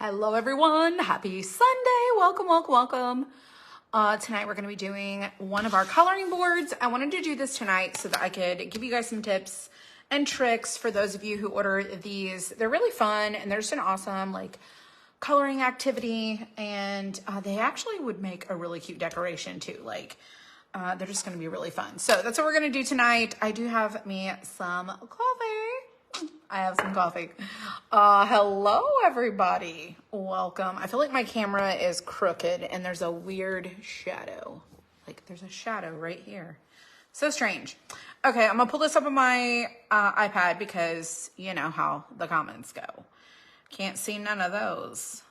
Hello everyone, happy Sunday. Welcome, welcome, welcome. Tonight we're gonna be doing one of our coloring boards. I wanted to do this tonight so that I could give you guys some tips and tricks for those of you who order these. They're really fun and they're just an awesome like coloring activity, and they actually would make a really cute decoration too. Like they're just gonna be really fun. So that's what we're gonna do tonight. I do have me some coffee. I have some coffee. Hello everybody, welcome. I feel like my camera is crooked and there's a weird shadow. Like there's a shadow right here. So strange. Okay, I'm gonna pull this up on my iPad because you know how the comments go. Can't see none of those.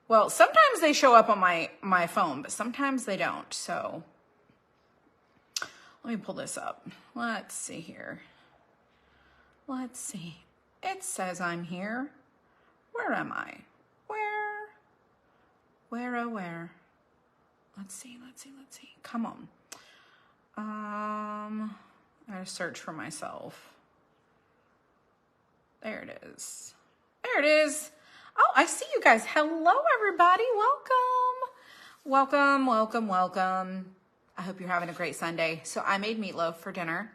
Well, sometimes they show up on my phone, but sometimes they don't. So let me pull this up. Let's see here. Let's see. It says I'm here. Where am I? Where? Let's see. Come on. I gotta search for myself. There it is. There it is. Oh, I see you guys. Hello, everybody. Welcome. I hope you're having a great Sunday. So I made meatloaf for dinner.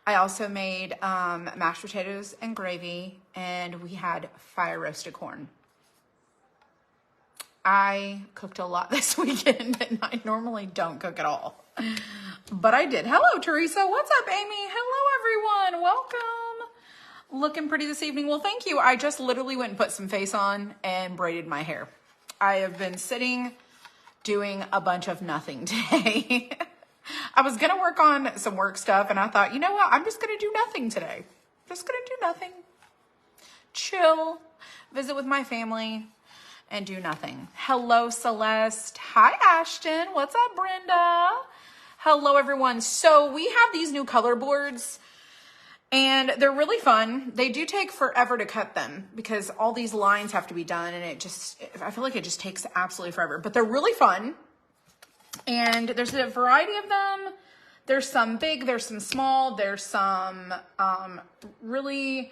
I also made mashed potatoes and gravy, and we had fire roasted corn. I cooked a lot this weekend, and I normally don't cook at all, but I did. Hello, Teresa. What's up, Amy? Hello, everyone. Welcome. Looking pretty this evening. Well, thank you. I just literally went and put some face on and braided my hair. I have been sitting doing a bunch of nothing today. I was going to work on some work stuff, and I thought, you know what? I'm just going to do nothing today. Just going to do nothing. Chill, visit with my family, and do nothing. Hello, Celeste. Hi, Ashton. What's up, Brenda? Hello, everyone. So we have these new color boards, and they're really fun. They do take forever to cut them because all these lines have to be done, and I feel like it just takes absolutely forever, but they're really fun. And there's a variety of them. There's some big, there's some small, there's some really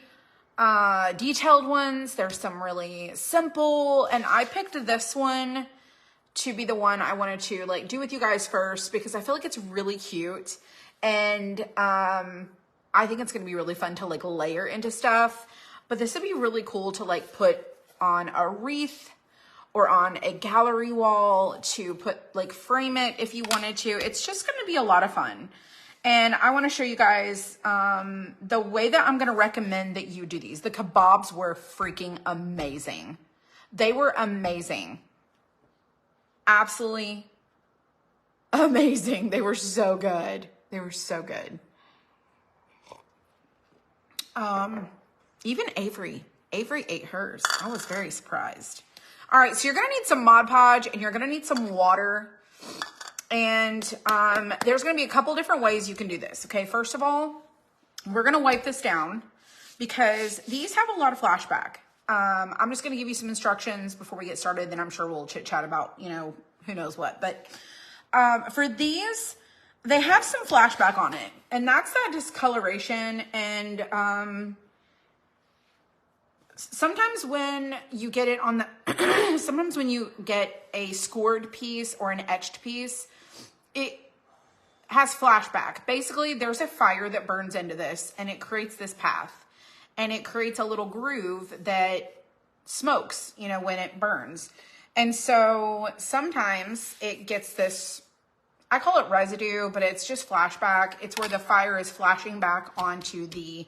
detailed ones. There's some really simple. And I picked this one to be the one I wanted to like do with you guys first because I feel like it's really cute. And I think it's going to be really fun to like layer into stuff. But this would be really cool to like put on a wreath or on a gallery wall, to put like frame it if you wanted to. It's just gonna be a lot of fun. And I wanna show you guys the way that I'm gonna recommend that you do these. The kebabs were freaking amazing. They were amazing. Absolutely amazing. They were so good. They were so good. Even Avery ate hers. I was very surprised. All right, so you're gonna need some Mod Podge and you're gonna need some water. And there's gonna be a couple different ways you can do this, okay? First of all, we're gonna wipe this down because these have a lot of flashback. I'm just gonna give you some instructions before we get started, then I'm sure we'll chit chat about, you know, who knows what. But for these, they have some flashback on it, and that's that discoloration. And sometimes when you get it on the, sometimes when you get a scored piece or an etched piece, it has flashback. Basically, there's a fire that burns into this and it creates this path, and it creates a little groove that smokes, you know, when it burns. And so sometimes it gets this, I call it residue, but it's just flashback. It's where the fire is flashing back onto the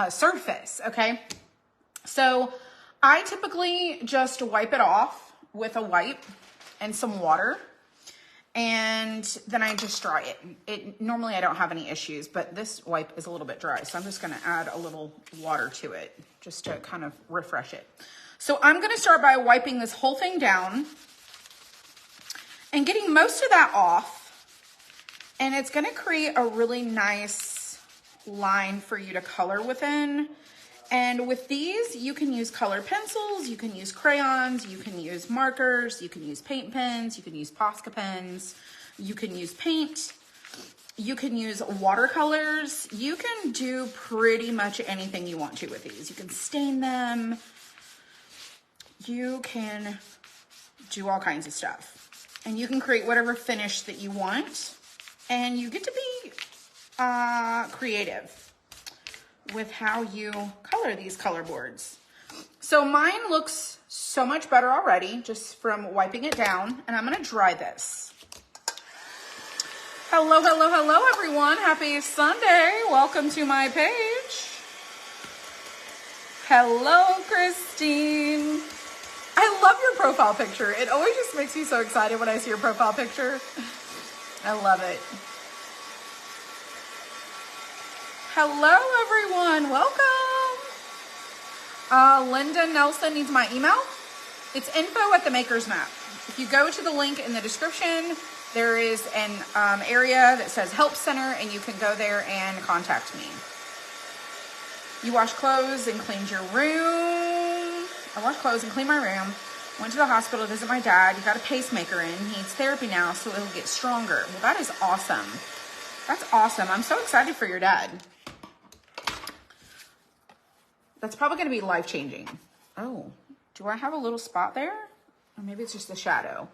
surface, okay? So I typically just wipe it off with a wipe and some water, and then I just dry it. Normally I don't have any issues, but this wipe is a little bit dry, so I'm just gonna add a little water to it just to kind of refresh it. So I'm gonna start by wiping this whole thing down and getting most of that off, and it's gonna create a really nice line for you to color within. And with these, you can use color pencils, you can use crayons, you can use markers, you can use paint pens, you can use Posca pens, you can use paint, you can use watercolors. You can do pretty much anything you want to with these. You can stain them. you can do all kinds of stuff. And you can create whatever finish that you want. And you get to be creative with how you color these color boards. So mine looks so much better already just from wiping it down. And I'm gonna dry this. Hello, hello, hello everyone. Happy Sunday. Welcome to my page. Hello, Christine. I love your profile picture. It always just makes me so excited when I see your profile picture. I love it. Hello, everyone. Welcome. Linda Nelson needs my email. It's info@themakersmap. If you go to the link in the description, there is an area that says Help Center, and you can go there and contact me. You wash clothes and cleaned your room. I washed clothes and cleaned my room. Went to the hospital to visit my dad. He got a pacemaker in. He needs therapy now, so it'll get stronger. Well, that is awesome. That's awesome. I'm so excited for your dad. That's probably going to be life-changing. Oh, do I have a little spot there? Or maybe it's just the shadow.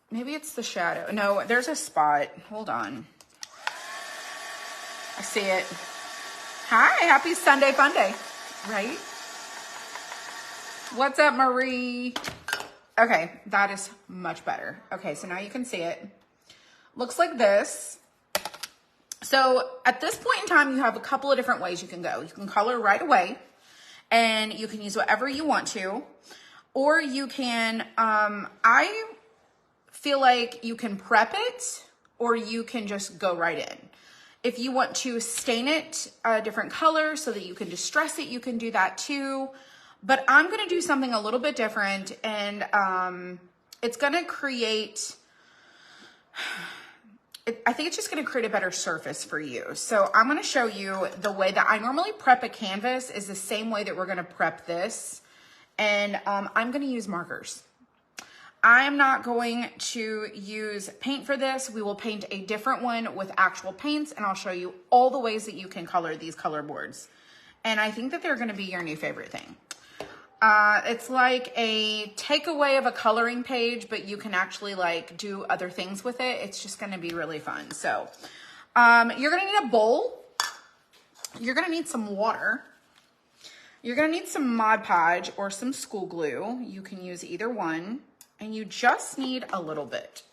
Maybe it's the shadow. No, there's a spot. Hold on. I see it. Hi, happy Sunday fun day, right? What's up, Marie? Okay, that is much better. Okay, so now you can see it. Looks like this. So at this point in time, you have a couple of different ways you can go. You can color right away, and you can use whatever you want to, or you can, I feel like you can prep it, or you can just go right in. If you want to stain it a different color so that you can distress it, you can do that too. But I'm going to do something a little bit different, and it's going to create, I think it's just going to create a better surface for you. So I'm going to show you the way that I normally prep a canvas is the same way that we're going to prep this. And I'm going to use markers. I am not going to use paint for this. We will paint a different one with actual paints, and I'll show you all the ways that you can color these color boards. And I think that they're going to be your new favorite thing. It's like a takeaway of a coloring page, but you can actually like do other things with it. It's just going to be really fun. So you're going to need a bowl. You're going to need some water. You're going to need some Mod Podge or some school glue. You can use either one. And you just need a little bit.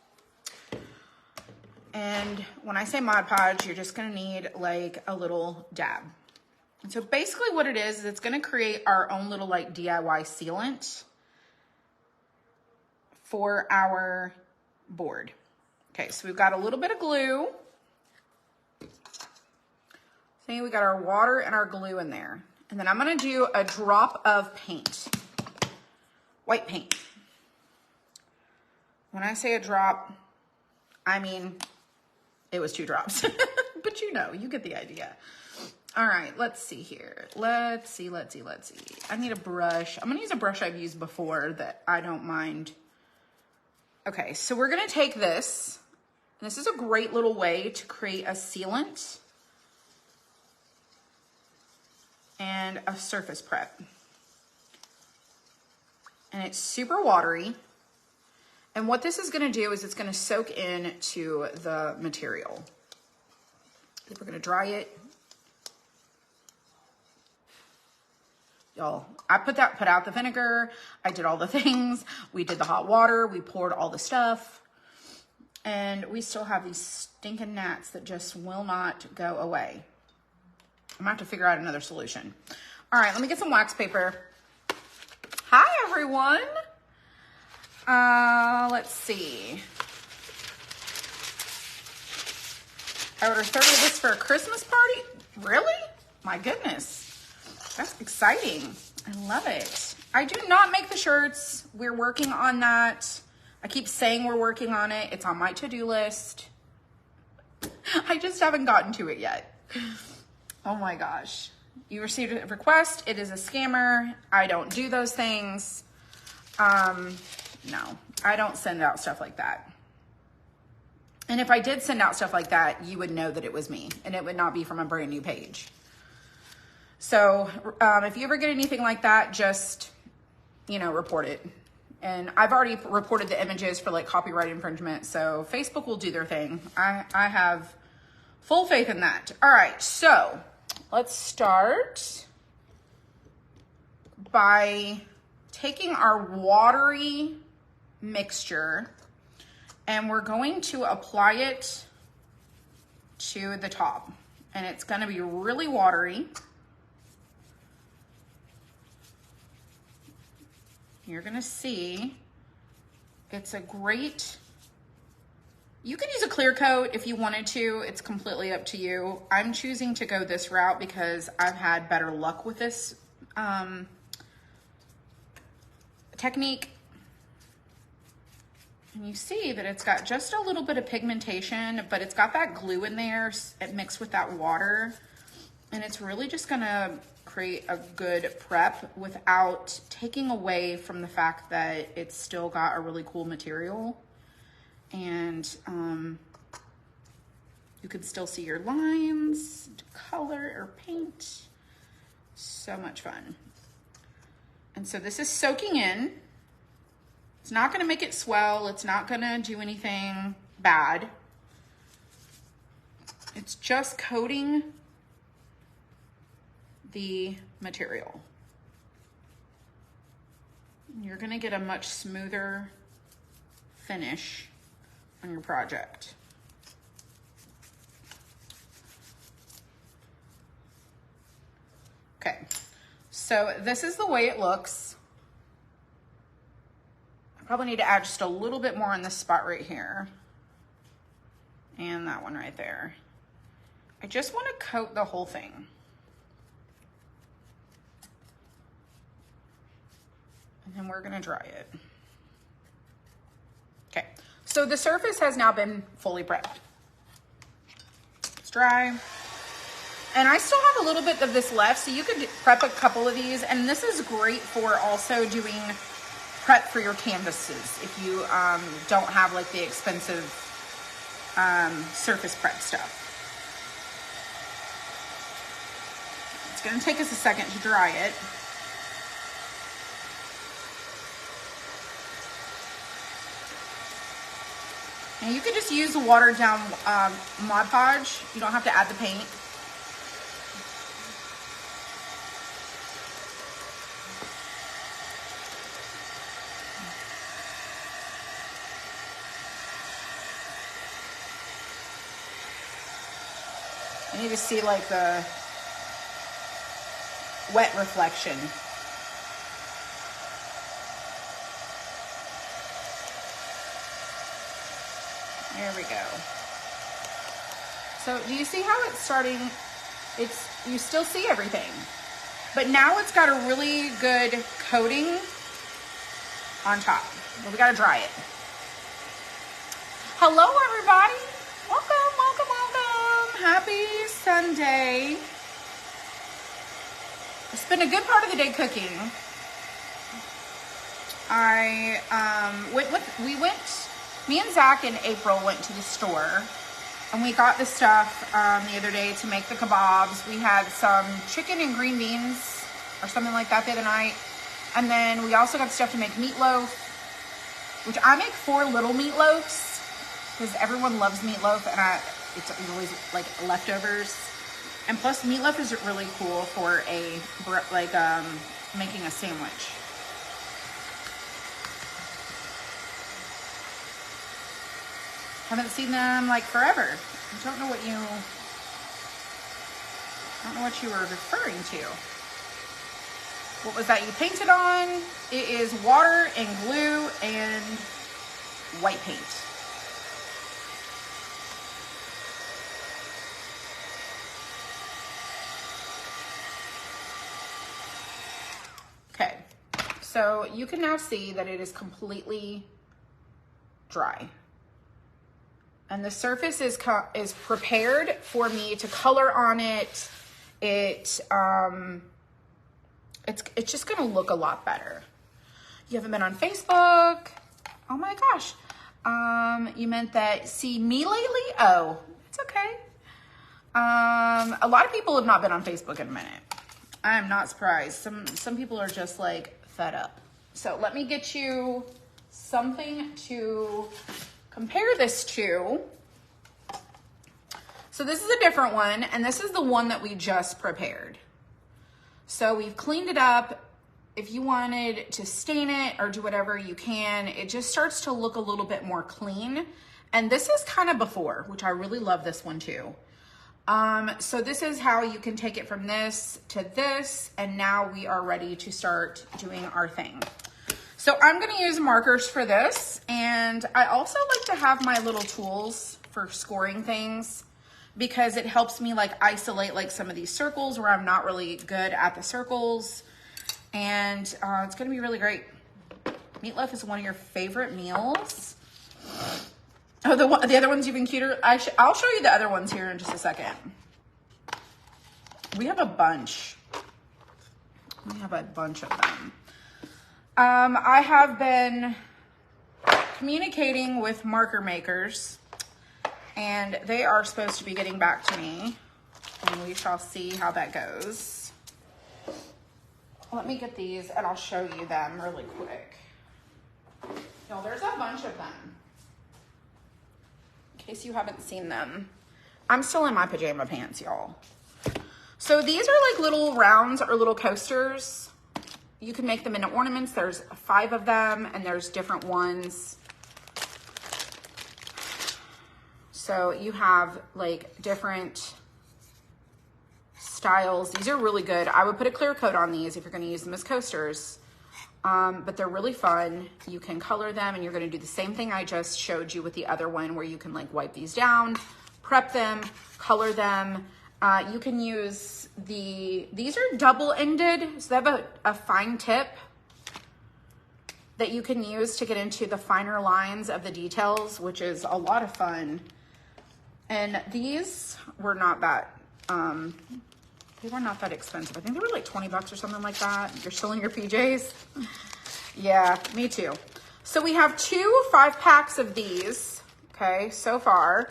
And when I say Mod Podge, you're just going to need like a little dab. And so basically what it is it's going to create our own little like DIY sealant for our board. Okay, so we've got a little bit of glue. See, we got our water and our glue in there. And then I'm going to do a drop of paint, white paint. When I say a drop, I mean, it was 2 drops, but you know, you get the idea. All right, let's see here. Let's see. I need a brush. I'm gonna use a brush I've used before that I don't mind. Okay, so we're gonna take this. This is a great little way to create a sealant and a surface prep. And it's super watery. And what this is going to do is it's going to soak into the material. We're going to dry it. Y'all, I put out the vinegar. I did all the things. We did the hot water. We poured all the stuff. And we still have these stinking gnats that just will not go away. I'm going to have to figure out another solution. All right, let me get some wax paper. Hi, everyone. Let's see. I ordered 30 of this for a Christmas party. Really? My goodness. That's exciting. I love it. I do not make the shirts. We're working on that. I keep saying we're working on it. It's on my to-do list. I just haven't gotten to it yet. Oh my gosh. You received a request. It is a scammer. I don't do those things. No, I don't send out stuff like that. And if I did send out stuff like that, you would know that it was me and it would not be from a brand new page. So if you ever get anything like that, just you know, report it. And I've already reported the images for like copyright infringement. So Facebook will do their thing. I have full faith in that. All right. So let's start by taking our watery mixture and we're going to apply it to the top. And it's going to be really watery. You're going to see it's a great, you could use a clear coat if you wanted to. It's completely up to you. I'm choosing to go this route because I've had better luck with this technique. And you see that it's got just a little bit of pigmentation, but it's got that glue in there mixed with that water. And it's really just gonna create a good prep without taking away from the fact that it's still got a really cool material. And you can still see your lines, color or paint. So much fun. And so this is soaking in. It's not gonna make it swell. It's not gonna do anything bad. It's just coating the material. You're gonna get a much smoother finish on your project. Okay, so this is the way it looks. I probably need to add just a little bit more on this spot right here. And that one right there. I just want to coat the whole thing. And then we're gonna dry it. Okay, so the surface has now been fully prepped. It's dry. And I still have a little bit of this left, so you could prep a couple of these. And this is great for also doing prep for your canvases if you don't have like the expensive surface prep stuff. It's gonna take us a second to dry it. And you can just use a watered down Mod Podge. You don't have to add the paint. I need to see like the wet reflection. There we go. So do you see how it's starting? You still see everything, but now it's got a really good coating on top. Well, we gotta dry it. Hello, everybody. Welcome, welcome, welcome. Happy Sunday. I spent a good part of the day cooking. Me and Zach and April went to the store and we got the stuff the other day to make the kebabs. We had some chicken and green beans or something like that the other night. And then we also got stuff to make meatloaf, which I make 4 little meatloafs because everyone loves meatloaf and it's always like leftovers. And plus meatloaf is really cool for making a sandwich. Haven't seen them like forever. I don't know what you were referring to. What was that you painted on? It is water and glue and white paint. Okay, so you can now see that it is completely dry. And the surface is prepared for me to color on it. It's just gonna look a lot better. You haven't been on Facebook? Oh my gosh. You meant that see me lately? Oh, it's okay. A lot of people have not been on Facebook in a minute. I am not surprised. Some people are just like fed up. So let me get you something to compare this to. So this is a different one, and this is the one that we just prepared. So we've cleaned it up. If you wanted to stain it or do whatever, you can. It just starts to look a little bit more clean. And this is kind of before, which I really love this one too. So this is how you can take it from this to this, and now we are ready to start doing our thing. So I'm gonna use markers for this, and I also like to have my little tools for scoring things because it helps me like isolate like some of these circles where I'm not really good at the circles, and it's gonna be really great. Meatloaf is one of your favorite meals. Oh, the other one's even cuter. I'll show you the other ones here in just a second. We have a bunch. We have a bunch of them. I have been communicating with marker makers, and they are supposed to be getting back to me, and we shall see how that goes. Let me get these and I'll show you them really quick. No, there's a bunch of them. In case you haven't seen them. I'm still in my pajama pants, y'all. So these are like little rounds or little coasters. You can make them into ornaments. There's 5 of them, and there's different ones. So you have like different styles. These are really good. I would put a clear coat on these if you're gonna use them as coasters. But they're really fun. You can color them, and you're gonna do the same thing I just showed you with the other one, where you can like wipe these down, prep them, color them. You can use these are double-ended, so they have a fine tip that you can use to get into the finer lines of the details, which is a lot of fun. And these were not that, they were not that expensive. I think they were like 20 bucks or something like that. You're still in your PJs? Yeah, me too. So we have 2 5-packs of these, okay, so far.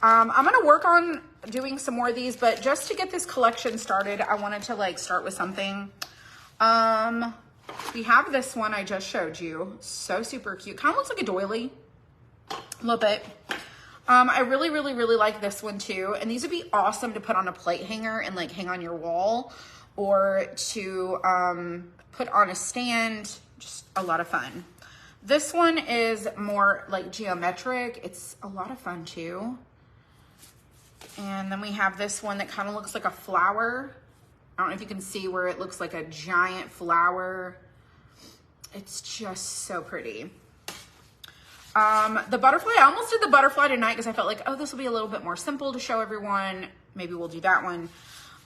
I'm gonna work on doing some more of these, but just to get this collection started, I wanted to like start with something. We have this one I just showed you. So super cute. Kind of looks like a doily, a little bit. I really, really, really like this one too. And these would be awesome to put on a plate hanger and like hang on your wall, or to put on a stand. Just a lot of fun. This one is more like geometric. It's a lot of fun too. And then we have this one that kind of looks like a flower. I don't know if you can see where it looks like a giant flower. It's just so pretty. The butterfly, I almost did the butterfly tonight because I felt like, oh, this will be a little bit more simple to show everyone. Maybe we'll do that one.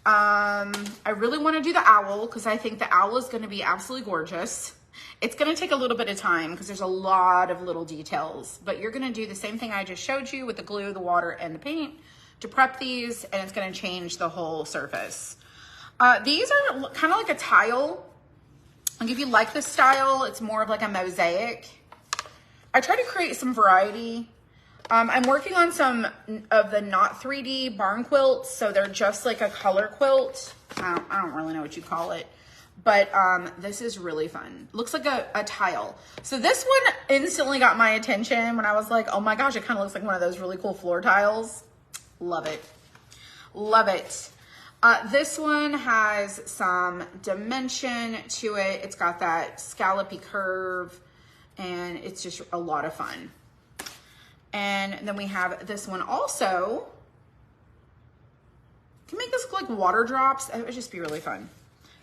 I really want to do the owl because I think the owl is going to be absolutely gorgeous. It's going to take a little bit of time because there's a lot of little details, but you're going to do the same thing I just showed you with the glue, the water, and the paint to prep these, and it's going to change the whole surface. These are kind of like a tile. Like if you like this style, it's more of like a mosaic. I try to create some variety. I'm working on some of the not 3D barn quilts, so they're just like a color quilt. I don't really know what you call it, but this is really fun. Looks like a tile. So this one instantly got my attention when I was like, oh my gosh, it kind of looks like one of those really cool floor tiles. Love it. Love it. This one has some dimension to it. It's got that scallopy curve, and it's just a lot of fun. And then we have this one also. You can make this look like water drops. It would just be really fun.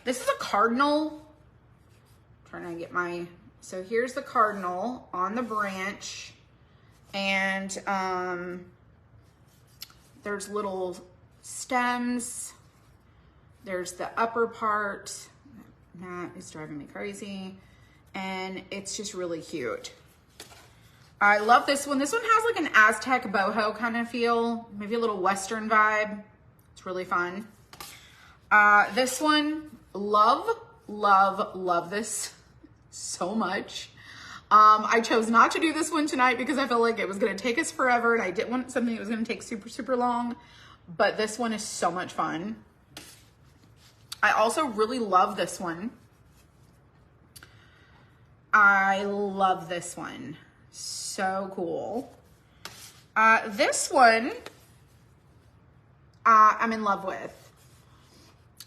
This is a cardinal. I'm trying to get my, so here's the cardinal on the branch, and there's little stems. There's the upper part. That is driving me crazy. And it's just really cute. I love this one. This one has like an Aztec boho kind of feel, maybe a little Western vibe. It's really fun. This one, love, love, love this so much. I chose not to do this one tonight because I felt like it was going to take us forever, and I didn't want something that was going to take super, super long. But this one is so much fun. I also really love this one. I love this one. So cool. This one, I'm in love with.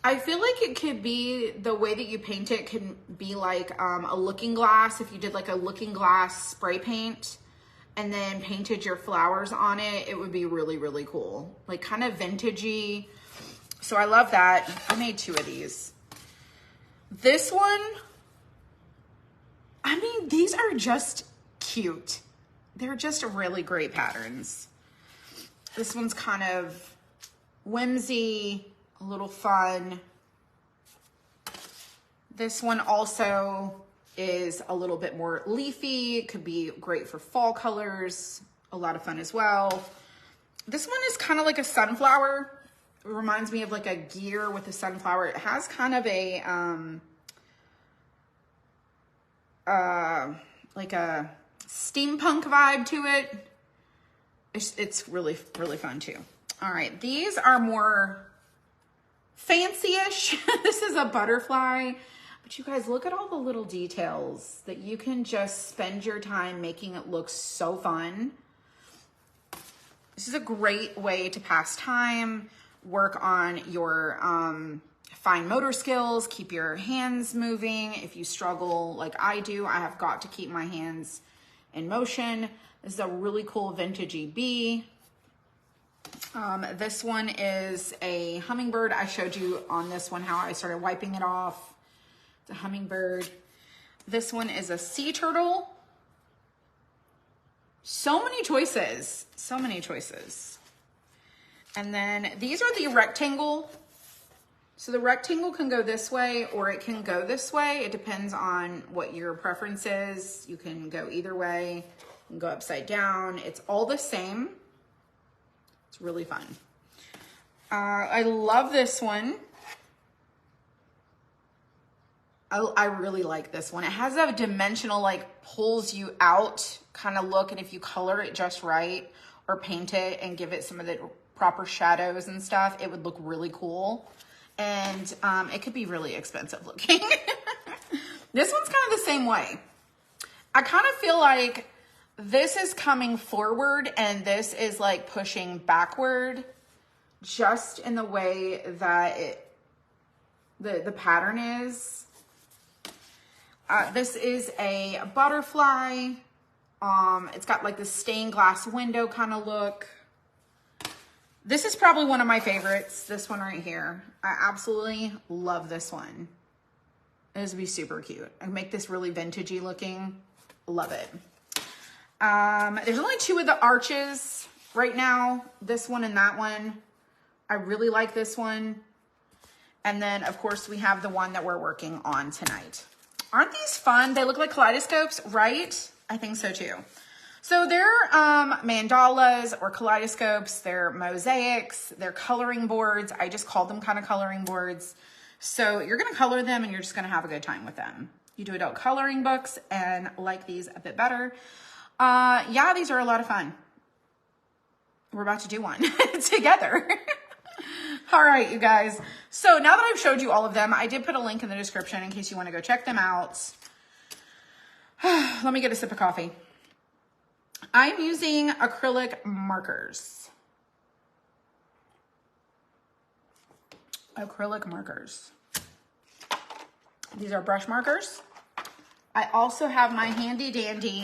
I feel like it could be, the way that you paint it can be like a looking glass. If you did like a looking glass spray paint and then painted your flowers on it, it would be really, really cool. Like kind of vintagey. So I love that. I made 2 of these. This one, I mean, these are just cute. They're just really great patterns. This one's kind of whimsy, a little fun. This one also is a little bit more leafy. It could be great for fall colors. A lot of fun as well. This one is kind of like a sunflower. It reminds me of like a gear with a sunflower. It has kind of a, like a steampunk vibe to it. It's really, really fun too. All right, these are more fancy-ish. This is a butterfly, but you guys look at all the little details that you can just spend your time making it look so fun. This is a great way to pass time, work on your fine motor skills, keep your hands moving. If you struggle like I do, I have got to keep my hands in motion. This is a really cool vintagey bee. This one is a hummingbird. I showed you on this one how I started wiping it off. It's a hummingbird. This one is a sea turtle. So many choices, so many choices. And then these are the rectangle. So the rectangle can go this way or it can go this way. It depends on what your preference is. You can go either way. You can go upside down. It's all the same. It's really fun. I love this one. I really like this one. It has a dimensional, like pulls you out kind of look. And if you color it just right or paint it and give it some of the proper shadows and stuff, it would look really cool. And it could be really expensive looking. This one's kind of the same way. I kind of feel like this is coming forward and this is like pushing backward, just in the way that the pattern is. This is a butterfly. It's got like the stained glass window kind of look. This is probably one of my favorites, this one right here. I absolutely love this one. This would be super cute. I make this really vintagey looking. Love it. There's only 2 of the arches right now, this one and that one. I really like this one. And then of course we have the one that we're working on tonight. Aren't these fun? They look like kaleidoscopes, right? I think so too. So they're mandalas or kaleidoscopes, they're mosaics, they're coloring boards. I just called them kind of coloring boards. So you're gonna color them and you're just gonna have a good time with them. You do adult coloring books and like these a bit better. Yeah, these are a lot of fun. We're about to do one together. All right, you guys. So now that I've showed you all of them, I did put a link in the description in case you want to go check them out. Let me get a sip of coffee. I'm using acrylic markers. Acrylic markers. These are brush markers. I also have my handy dandy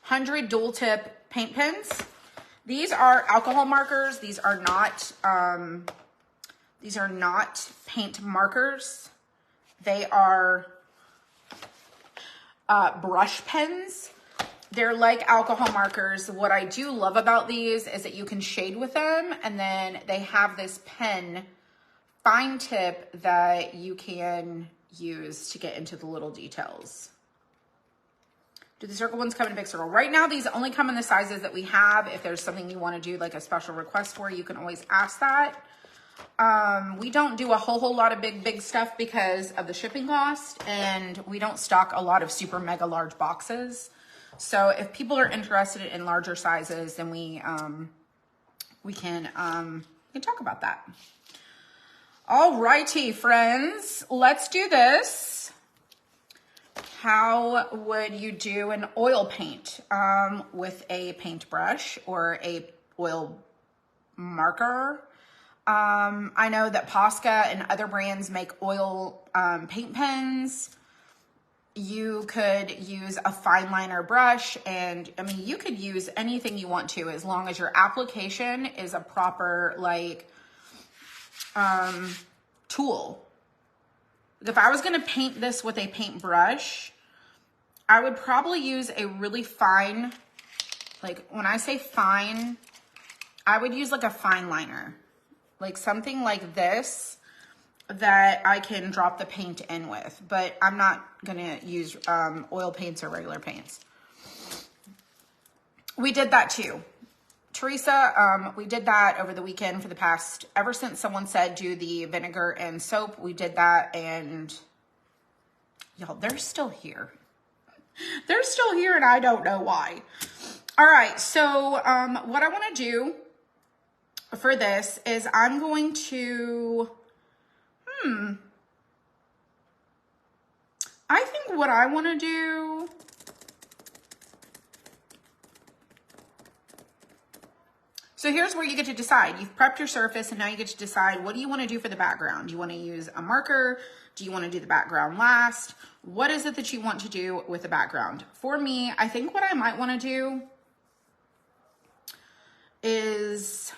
100 dual tip paint pens. These are alcohol markers. These are not paint markers. They are brush pens. They're like alcohol markers. What I do love about these is that you can shade with them, and then they have this pen fine tip that you can use to get into the little details. Do the circle ones come in a big circle? Right now, these only come in the sizes that we have. If there's something you want to do like a special request for, you can always ask that. We don't do a whole lot of big stuff because of the shipping cost, and we don't stock a lot of super mega large boxes. So if people are interested in larger sizes, then we can talk about that. All righty, friends, let's do this. how would you do an oil paint with a paintbrush or a oil marker? I know that Posca and other brands make oil paint pens. You could use a fine liner brush, and I mean, you could use anything you want to as long as your application is a proper like tool. If I was going to paint this with a paintbrush, I would probably use a really fine, like when I say fine, I would use like a fine liner, like something like this that I can drop the paint in with, but I'm not going to use oil paints or regular paints. We did that too. Teresa, we did that over the weekend for the past, ever since someone said do the vinegar and soap, we did that, and y'all, they're still here. They're still here, and I don't know why. All right, so what I want to do for this is I'm going to, I think what I want to do, so here's where you get to decide. You've prepped your surface, and now you get to decide, what do you want to do for the background? Do you want to use a marker? Do you want to do the background last? What is it that you want to do with the background? For me, I think what I might want to do is,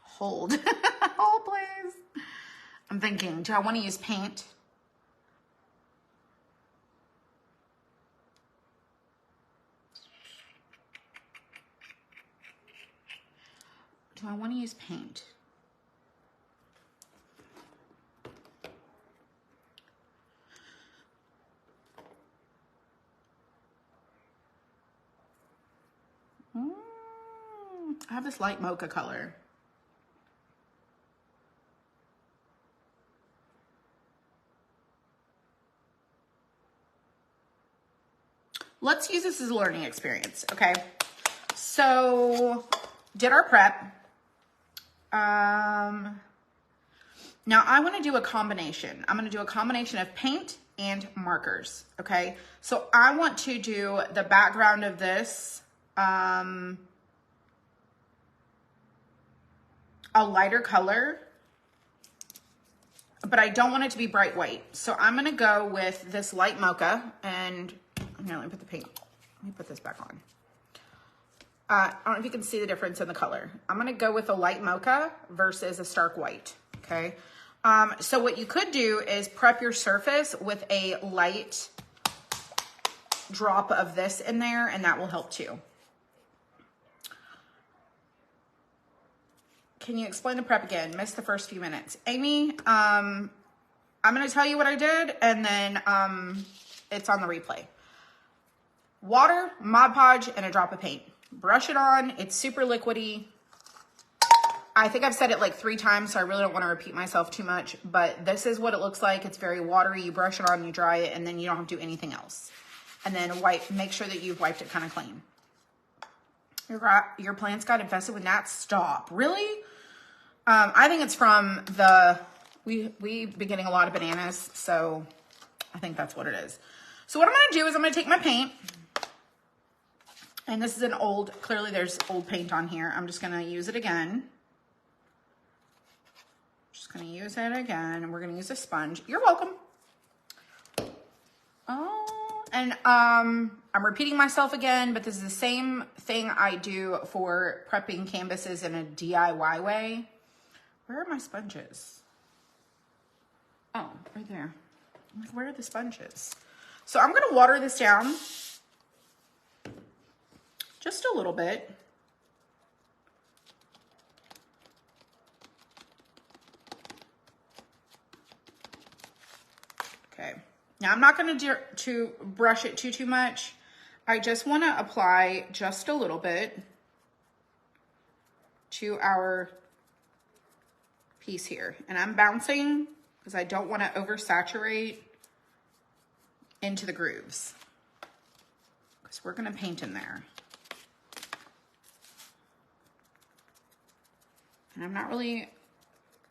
hold. Hold, please. I'm thinking, do I want to use paint? Do I want to use paint? I have this light mocha color. Let's use this as a learning experience, okay? So, did our prep. Now I want to do a combination. I'm going to do a combination of paint and markers, okay? So I want to do the background of this, a lighter color, but I don't want it to be bright white. So I'm going to go with this light mocha, and here, let me put the paint. Let me put this back on. I don't know if you can see the difference in the color. I'm going to go with a light mocha versus a stark white, okay? So what you could do is prep your surface with a light drop of this in there, and that will help too. Can you explain the prep again? Missed the first few minutes. Amy, I'm going to tell you what I did, and then it's on the replay. Water, Mod Podge, and a drop of paint. Brush it on. It's super liquidy. I think I've said it like 3 times, so I really don't want to repeat myself too much, but this is what it looks like. It's very watery. You brush it on, you dry it, and then you don't have to do anything else. And then make sure that you've wiped it kind of clean. Your plants got infested with gnats? Stop. Really? I think it's from we've been getting a lot of bananas, so I think that's what it is. So what I'm going to do is I'm going to take my paint. And this is an old, clearly there's old paint on here. I'm just going to use it again. Just going to use it again. And we're going to use a sponge. You're welcome. Oh, and I'm repeating myself again, but this is the same thing I do for prepping canvases in a DIY way. Where are my sponges? Oh, right there. Like, where are the sponges? So I'm going to water this down. Just a little bit. Okay. Now I'm not going to brush it too much. I just want to apply just a little bit to our piece here. And I'm bouncing because I don't want to oversaturate into the grooves, because we're going to paint in there. And I'm not really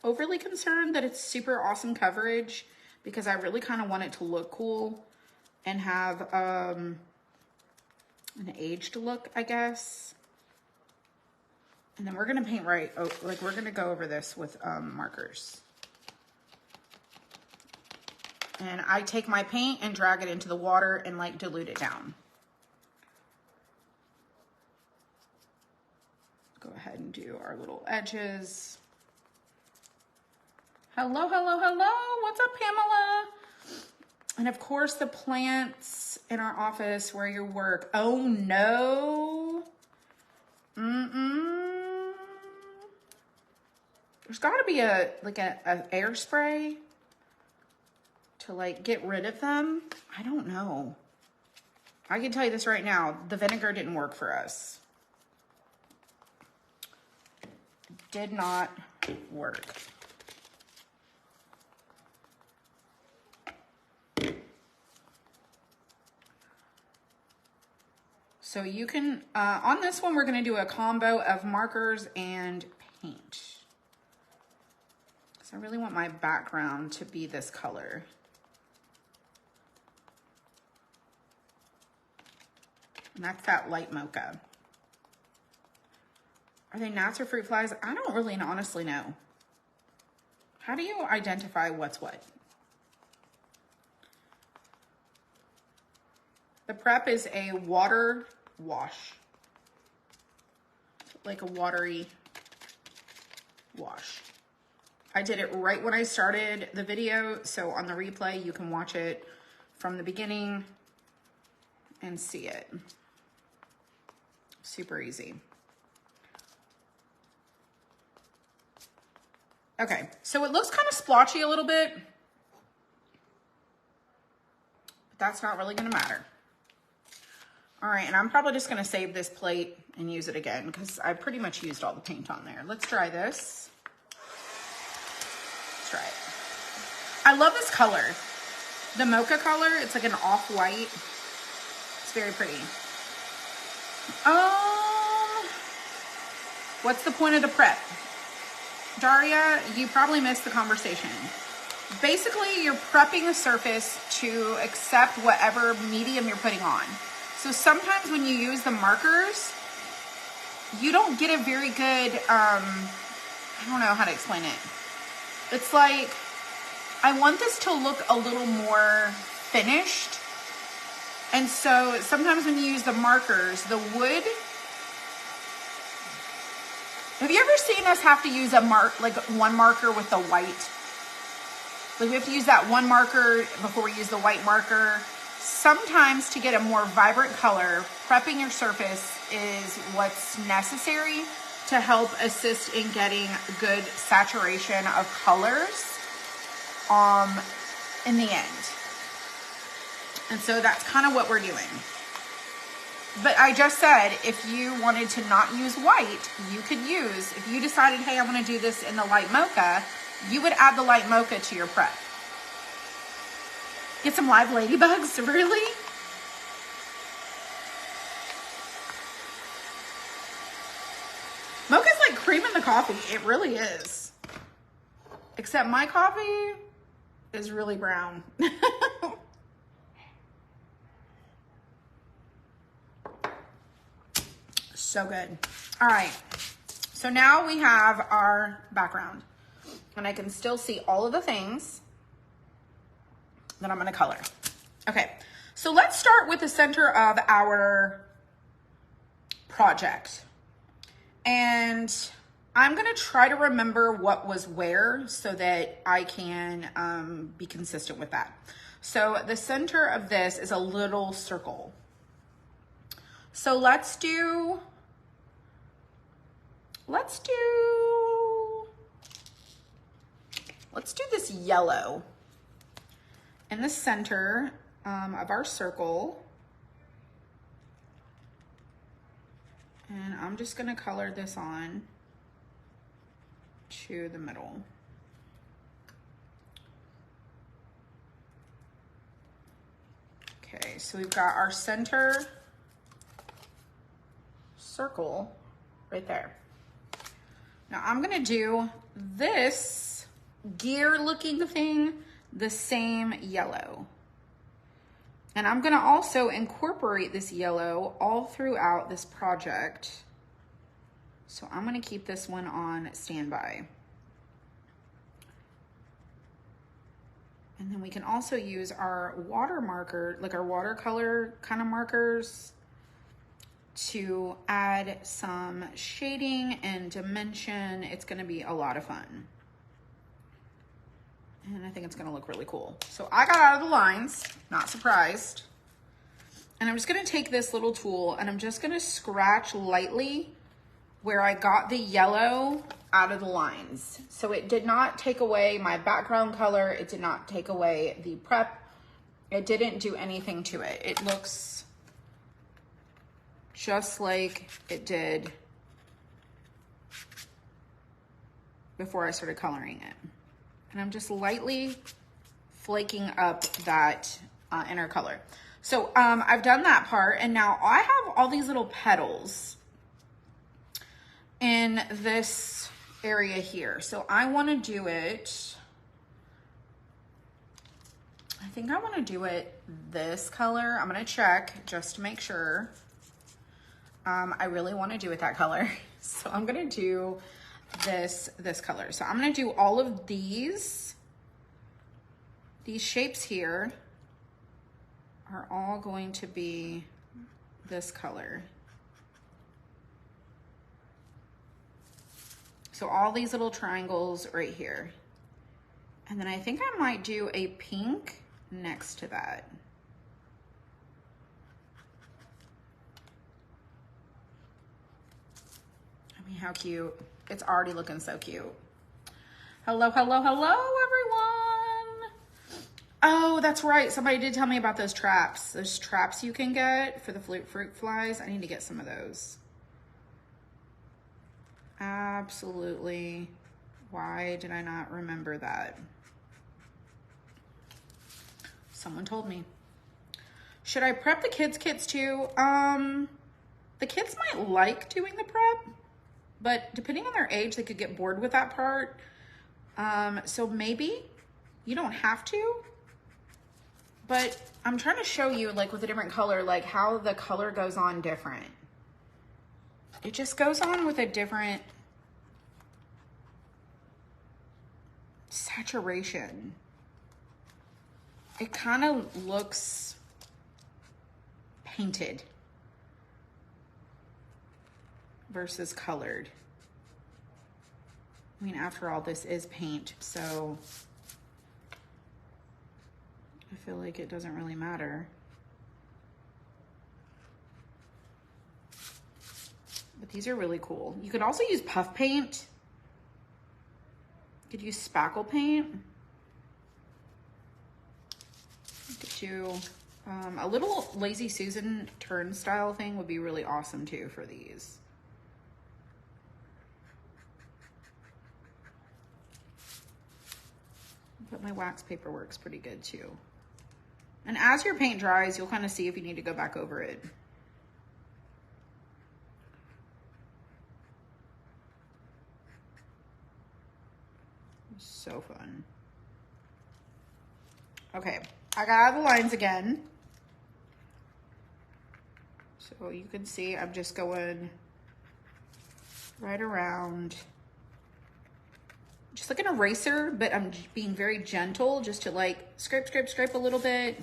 overly concerned that it's super awesome coverage because I really kind of want it to look cool and have an aged look, I guess. And then we're gonna paint right, like we're gonna go over this with markers. And I take my paint and drag it into the water and like dilute it down. Go ahead and do our little edges. Hello, hello, hello. What's up, Pamela? And of course the plants in our office where you work. Oh no. There's gotta be a air spray to like get rid of them. I don't know. I can tell you this right now. The vinegar didn't work for us. Did not work. So you can, on this one, we're gonna do a combo of markers and paint. So I really want my background to be this color. And that's that light mocha. Are they gnats or fruit flies? I don't really honestly know. How do you identify what's what? The prep is a water wash. Like a watery wash. I did it right when I started the video, so on the replay you can watch it from the beginning and see it. Super easy. Okay, so it looks kind of splotchy a little bit, but that's not really gonna matter. All right, and I'm probably just gonna save this plate and use it again because I pretty much used all the paint on there. Let's try this. Let's try it. I love this color. The mocha color, it's like an off-white. It's very pretty. What's the point of the prep? Daria, you probably missed the conversation. Basically, you're prepping the surface to accept whatever medium you're putting on. So sometimes when you use the markers, you don't get a very good, I don't know how to explain it. It's like, I want this to look a little more finished. And so sometimes when you use the markers, the wood, have you ever seen us have to use one marker with the white? Like we have to use that one marker before we use the white marker. Sometimes to get a more vibrant color, prepping your surface is what's necessary to help assist in getting good saturation of colors in the end. And so that's kind of what we're doing. But I just said, if you wanted to not use white, you could use, if you decided, hey, I want to do this in the light mocha, you would add the light mocha to your prep. Get some live ladybugs, really? Mocha's like cream in the coffee. It really is. Except my coffee is really brown. So good. All right. So now we have our background. And I can still see all of the things that I'm going to color. Okay. So let's start with the center of our project. And I'm going to try to remember what was where so that I can be consistent with that. So the center of this is a little circle. So let's do this yellow in the center of our circle. And I'm just gonna color this on to the middle. Okay, so we've got our center circle right there. Now I'm gonna do this gear looking thing the same yellow. And I'm gonna also incorporate this yellow all throughout this project. So I'm gonna keep this one on standby. And then we can also use our water marker, like our watercolor kind of markers, to add some shading and dimension. It's gonna be a lot of fun. And I think it's gonna look really cool. So I got out of the lines, not surprised. And I'm just gonna take this little tool and I'm just gonna scratch lightly where I got the yellow out of the lines. So it did not take away my background color. It did not take away the prep. It didn't do anything to it. It looks just like it did before I started coloring it. And I'm just lightly flaking up that inner color. So I've done that part, and now I have all these little petals in this area here. So I want to do it, I think I want to do it this color. I'm going to check just to make sure. I really want to do it that color. So I'm going to do this color. So I'm going to do all of these shapes here are all going to be this color. So all these little triangles right here. And then I think I might do a pink next to that. I mean, how cute. It's already looking so cute. Hello, hello, hello, everyone. Oh, that's right. Somebody did tell me about those traps. Those traps you can get for the fruit flies. I need to get some of those. Absolutely. Why did I not remember that? Someone told me. Should I prep the kids' kits too? The kids might like doing the prep, but depending on their age, they could get bored with that part. So maybe you don't have to, but I'm trying to show you, like with a different color, like how the color goes on different. It just goes on with a different saturation. It kind of looks painted versus colored. I mean, after all, this is paint, so I feel like it doesn't really matter. But these are really cool. You could also use puff paint. You could use spackle paint. You could do a little Lazy Susan turnstile thing would be really awesome too for these. But my wax paper works pretty good too. And as your paint dries, you'll kind of see if you need to go back over it. So fun. Okay, I got out of the lines again. So you can see I'm just going right around. Just like an eraser, but I'm being very gentle just to like scrape, scrape, scrape a little bit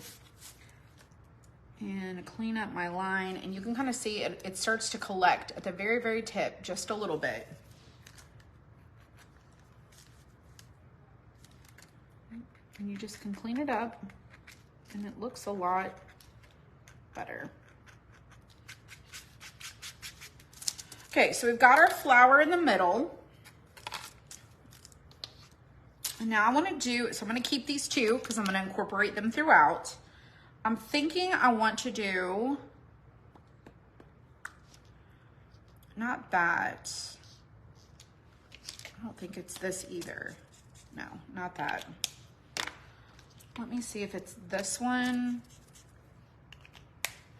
and clean up my line. And you can kind of see it starts to collect at the very, very tip, just a little bit. And you just can clean it up and it looks a lot better. Okay, so we've got our flower in the middle. And now I want to do, so I'm going to keep these two because I'm going to incorporate them throughout. I'm thinking I want to do, not that. I don't think it's this either. No, not that. Let me see if it's this one,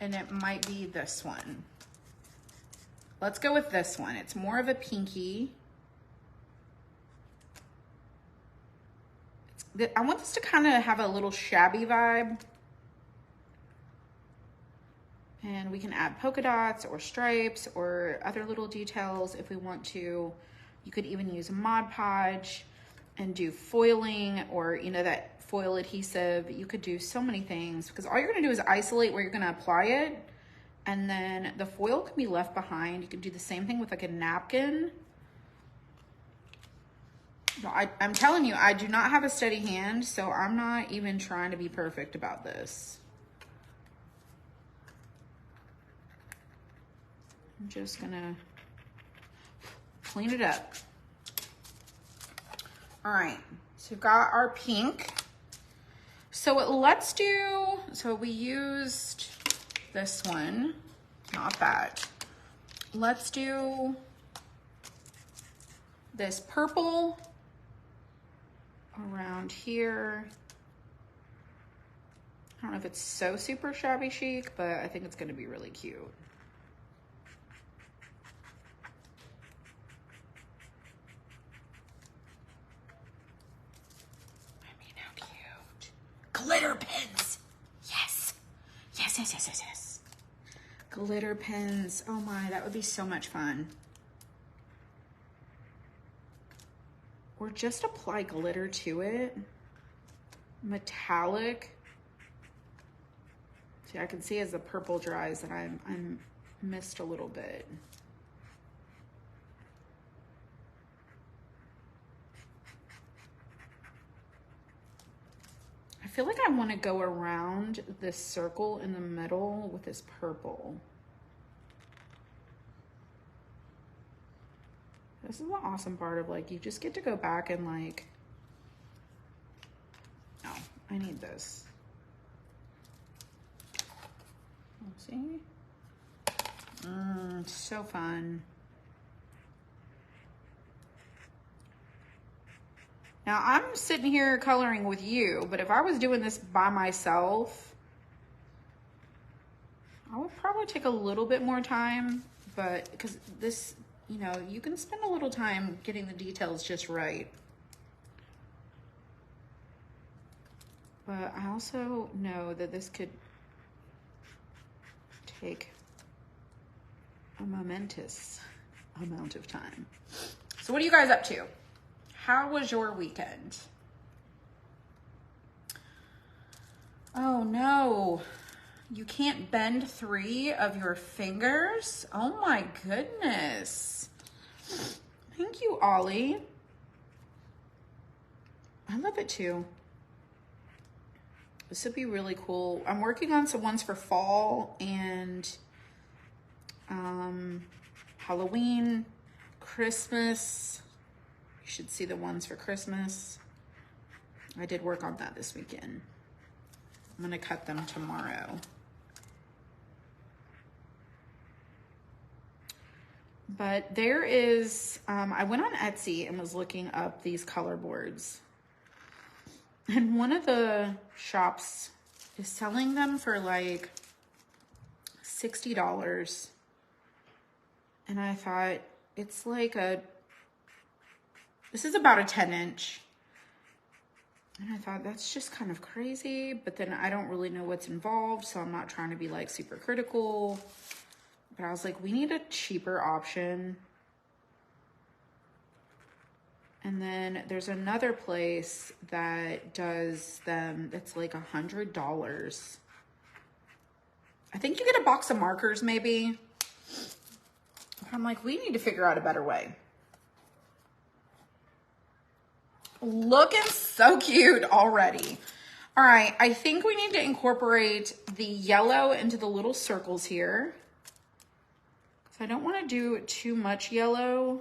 and it might be this one. Let's go with this one. It's more of a pinky. I want this to kind of have a little shabby vibe. And we can add polka dots or stripes or other little details if we want to. You could even use Mod Podge and do foiling, or you know, that foil adhesive. You could do so many things, because all you're gonna do is isolate where you're gonna apply it, and then the foil can be left behind. You can do the same thing with like a napkin. I'm telling you, I do not have a steady hand, so I'm not even trying to be perfect about this. I'm just gonna clean it up. All right, so we've got our pink. So let's do, so we used this one, not that. Let's do this purple around here. I don't know if it's so super shabby chic, but I think it's gonna be really cute. I mean, how cute. Glitter pins. Yes. Yes, yes, yes, yes, yes. Glitter pins. Oh my, that would be so much fun. Or just apply glitter to it. Metallic. See, I can see as the purple dries that I'm missed a little bit. I feel like I want to go around this circle in the middle with this purple. This is the awesome part of, like, you just get to go back and like, no, I need this. Let's see. So fun. Now I'm sitting here coloring with you, but if I was doing this by myself, I would probably take a little bit more time, but because this, you know, you can spend a little time getting the details just right. But I also know that this could take a momentous amount of time. So what are you guys up to? How was your weekend? Oh no, you can't bend 3 of your fingers? Oh my goodness. Thank you, Ollie. I love it too. This would be really cool. I'm working on some ones for fall and Halloween, Christmas. You should see the ones for Christmas. I did work on that this weekend. I'm gonna cut them tomorrow. But there is, I went on Etsy and was looking up these color boards. And one of the shops is selling them for like $60. And I thought, it's like this is about a 10-inch. And I thought, that's just kind of crazy. But then I don't really know what's involved, so I'm not trying to be like super critical. But I was like, we need a cheaper option. And then there's another place that does them. It's like $100. I think you get a box of markers maybe. I'm like, we need to figure out a better way. Looking so cute already. All right, I think we need to incorporate the yellow into the little circles here. So I don't want to do too much yellow.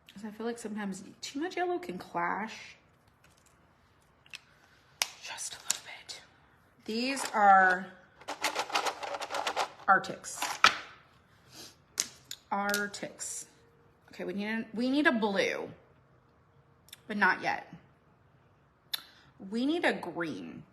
Because I feel like sometimes too much yellow can clash. Just a little bit. These are Arctics. Arctics. Okay, we need a blue, but not yet. We need a green.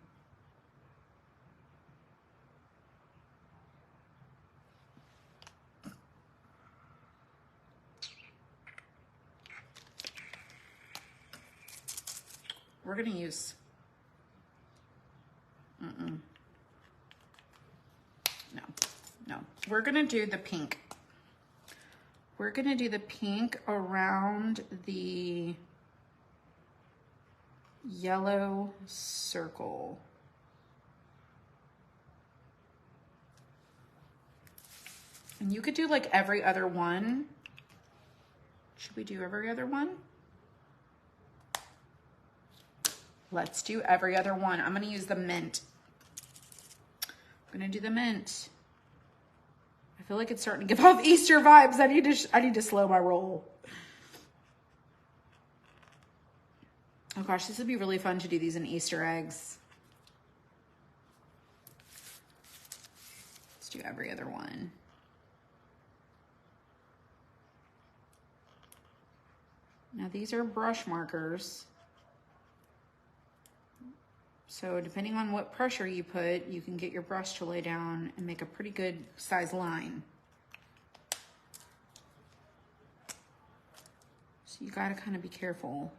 We're gonna use, no, no. We're gonna do the pink. We're gonna do the pink around the yellow circle. And you could do like every other one. Should we do every other one? Let's do every other one. I'm gonna use the mint. I'm gonna do the mint. I feel like it's starting to give off Easter vibes. I need to slow my roll. Oh gosh, this would be really fun to do these in Easter eggs. Let's do every other one. Now these are brush markers. So depending on what pressure you put, you can get your brush to lay down and make a pretty good size line. So you gotta kind of be careful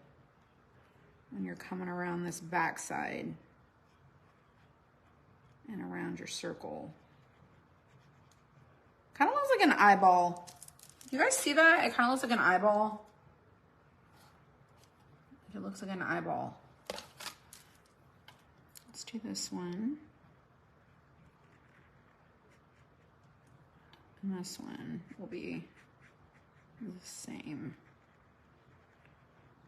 when you're coming around this back side and around your circle. Kind of looks like an eyeball. You guys see that? It kind of looks like an eyeball. It looks like an eyeball. Let's do this one. And this one will be the same.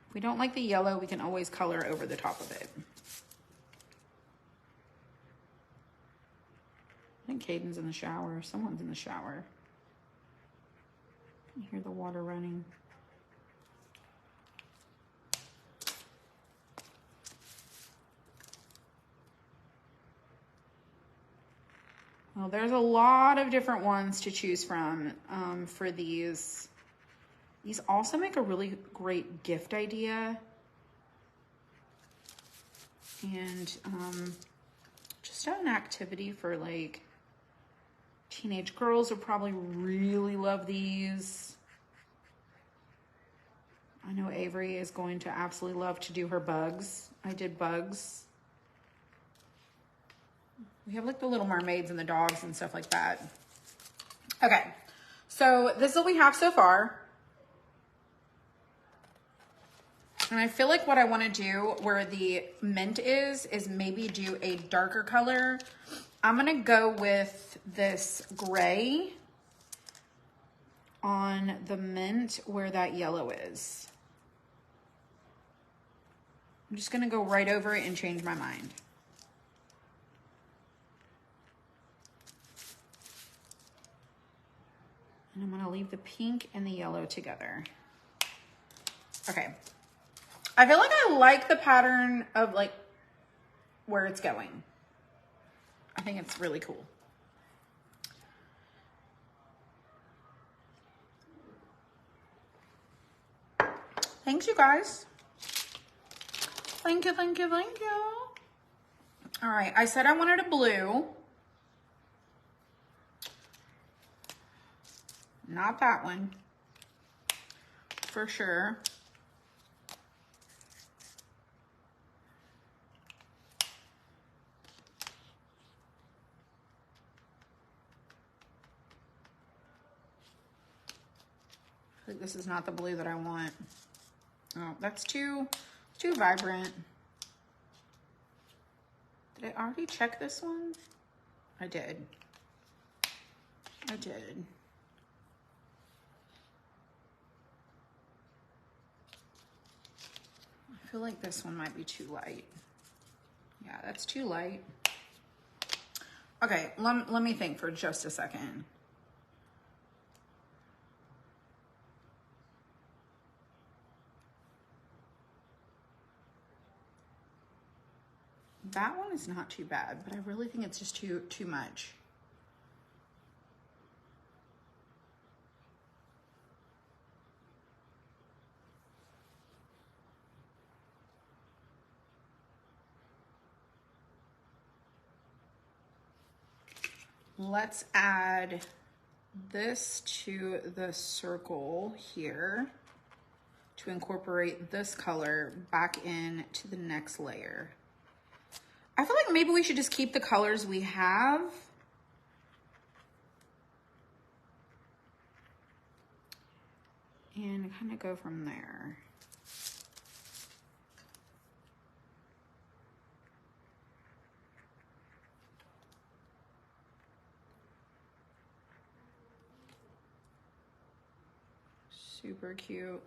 If we don't like the yellow, we can always color over the top of it. I think Caden's in the shower. Someone's in the shower. You hear the water running. Well, there's a lot of different ones to choose from for these. These also make a really great gift idea. And just an activity for like teenage girls would probably really love these. I know Avery is going to absolutely love to do her bugs. I did bugs. We have like the little mermaids and the dogs and stuff like that. Okay, so this is what we have so far. And I feel like what I want to do where the mint is maybe do a darker color. I'm going to go with this gray on the mint where that yellow is. I'm just going to go right over it and change my mind. And I'm gonna leave the pink and the yellow together. Okay. I feel like I like the pattern of like where it's going. I think it's really cool. Thanks, you guys. Thank you, thank you, thank you. All right, I said I wanted a blue. Not that one, for sure. I think this is not the blue that I want. Oh, that's too vibrant. Did I already check this one? I did. I did. I feel like this one might be too light. Yeah, that's too light. Okay, let me think for just a second. That one is not too bad, but I really think it's just too much. Let's add this to the circle here to to incorporate this color back into the next layer. I feel like maybe we should just keep the colors we have. And kind of go from there. Super cute.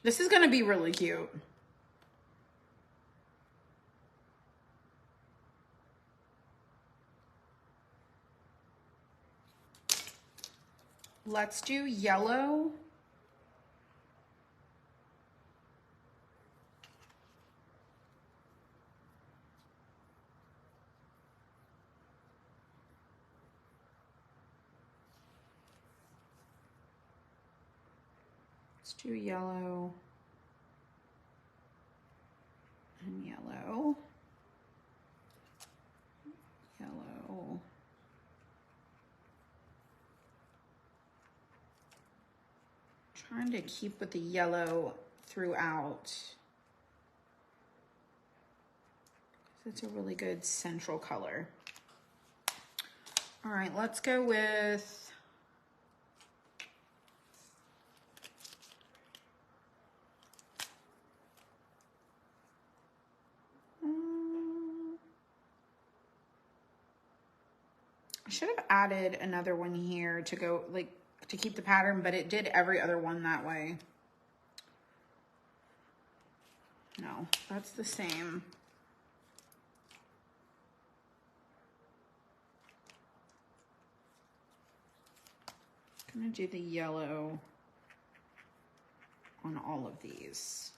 This is gonna be really cute. Let's do yellow. Let's do yellow and yellow. Yellow. Trying to keep with the yellow throughout. It's a really good central color. All right, let's go with I should have added another one here to go like to keep the pattern, but it did every other one that way. No, that's the same. I'm gonna do the yellow on all of these.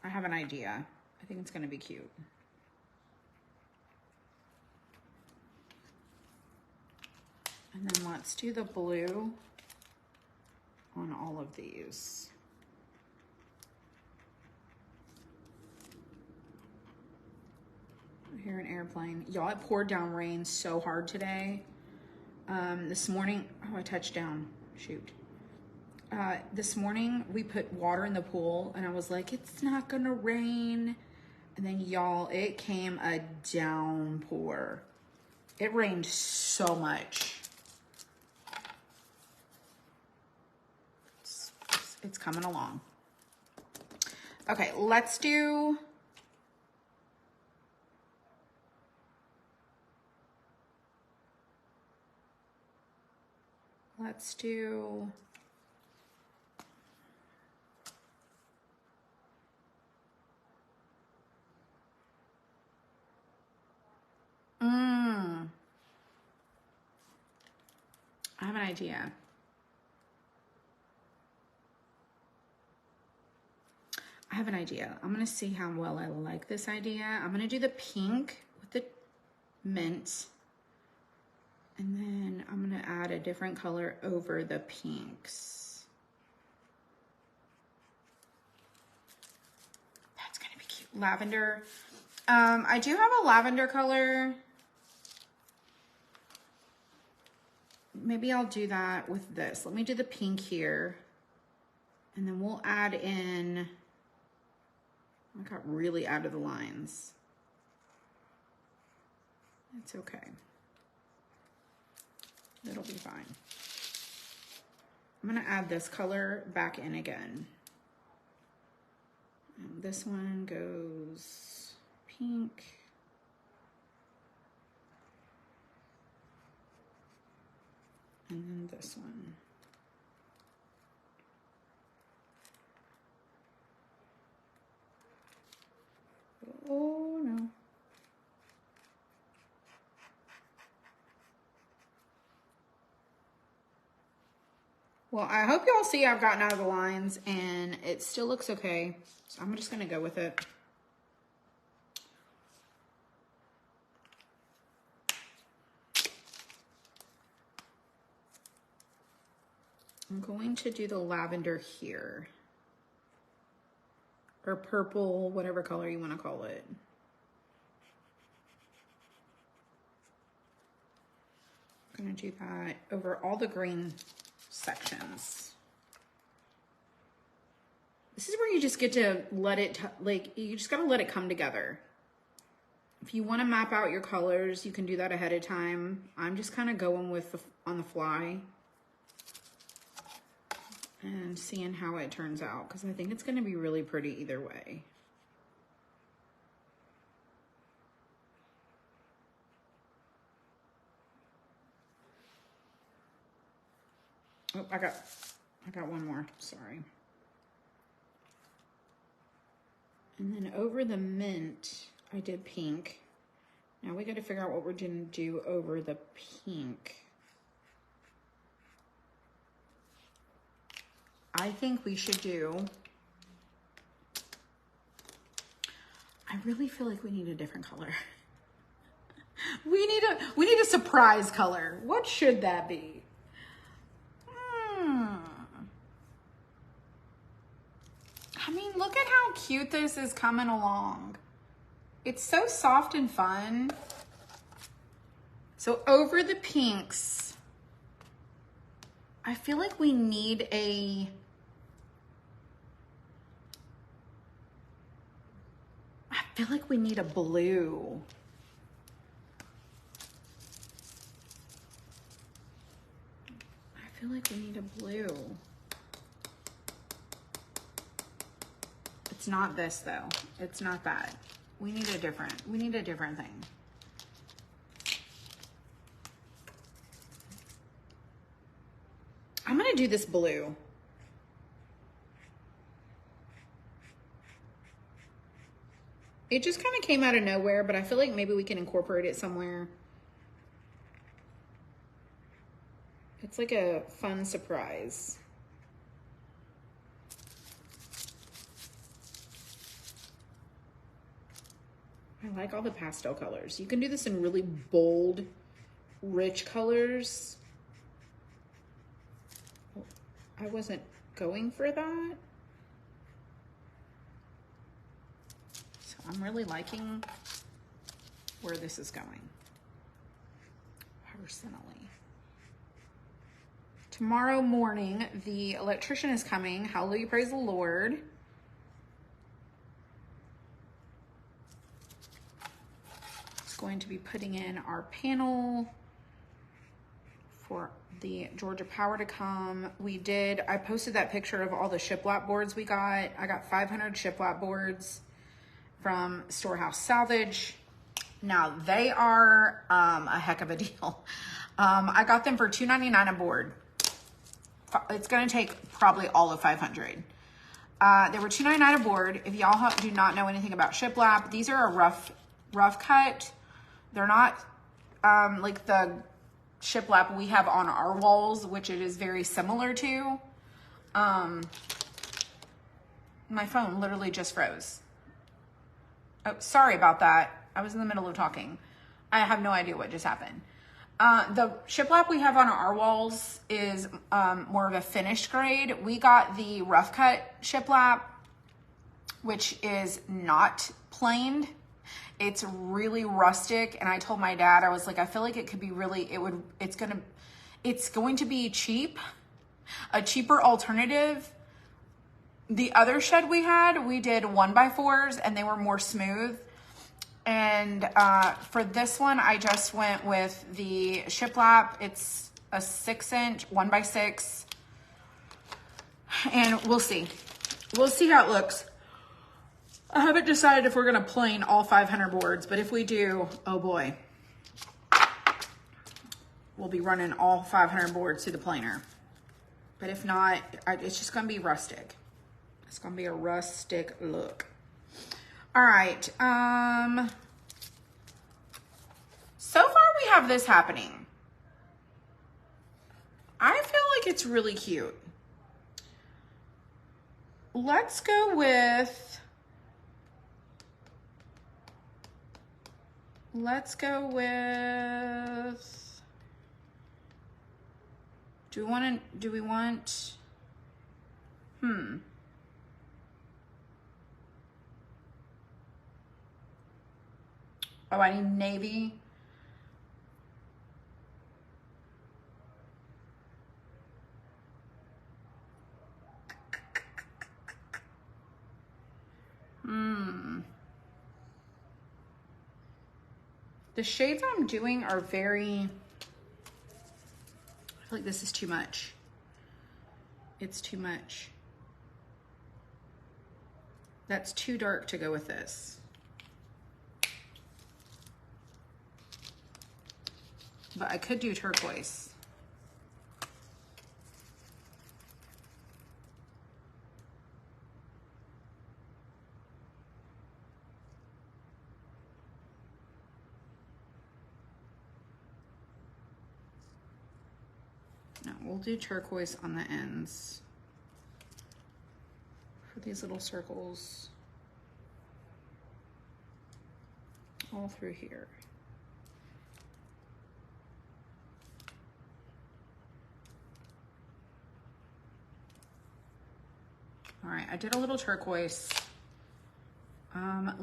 I have an idea. I think it's gonna be cute. And then let's do the blue on all of these. I hear an airplane. Y'all, it poured down rain so hard today. This morning, oh, I touched down, shoot. This morning we put water in the pool and I was like, it's not gonna rain. And then y'all, it came a downpour. It rained so much. It's coming along. Okay, let's do I have an idea. I'm gonna see how well I like this idea. I'm gonna do the pink with the mint. And then I'm gonna add a different color over the pinks. That's gonna be cute. Lavender. I do have a lavender color. Maybe I'll do that with this. Let me do the pink here. And then we'll add in, I got really out of the lines. It's okay. It'll be fine. I'm gonna add this color back in again. And this one goes pink. And then this one. Oh no. Well, I hope y'all see I've gotten out of the lines and it still looks okay. So I'm just gonna go with it. I'm going to do the lavender here. Or purple, whatever color you want to call it. gonna do that over all the green sections. This is where you just get to let it, like, you just gotta let it come together. If you wanna map out your colors, you can do that ahead of time. I'm just kind of going with on the fly and seeing how it turns out, because I think it's gonna be really pretty either way. Oh, I got one more, sorry. And then over the mint, I did pink. Now we got to figure out what we're gonna do over the pink. I think we should do, I really feel like we need a different color. We need a surprise color. What should that be? I mean, look at how cute this is coming along. It's so soft and fun. So over the pinks, I feel like we need a, I feel like we need a blue. I feel like we need a blue. It's not this though. It's not that. We need a different thing. I'm gonna do this blue. It just kind of came out of nowhere, but I feel like maybe we can incorporate it somewhere. It's like a fun surprise. I like all the pastel colors. You can do this in really bold, rich colors. Oh, I wasn't going for that. So I'm really liking where this is going, personally. Tomorrow morning, the electrician is coming. Hallelujah, praise the Lord. Going to be putting in our panel for the Georgia Power to come. I posted that picture of all the shiplap boards we got. I got 500 shiplap boards from Storehouse Salvage. Now they are a heck of a deal. I got them for $2.99 a board. It's gonna take probably all of 500. They were $2.99 a board. If y'all do not know anything about shiplap, these are a rough cut. They're not like the shiplap we have on our walls, which it is very similar to. My phone literally just froze. Oh, sorry about that. I was in the middle of talking. I have no idea what just happened. The shiplap we have on our walls is more of a finished grade. We got the rough cut shiplap, which is not planed. It's really rustic, and I told my dad, I was like, I feel like it could be really, it's going to be cheap, a cheaper alternative. The other shed we had, we did 1x4s, and they were more smooth. And for this one, I just went with the shiplap. It's a 6-inch, 1x6, and we'll see. We'll see how it looks. I haven't decided if we're gonna plane all 500 boards, but if we do, oh boy, we'll be running all 500 boards through the planer. But if not, it's just gonna be rustic. It's gonna be a rustic look. All right, so far we have this happening. I feel like it's really cute. Let's go with, do we want, oh, I need navy. The shades I'm doing are very, I feel like this is too much. It's too much. That's too dark to go with this. But I could do turquoise. No, we'll do turquoise on the ends for these little circles all through here. All right, I did a little turquoise.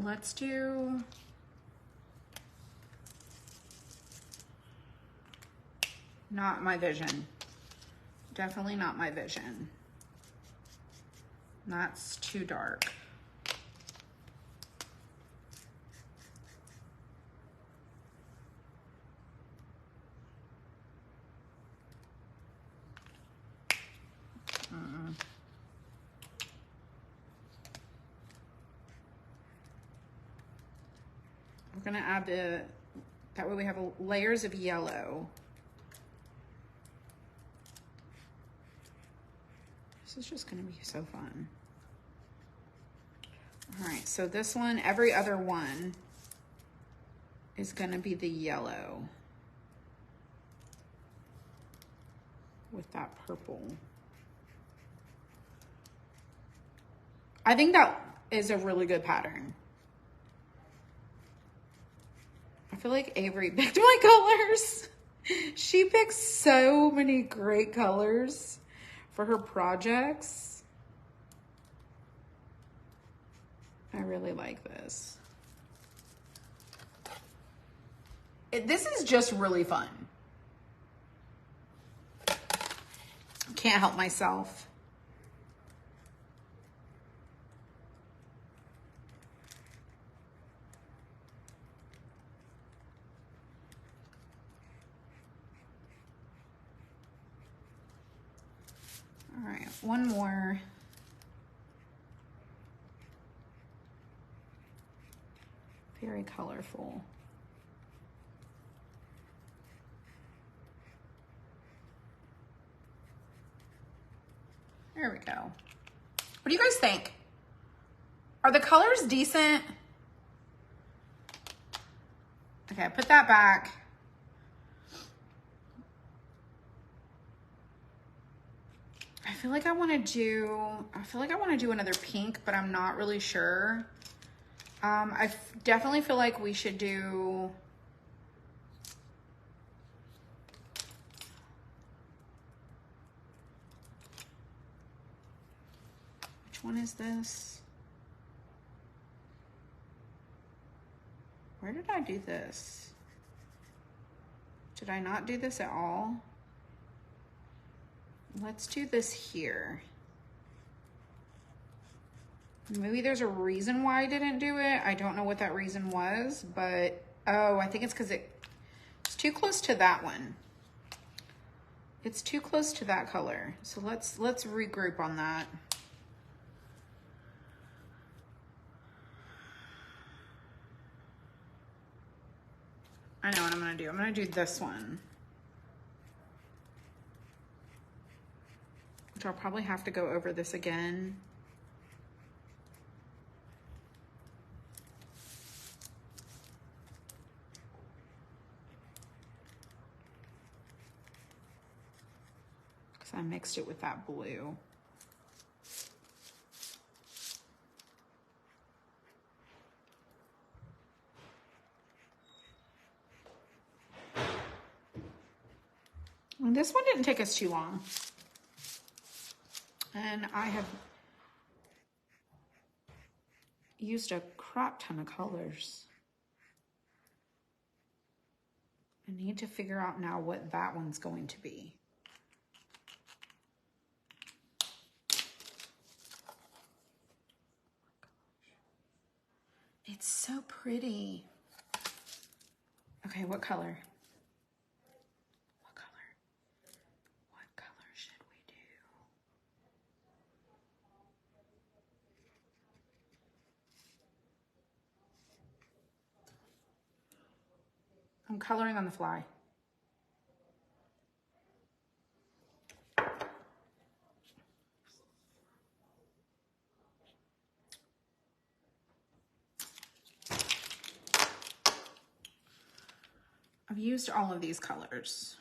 Let's do not my vision. Definitely not my vision. That's too dark. We're gonna add that way we have layers of yellow. This is just gonna be so fun. All right, so this one, every other one is gonna be the yellow with that purple. I think that is a really good pattern. I feel like Avery picked my colors. She picks so many great colors for her projects. I really like this. This is just really fun. Can't help myself. All right, one more. Very colorful. There we go. What do you guys think? Are the colors decent? Okay, put that back. I feel like I want to do another pink, but I'm not really sure. I definitely feel like we should do which one is this? Where did I do this? Did I not do this at all? Let's do this here. Maybe there's a reason why I didn't do it. I don't know what that reason was, but oh, I think it's because it's too close to that one. It's too close to that color. So let's regroup on that. I know what I'm gonna do. I'm gonna do this one, which I'll probably have to go over this again. I mixed it with that blue. And this one didn't take us too long. And I have used a crap ton of colors. I need to figure out now what that one's going to be. It's so pretty. Okay, Okay, what color? What color? What color should we do? I'm coloring on the fly. I've used all of these colors.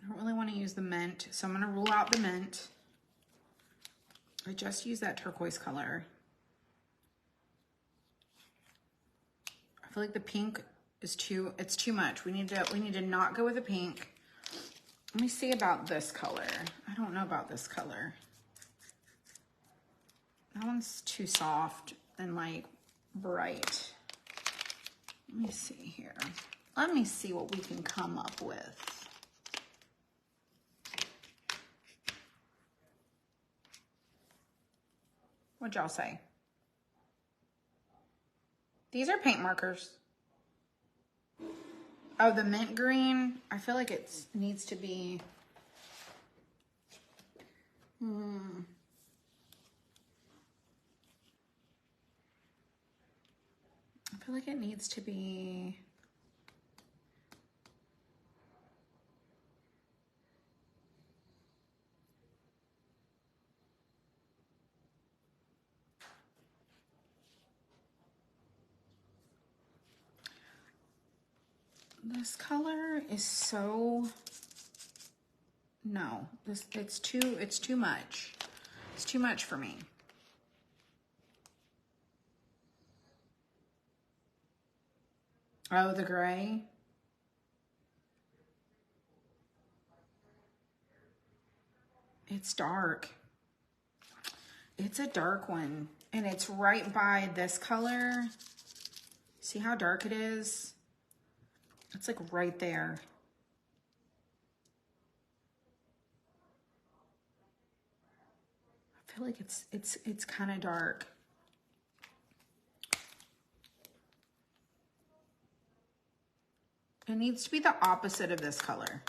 I don't really want to use the mint, so I'm going to rule out the mint. I just used that turquoise color. I feel like the pink is it's too much. We need to not go with the pink. Let me see about this color. I don't know about this color. That one's too soft and like bright. Let me see here. Let me see what we can come up with. What'd y'all say? These are paint markers. Oh, the mint green. I feel like it needs to be... I feel like it needs to be... This color is so... No, it's too much. It's too much for me. Oh, the gray. It's dark. It's a dark one. And it's right by this color. See how dark it is? It's like right there. I feel like it's kind of dark. It needs to be the opposite of this color.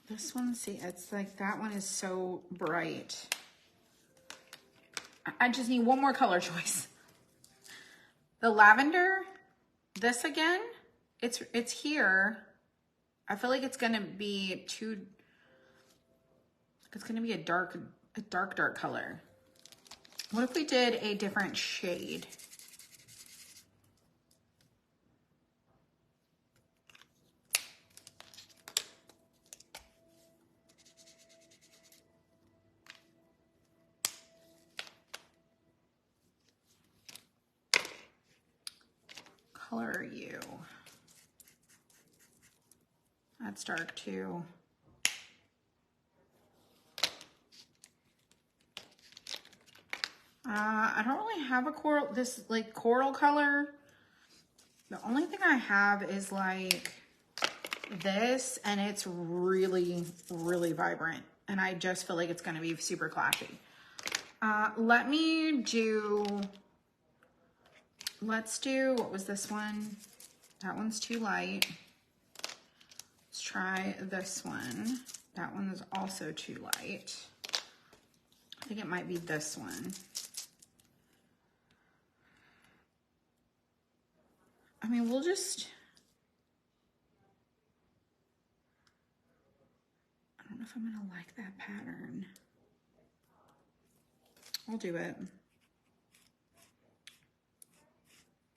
This one, see, it's like that one is so bright. I just need one more color choice. The lavender, this again, it's here. I feel like it's gonna be it's gonna be a dark color. What if we did a different shade? Color are you? That's dark too. I don't really have a coral, this like coral color. The only thing I have is like this, and it's really, really vibrant. And I just feel like it's gonna be super classy. Let's do, what was this one? That one's too light. Let's try this one. That one is also too light. I think it might be this one. I mean, we'll just, I don't know if I'm gonna like that pattern. I'll do it.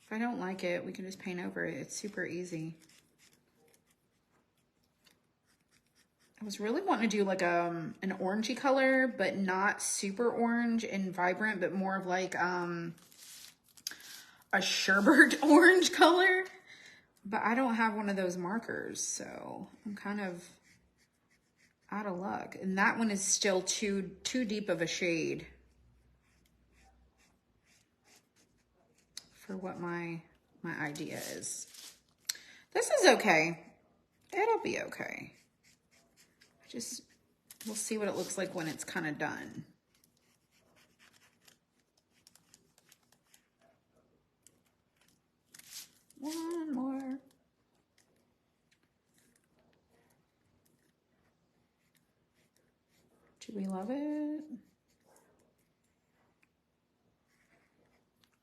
If I don't like it, we can just paint over it. It's super easy. I was really wanting to do like an orangey color, but not super orange and vibrant, but more of like a sherbet orange color. But I don't have one of those markers, so I'm kind of out of luck. And that one is still too deep of a shade for what my idea is. This is okay. It'll be okay. We'll see what it looks like when it's kind of done. One more. Do we love it?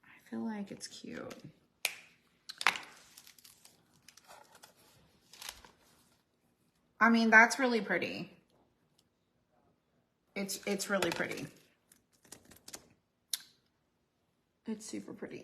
I feel like it's cute. I mean, that's really pretty. It's really pretty. It's super pretty.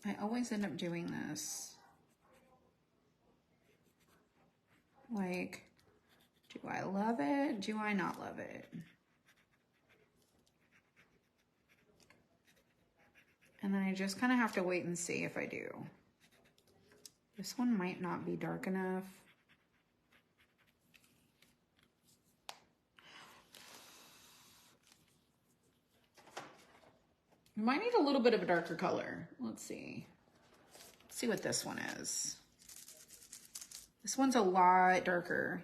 I always end up doing this. Like, do I love it? Do I not love it? And then I just kind of have to wait and see if I do. This one might not be dark enough. You might need a little bit of a darker color. Let's see. Let's see what this one is. This one's a lot darker.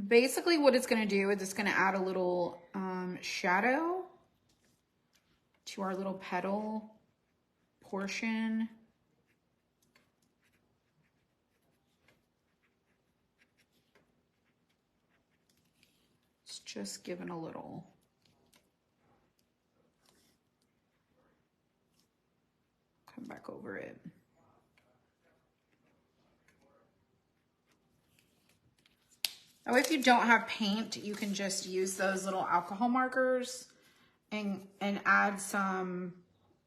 Basically what it's gonna do is it's gonna add a little shadow to our little petal portion. It's just giving a little. Come back over it. Oh, if you don't have paint, you can just use those little alcohol markers and add some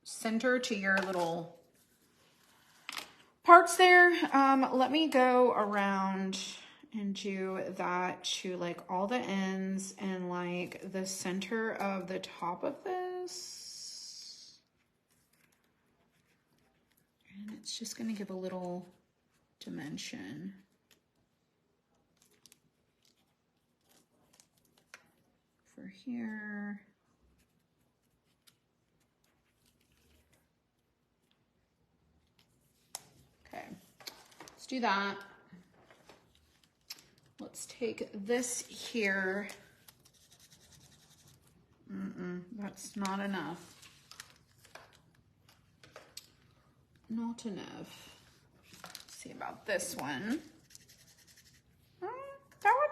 center to your little parts there. Let me go around and do that to like all the ends and like the center of the top of this. And it's just gonna give a little dimension. For here. Okay, let's do that. Let's take this here. That's not enough. Not enough. Let's see about this one. That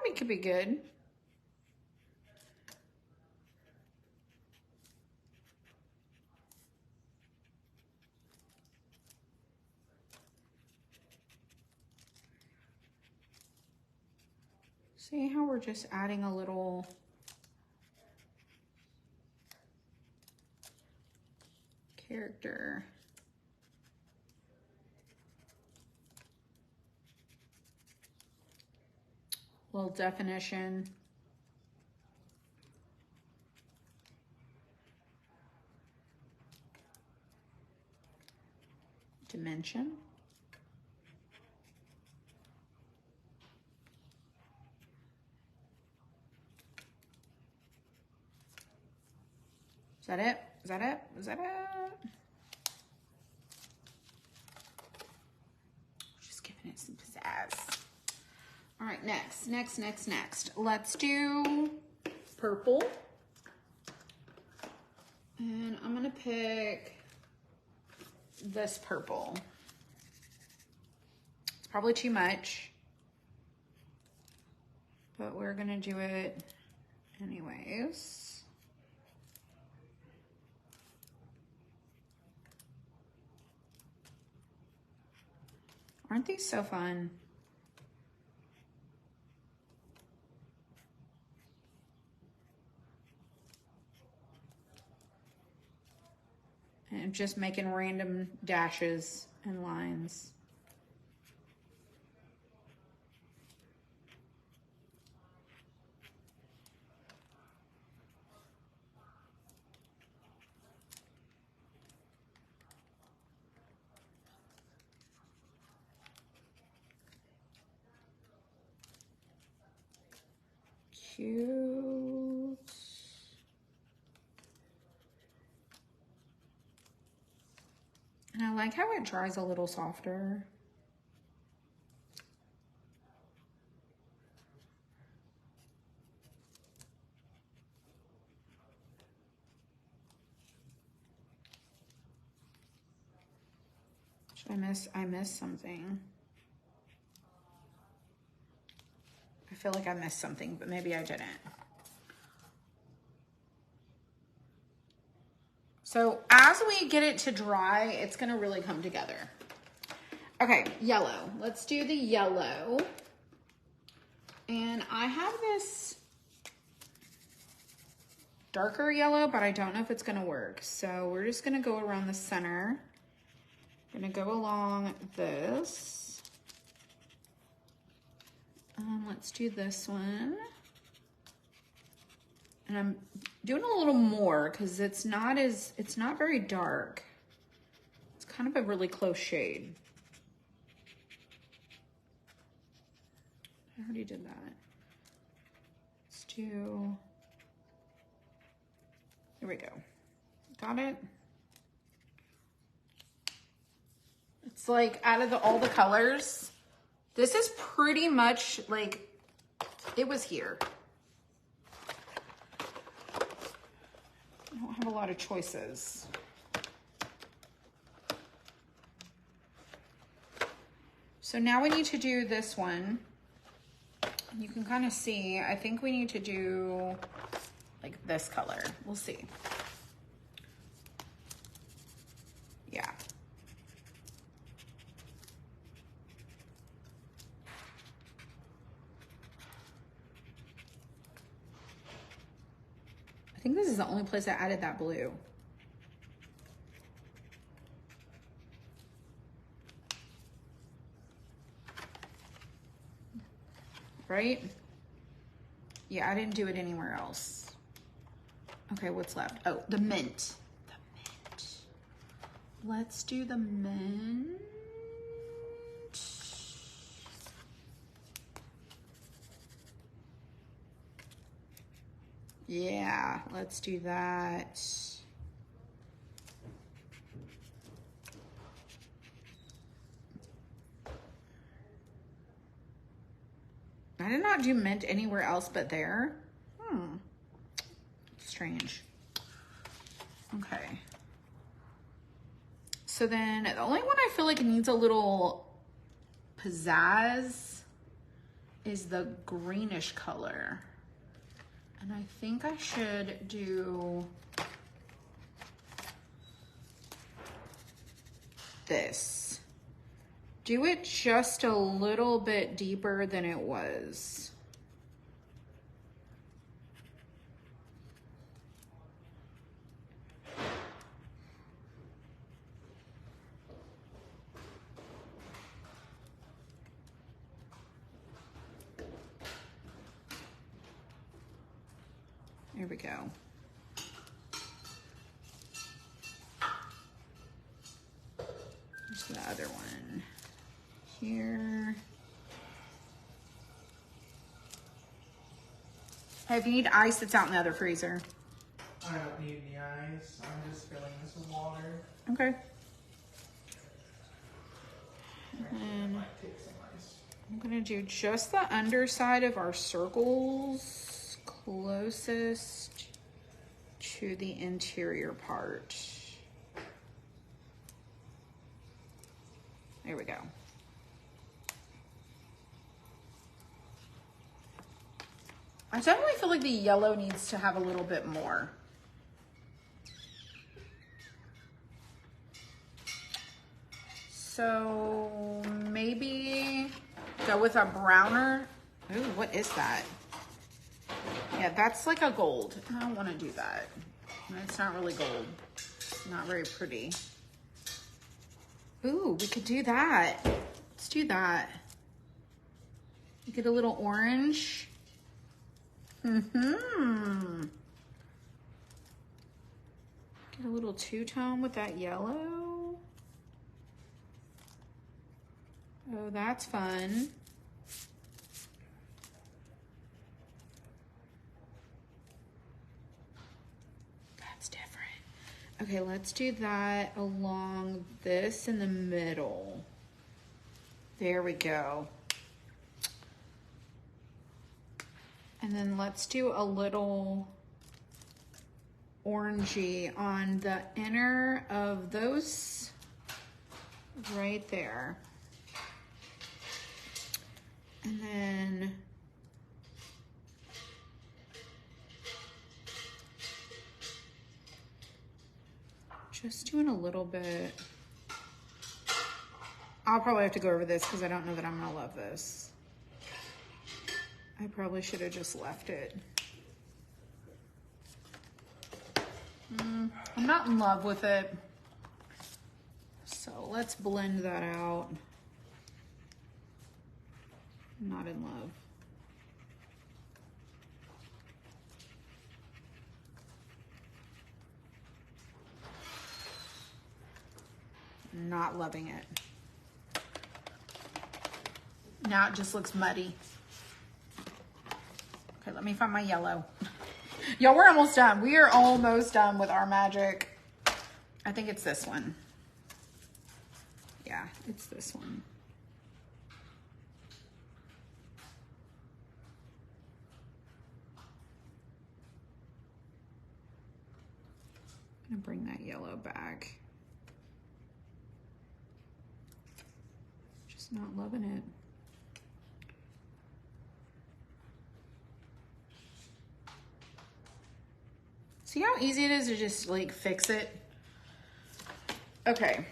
one could be good. See how we're just adding a little character. Little definition. Dimension. Is that it? Is that it? Is that it? Just giving it some pizzazz. All right, next. Let's do purple. And I'm gonna pick this purple. It's probably too much, but we're gonna do it anyways. Aren't these so fun? And just making random dashes and lines. cute. And I like how it dries a little softer. I missed something. I feel like I missed something, but maybe I didn't. So as we get it to dry, it's gonna really come together. Okay, yellow. Let's do the yellow. And I have this darker yellow, but I don't know if it's gonna work. So we're just gonna go around the center. Gonna go along this. Let's do this one. And I'm doing a little more because it's not very dark. It's kind of a really close shade. I already did that. Let's do, here we go. Got it? It's like out of all the colors, this is pretty much like, it was here. I don't have a lot of choices. So now we need to do this one. You can kind of see, I think we need to do like this color. We'll see. Yeah. I think this is the only place I added that blue. Right? Yeah, I didn't do it anywhere else. Okay, what's left? Oh, the mint. The mint. Let's do the mint. Yeah, let's do that. I did not do mint anywhere else but there. Strange. Okay. So then the only one I feel like needs a little pizzazz is the greenish color. And I think I should do this. Do it just a little bit deeper than it was. There we go. Here's the other one. Here. Hey, if you need ice, it's out in the other freezer. I don't need any ice. I'm just filling this with water. Okay. And might take some ice. I'm gonna do just the underside of our circles closest to the interior part. There we go. I definitely feel like the yellow needs to have a little bit more. So maybe go with a browner. Ooh, what is that? Yeah, that's like a gold. I don't want to do that. It's not really gold. Not very pretty. Ooh, we could do that. Let's do that. Get a little orange. Get a little two-tone with that yellow. Oh, that's fun. Okay, let's do that along this in the middle. There we go. And then let's do a little orangey on the inner of those right there. And then just doing a little bit. I'll probably have to go over this because I don't know that I'm gonna love this. I probably should have just left it. I'm not in love with it. So let's blend that out. Not in love. Not loving it. Now it just looks muddy. Okay, let me find my yellow. Y'all, we're almost done. We are almost done with our magic. I think it's this one. Yeah, it's this one. I'm gonna bring that yellow back. Just not loving it. See how easy it is to just like fix it? Okay.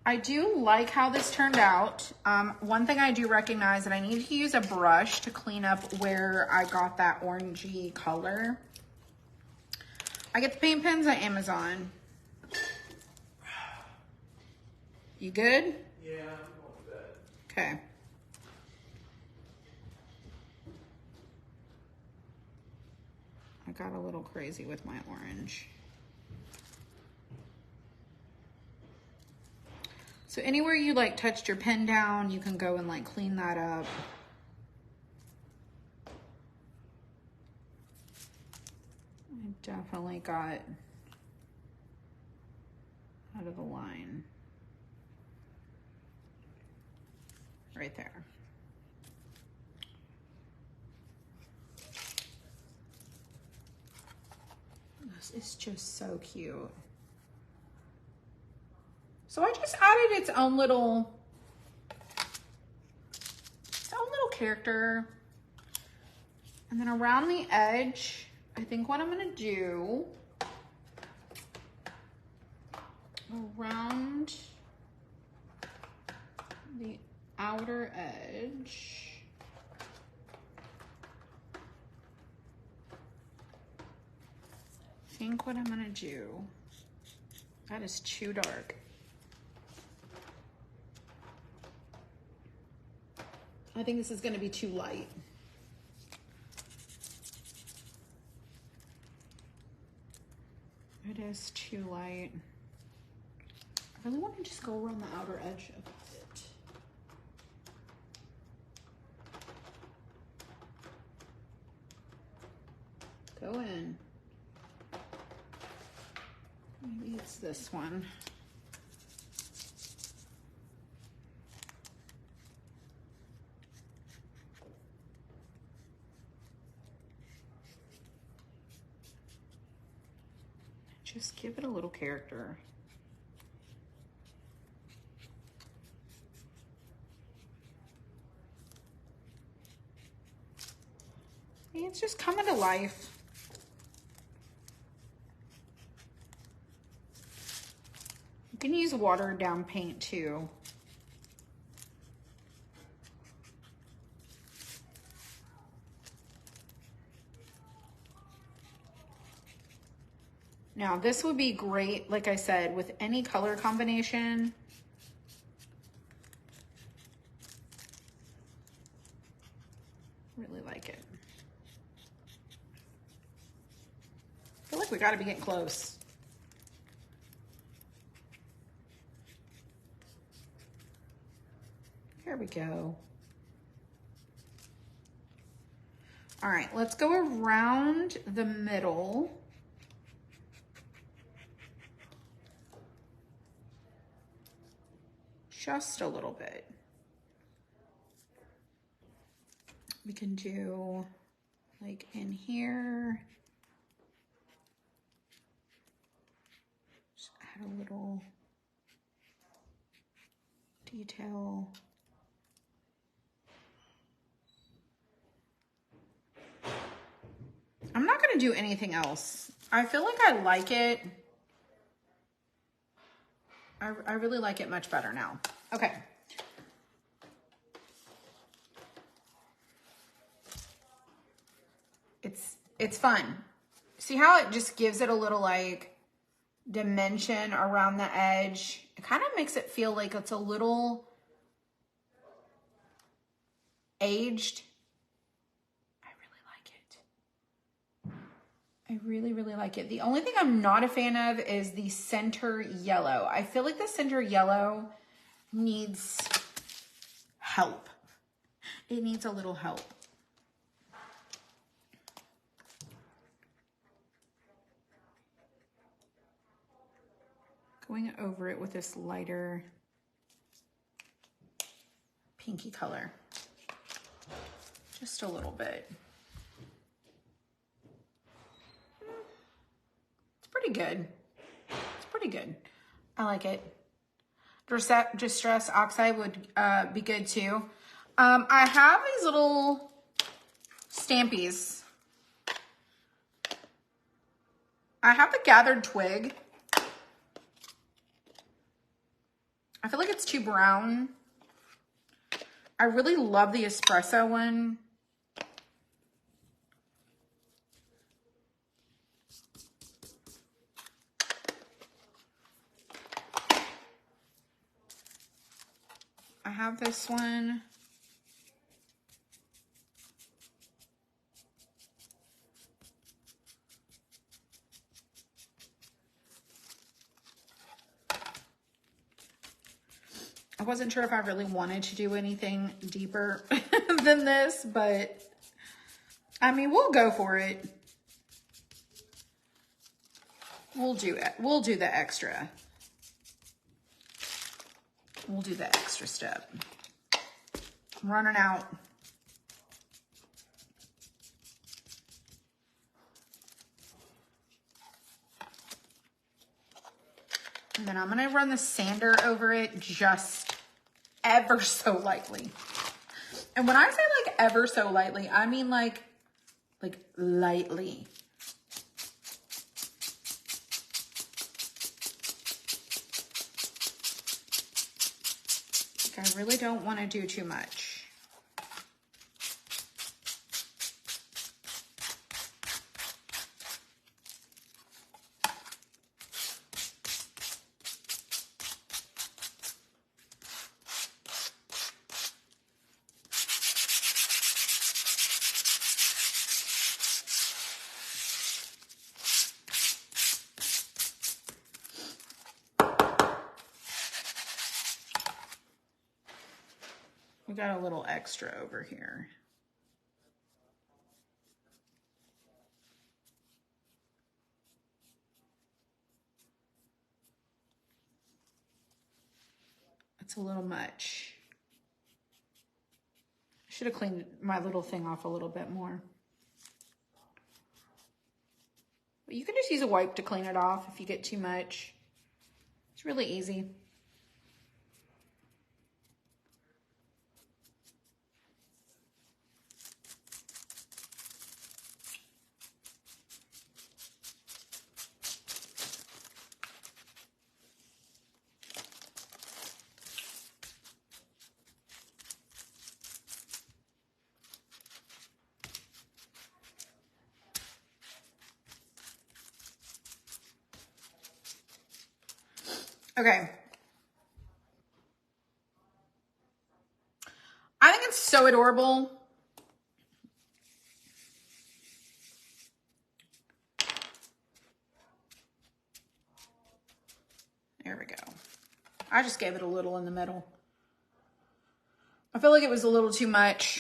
I do like how this turned out. One thing I do recognize that I need to use a brush to clean up where I got that orangey color. I get the paint pens at Amazon. You good? Yeah, I'm going to bed. Okay. I got a little crazy with my orange. So anywhere you like touched your pen down, you can go and like clean that up. I definitely got out of the line. Right there. This is just so cute. So I just added its own little character. And then around the edge, I think what I'm gonna do, around the outer edge, I think what I'm gonna do, that is too dark. I think this is gonna be too light. It is too light. I really want to just go around the outer edge of it. Go in. Maybe it's this one. Just give it a little character. It's just coming to life. You can use watered down paint too. Now this would be great, like I said, with any color combination. Really like it. I feel like we gotta be getting close. There we go. All right, let's go around the middle. just a little bit. We can do like in here. Just add a little detail. I'm not gonna do anything else. I feel like I like it. I really like it much better now. Okay. It's fun. See how it just gives it a little like dimension around the edge? It kind of makes it feel like it's a little aged. I really like it. I really, really like it. The only thing I'm not a fan of is the center yellow. I feel like the center yellow needs help. It needs a little help. Going over it with this lighter pinky color. Just a little bit. It's pretty good. It's pretty good. I like it. Distress oxide would be good too. I have these little stampies. I have the gathered twig. I feel like it's too brown. I really love the espresso one. I have this one. I wasn't sure if I really wanted to do anything deeper than this, but I mean, we'll go for it. We'll do it. We'll do the extra. We'll do the extra step. I'm running out. And then I'm going to run the sander over it just ever so lightly. And when I say like ever so lightly, I mean like lightly. Like I really don't want to do too much. We got a little extra over here. It's a little much. I should have cleaned my little thing off a little bit more. But you can just use a wipe to clean it off if you get too much. It's really easy. Okay. I think it's so adorable. There we go. I just gave it a little in the middle. I feel like it was a little too much.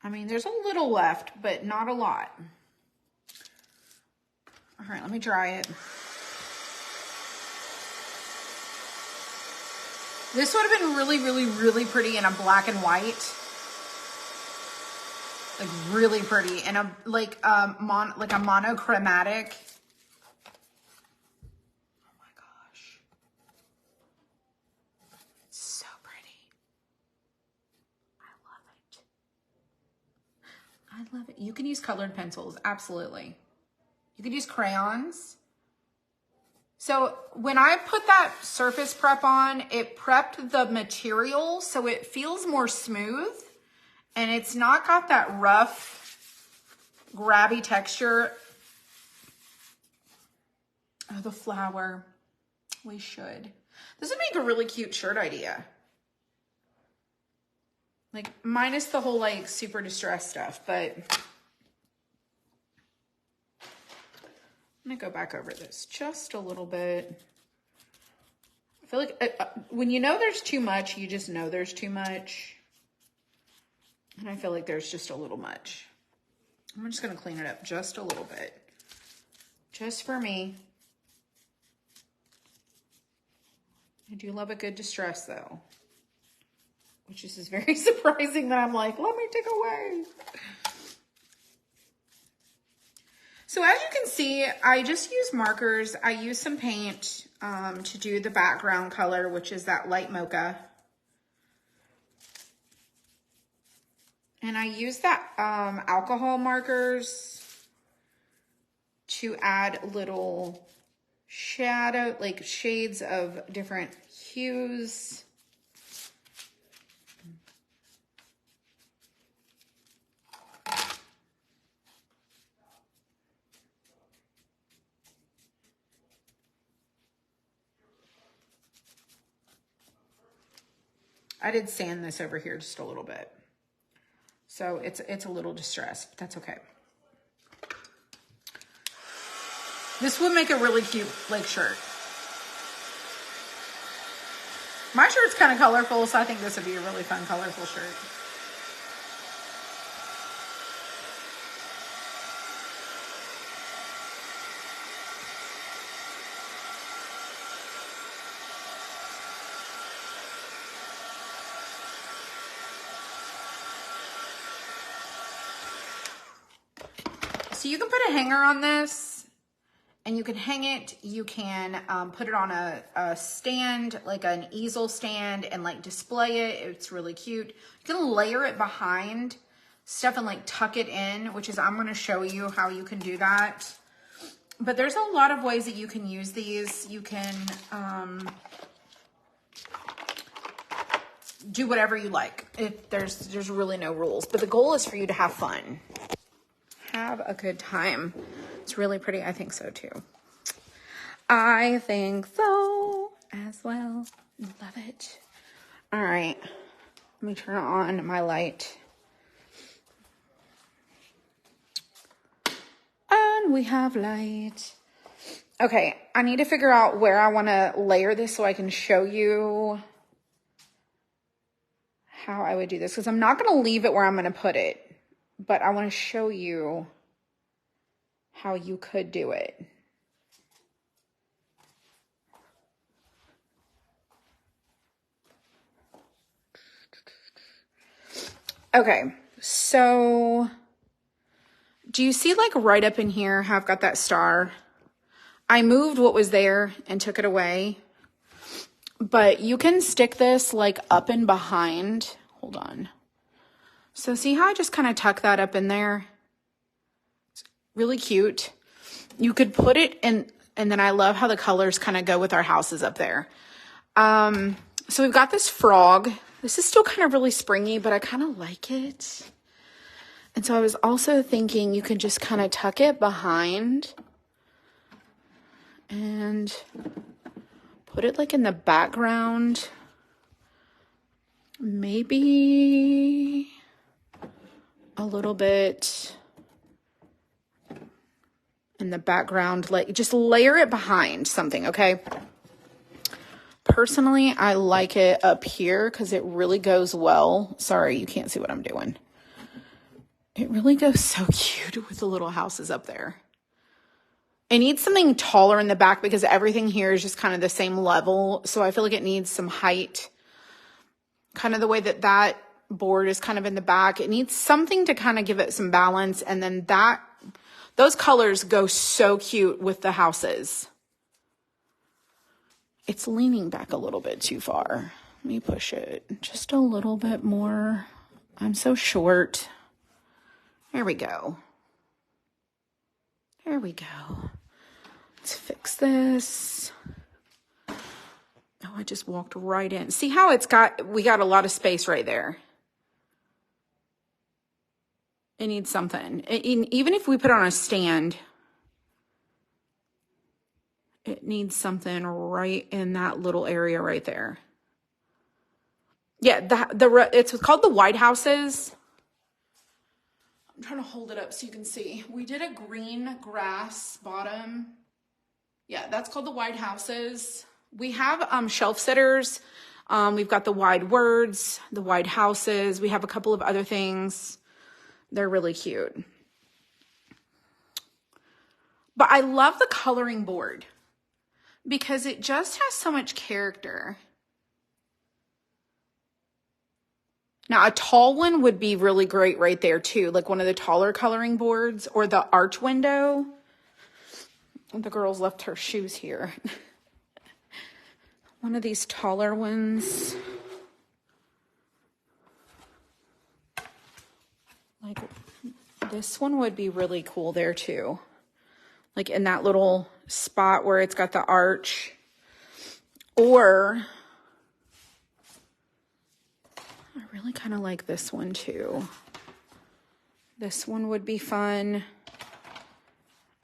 I mean, there's a little left, but not a lot. All right, let me dry it. This would have been really, really, really pretty in a black and white. Like really pretty and like a monochromatic. Oh my gosh. It's so pretty. I love it. You can use colored pencils, absolutely. You could use crayons. So when I put that surface prep on, it prepped the material so it feels more smooth. And it's not got that rough, grabby texture. Oh, the flower. We should. This would make a really cute shirt idea. Like, minus the whole, like, super distressed stuff, but I'm going to go back over this just a little bit. I feel like when you know there's too much, you just know there's too much. And I feel like there's just a little much. I'm just going to clean it up just a little bit. Just for me. I do love a good distress though. Which is very surprising that I'm like, let me take away. So as you can see, I just use markers. I use some paint to do the background color, which is that light mocha. And I use that alcohol markers to add little shadow, like shades of different hues. I did sand this over here just a little bit. So it's a little distressed, but that's okay. This would make a really cute like shirt. My shirt's kind of colorful, so I think this would be a really fun, colorful shirt. So you can put a hanger on this and you can hang it. You can put it on a stand, like an easel stand, and like display it. It's really cute. You can layer it behind stuff and like tuck it in, which is, I'm going to show you how you can do that. But there's a lot of ways that you can use these. You can do whatever you like. There's really no rules, but the goal is for you to have fun. Have a good time. It's really pretty. I think so too. I think so as well. Love it. All right. Let me turn on my light. And we have light. Okay. I need to figure out where I want to layer this so I can show you how I would do this. Because I'm not going to leave it where I'm going to put it. But I want to show you how you could do it. Okay, so do you see like right up in here how I've got that star? I moved what was there and took it away. But you can stick this like up and behind. Hold on. So see how I just kind of tuck that up in there? It's really cute. You could put it in, and then I love how the colors kind of go with our houses up there. So we've got this frog. This is still kind of really springy, but I kind of like it. And so I was also thinking you can just kind of tuck it behind and put it like in the background. Maybe a little bit in the background, like just layer it behind something, okay? Personally, I like it up here because it really goes well. Sorry, you can't see what I'm doing. It really goes so cute with the little houses up there. It needs something taller in the back because everything here is just kind of the same level. So I feel like it needs some height. Kind of the way that that board is kind of in the back. It needs something to kind of give it some balance. And then those colors go so cute with the houses. It's leaning back a little bit too far. Let me push it just a little bit more. I'm so short. There we go. There we go. Let's fix this. Oh, I just walked right in. See how we got a lot of space right there. It needs something. Even if we put on a stand, it needs something right in that little area right there. Yeah, it's called the White Houses. I'm trying to hold it up so you can see. We did a green grass bottom. Yeah, that's called the White Houses. We have shelf sitters. We've got the wide words, the White Houses. We have a couple of other things. They're really cute. But I love the coloring board because it just has so much character. Now, a tall one would be really great right there too, like one of the taller coloring boards or the arch window. The girls left her shoes here. One of these taller ones. Like this one would be really cool there too. Like in that little spot where it's got the arch. Or I really kind of like this one too. This one would be fun.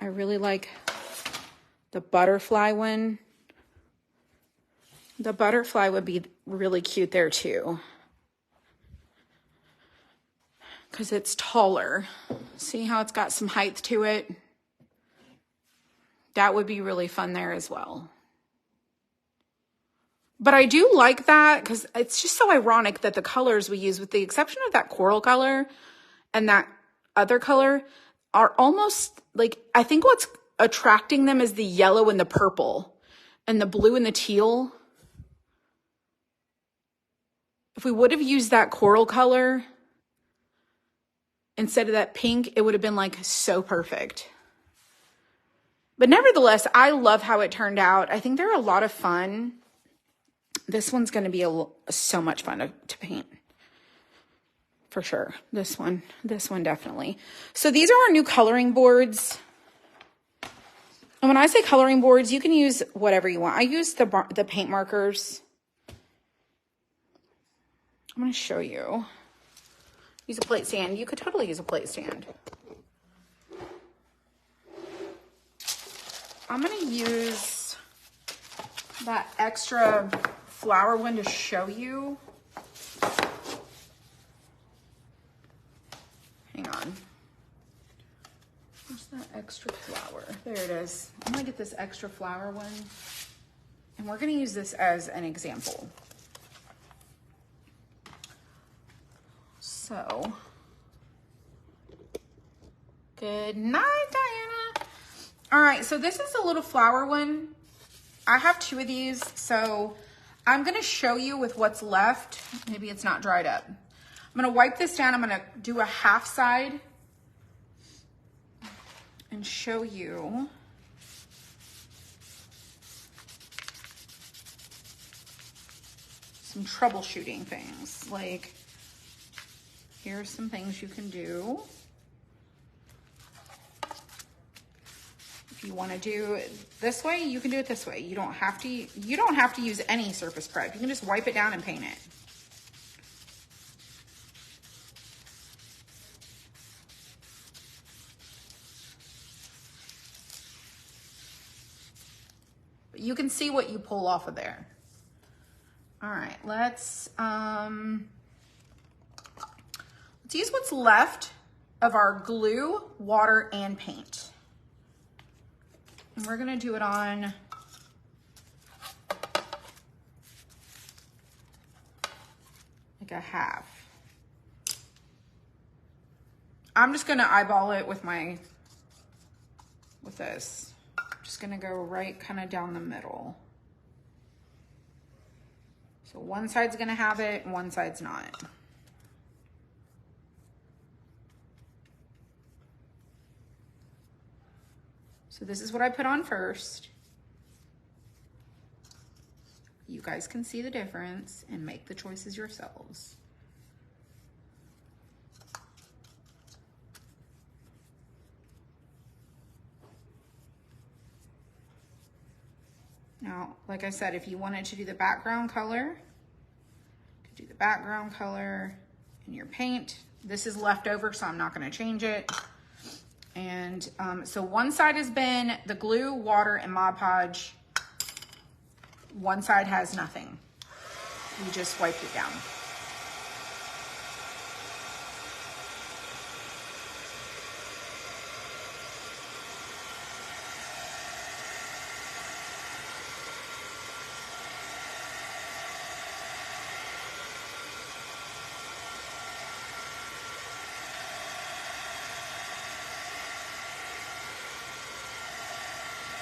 I really like the butterfly one. The butterfly would be really cute there too. Because it's taller. See how it's got some height to it? That would be really fun there as well. But I do like that because it's just so ironic that the colors we use, with the exception of that coral color and that other color, are almost like, I think what's attracting them is the yellow and the purple and the blue and the teal. If we would have used that coral color instead of that pink, it would have been like so perfect. But nevertheless, I love how it turned out. I think they're a lot of fun. This one's going to be so much fun to paint. For sure. This one definitely. So these are our new coloring boards. And when I say coloring boards, you can use whatever you want. I use the paint markers. I'm going to show you. Use a plate stand. You could totally use a plate stand. I'm going to use that extra flower one to show you. Hang on. Where's that extra flower? There it is. I'm going to get this extra flower one. And we're going to use this as an example. So, good night, Diana. All right, so this is a little flower one. I have two of these, so I'm gonna show you with what's left. Maybe it's not dried up. I'm gonna wipe this down. I'm gonna do a half side and show you some troubleshooting things. Like, here's some things you can do. If you want to do it this way, you can do it this way. You don't have to use any surface prep. You can just wipe it down and paint it. But you can see what you pull off of there. All right, let's use what's left of our glue, water, and paint. And we're gonna do it on like a half. I'm just gonna eyeball it with this. Just gonna go right kind of down the middle. So one side's gonna have it, and one side's not. So this is what I put on first. You guys can see the difference and make the choices yourselves. Now, like I said, if you wanted to do the background color, you could do the background color in your paint. This is leftover, so I'm not gonna change it. And so one side has been the glue, water, and Mod Podge. One side has nothing. We just wiped it down.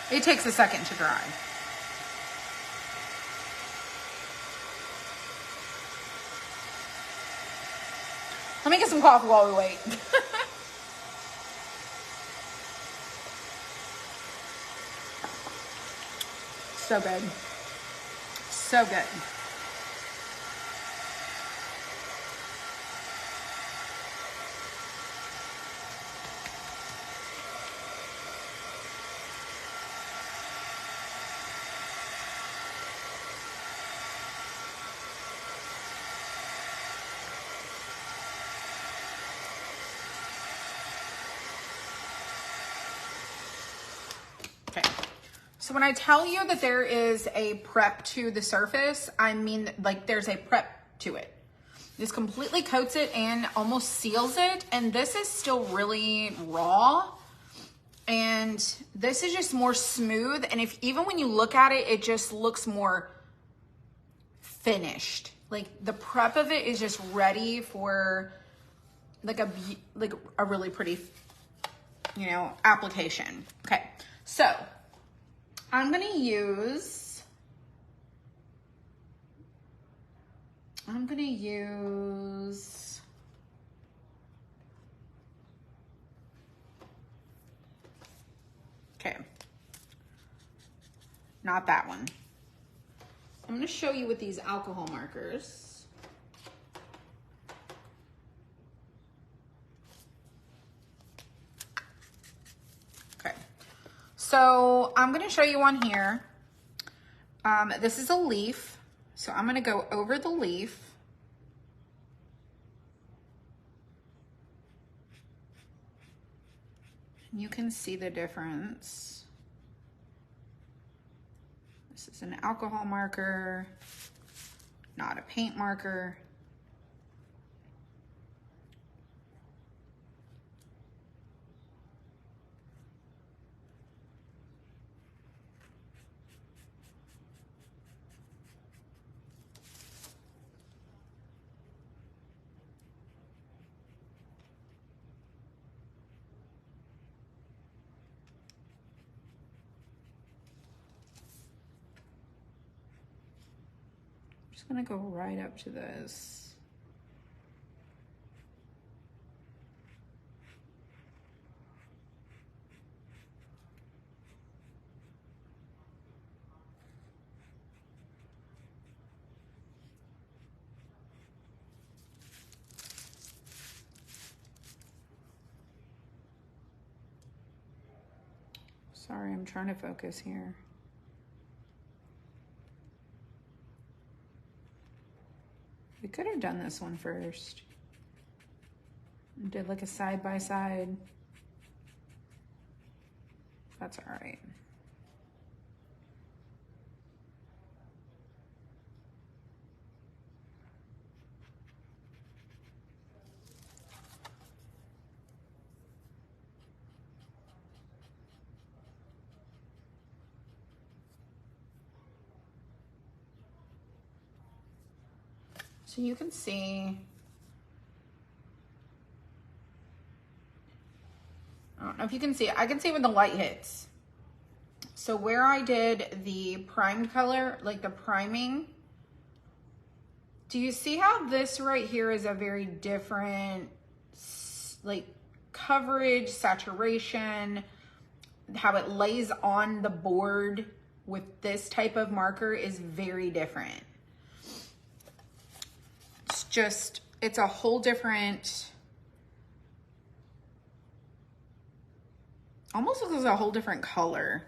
It takes a second to dry. Let me get some coffee while we wait. So good. So good. Okay. So when I tell you that there is a prep to the surface, I mean like there's a prep to it. This completely coats it and almost seals it. And this is still really raw. And this is just more smooth. And if even when you look at it, it just looks more finished. Like the prep of it is just ready for like a really pretty, you know, application. Okay. So I'm going to use, okay, not that one. I'm going to show you with these alcohol markers. Okay, so I'm going to show you one here. This is a leaf, so I'm going to go over the leaf. You can see the difference. This is an alcohol marker, not a paint marker. Just gonna go right up to this. Sorry, I'm trying to focus here. We could have done this one first. Did like a side by side. That's all right. So you can see don't know if you can see it. I can see it when the light hits. So where I did the primed color, like the priming, do you see how this right here is a very different, like, coverage, saturation, how it lays on the board with this type of marker is very different. It's a whole different, almost looks like a whole different color.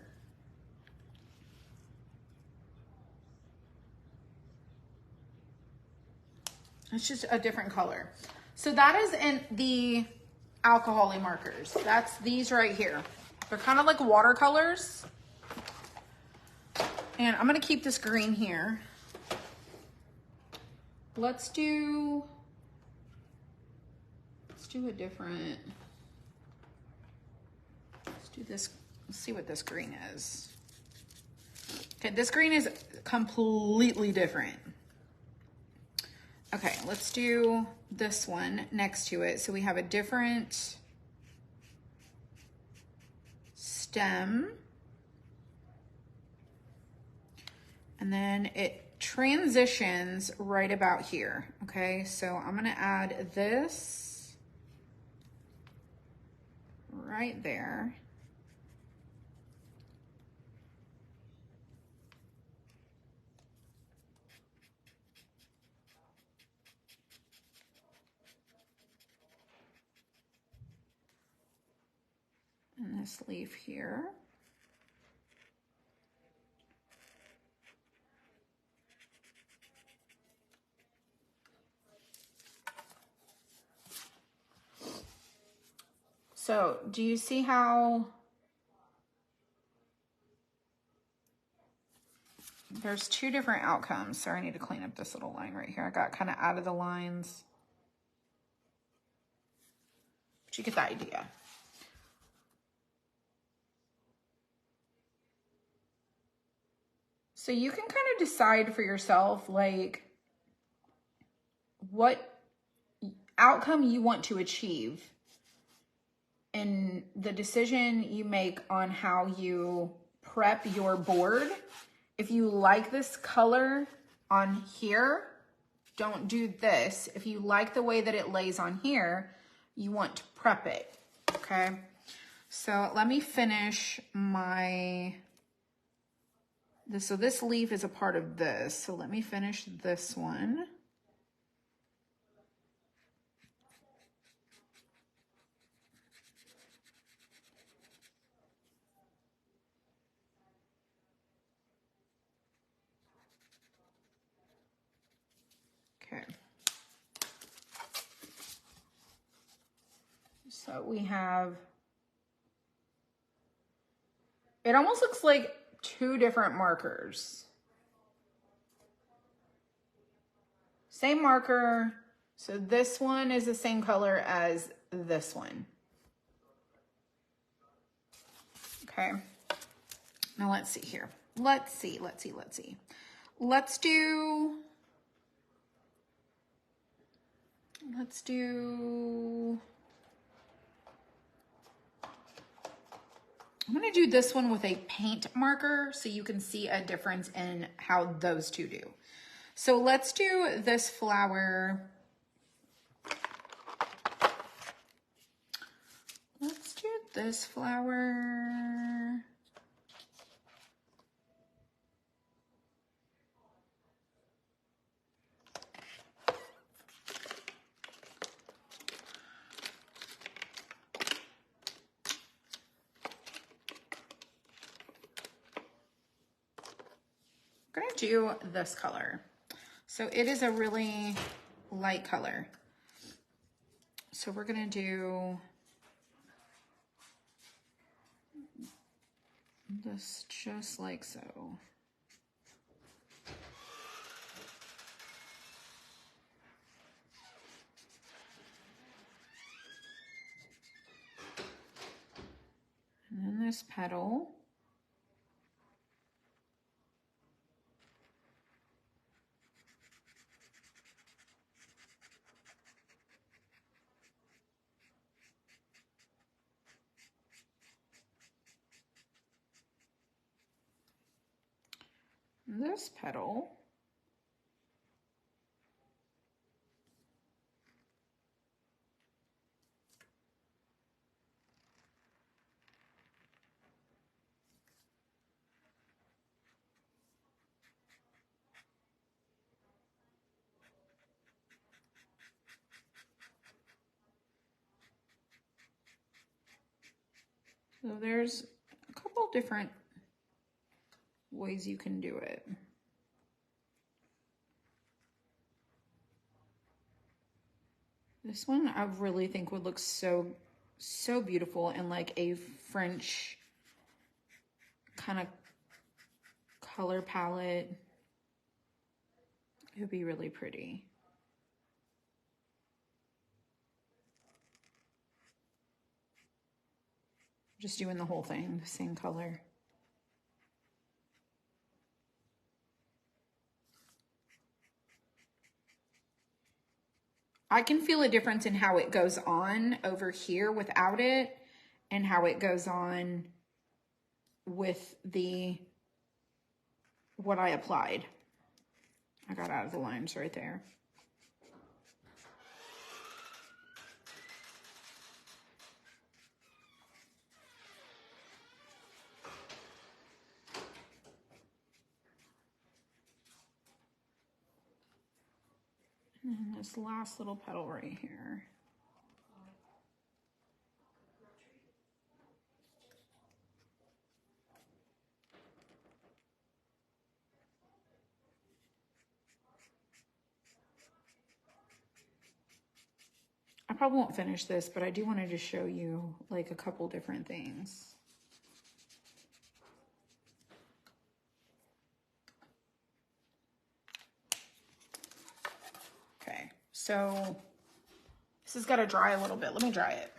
It's just a different color. So that is in the alcohol-y markers. That's these right here. They're kind of like watercolors. And I'm gonna keep this green here. Let's do a different, let's do this, let's see what this green is. Okay, this green is completely different. Okay, let's do this one next to it. So we have a different stem. And then it transitions right about here. Okay, so I'm gonna add this right there. And this leaf here. So do you see how there's two different outcomes? Sorry, I need to clean up this little line right here. I got kind of out of the lines. But you get the idea. So you can kind of decide for yourself, like, what outcome you want to achieve in the decision you make on how you prep your board. If you like this color on here, don't do this. If you like the way that it lays on here, you want to prep it, okay? So let me finish so this leaf is a part of this. So let me finish this one. Okay. So we have, it almost looks like two different markers. Same marker. So this one is the same color as this one. Okay. Now let's see here. Let's see. Let's do, I'm gonna do this one with a paint marker so you can see a difference in how those two do. So let's do this flower. Let's do this flower. We're gonna do this color. So it is a really light color. So we're gonna do this just like so. And then this petal. this petal. So there's a couple different ways you can do it. This one I really think would look so beautiful in like a French kind of color palette. It would be really pretty. Just doing the whole thing, the same color. I can feel a difference in how it goes on over here without it and how it goes on with what I applied. I got out of the lines right there. And this last little petal right here. I probably won't finish this, but I do want to just show you like a couple different things. Okay, so this has got to dry a little bit. Let me dry it.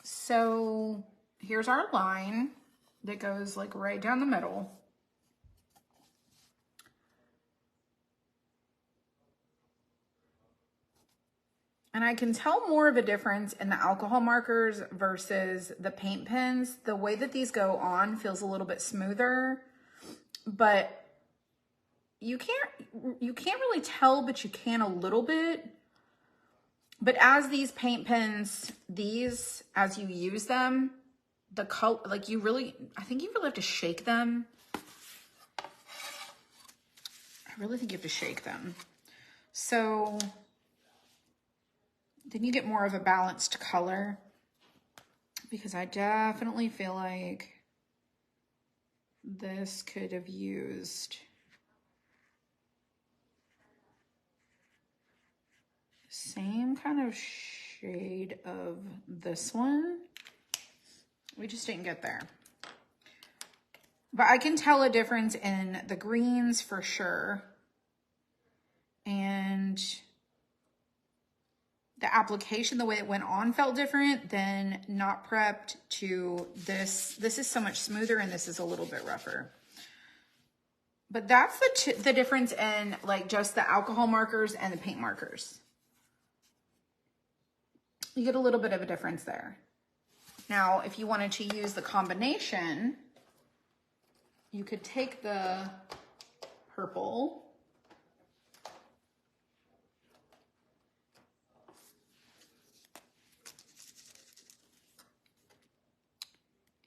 So here's our line that goes like right down the middle. And I can tell more of a difference in the alcohol markers versus the paint pens. The way that these go on feels a little bit smoother, but you can't really tell, but you can a little bit. But as these paint pens, as you use them, the color, like I think you really have to shake them. I really think you have to shake them. So then you get more of a balanced color, because I definitely feel like this could have used same kind of shade of this one. We just didn't get there. But I can tell a difference in the greens for sure. And the application, the way it went on felt different than not prepped to this. This is so much smoother and this is a little bit rougher. But that's the difference in like just the alcohol markers and the paint markers. You get a little bit of a difference there. Now, if you wanted to use the combination, you could take the purple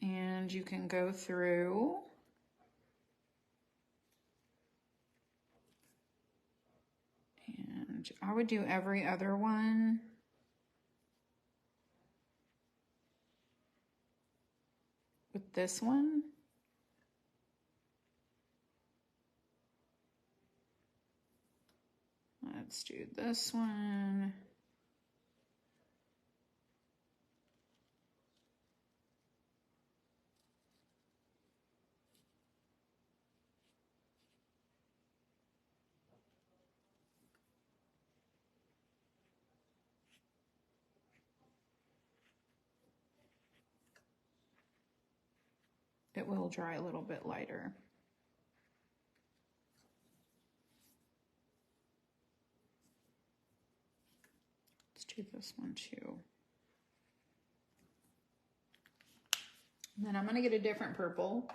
and you can go through and I would do every other one. With this one. Let's do this one. it will dry a little bit lighter. Let's do this one too. And then I'm going to get a different purple.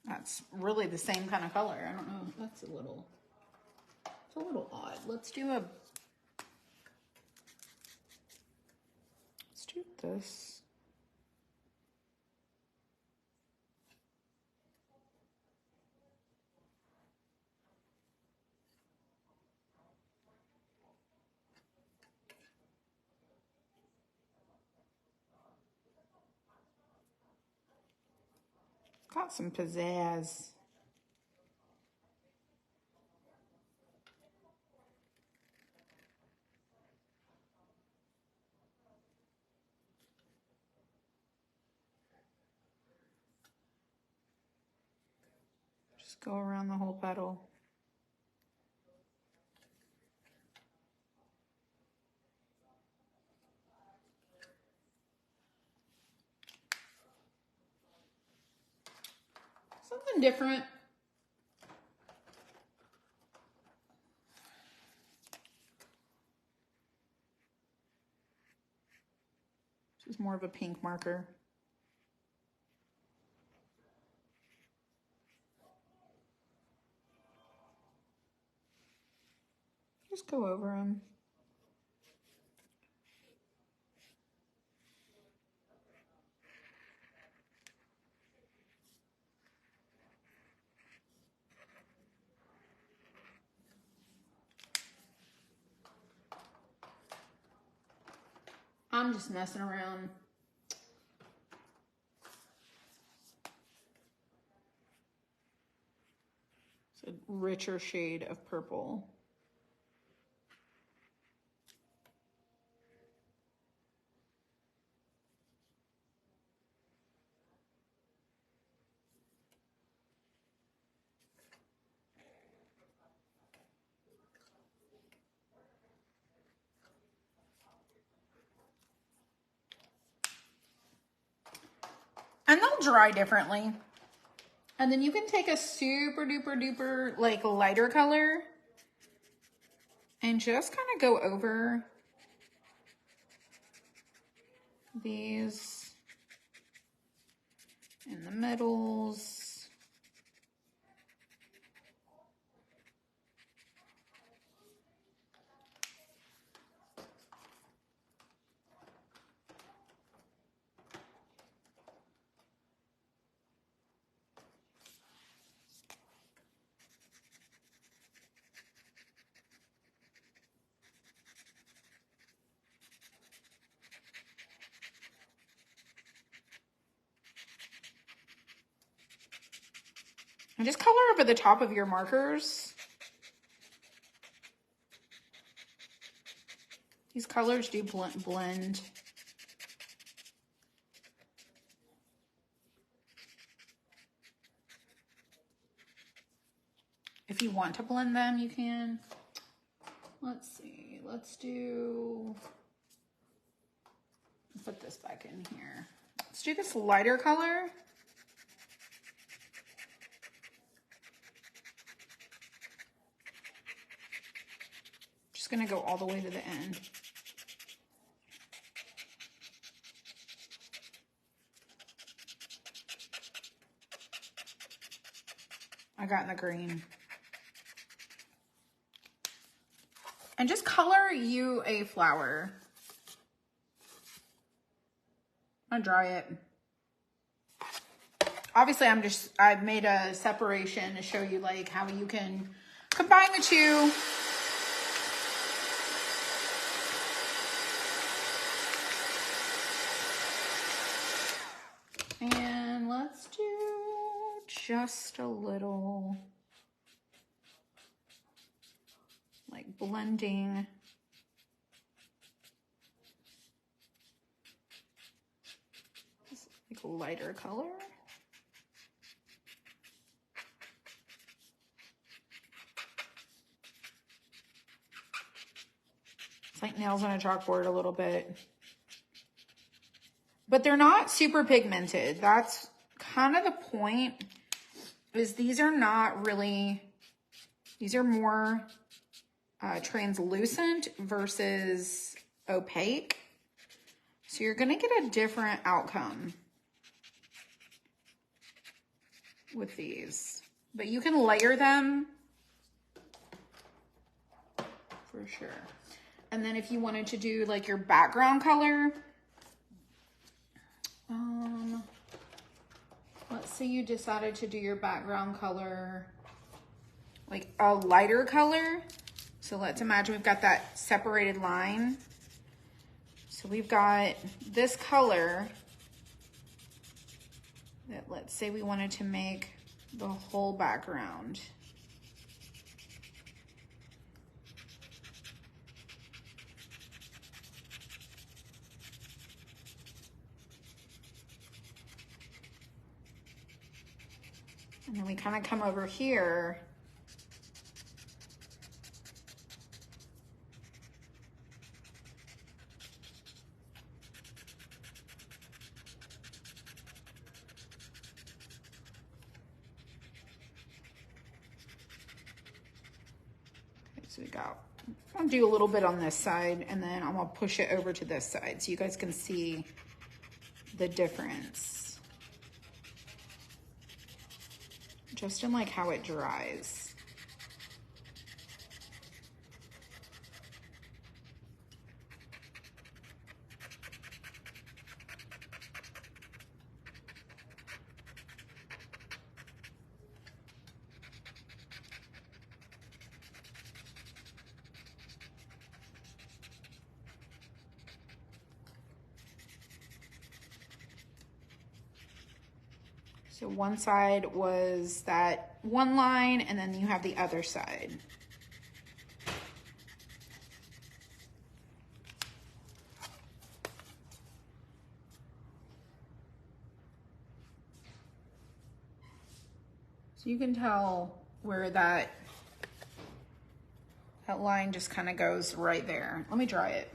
That's really the same kind of color. I don't know. That's it's a little odd. Let's do this. Got some pizzazz. Just go around the whole petal. Something different. This is more of a pink marker. Just go over them. I'm just messing around. It's a richer shade of purple. And they'll dry differently. And then you can take a super duper duper like lighter color and just kind of go over these in the middles. And just color over the top of your markers. These colors do blend. If you want to blend them, you can. Let's see. Let's put this back in here. Let's do this lighter color. Just gonna go all the way to the end. I got in the green. And just color you a flower. I'm gonna dry it. Obviously, I've made a separation to show you like how you can combine the two. And let's do just a little like blending. Just like lighter color. It's like nails on a chalkboard a little bit. But they're not super pigmented. That's kind of the point, is these are not really, these are more translucent versus opaque. So you're gonna get a different outcome with these. But you can layer them for sure. And then if you wanted to do like your background color, let's say you decided to do your background color like a lighter color. So let's imagine we've got that separated line. So we've got this color that, let's say we wanted to make the whole background. And then we kind of come over here. Okay, so we got, I'll do a little bit on this side and then I'm gonna push it over to this side so you guys can see the difference. Just in like how it dries. So one side was that one line, and then you have the other side. So you can tell where that line just kind of goes right there. Let me dry it.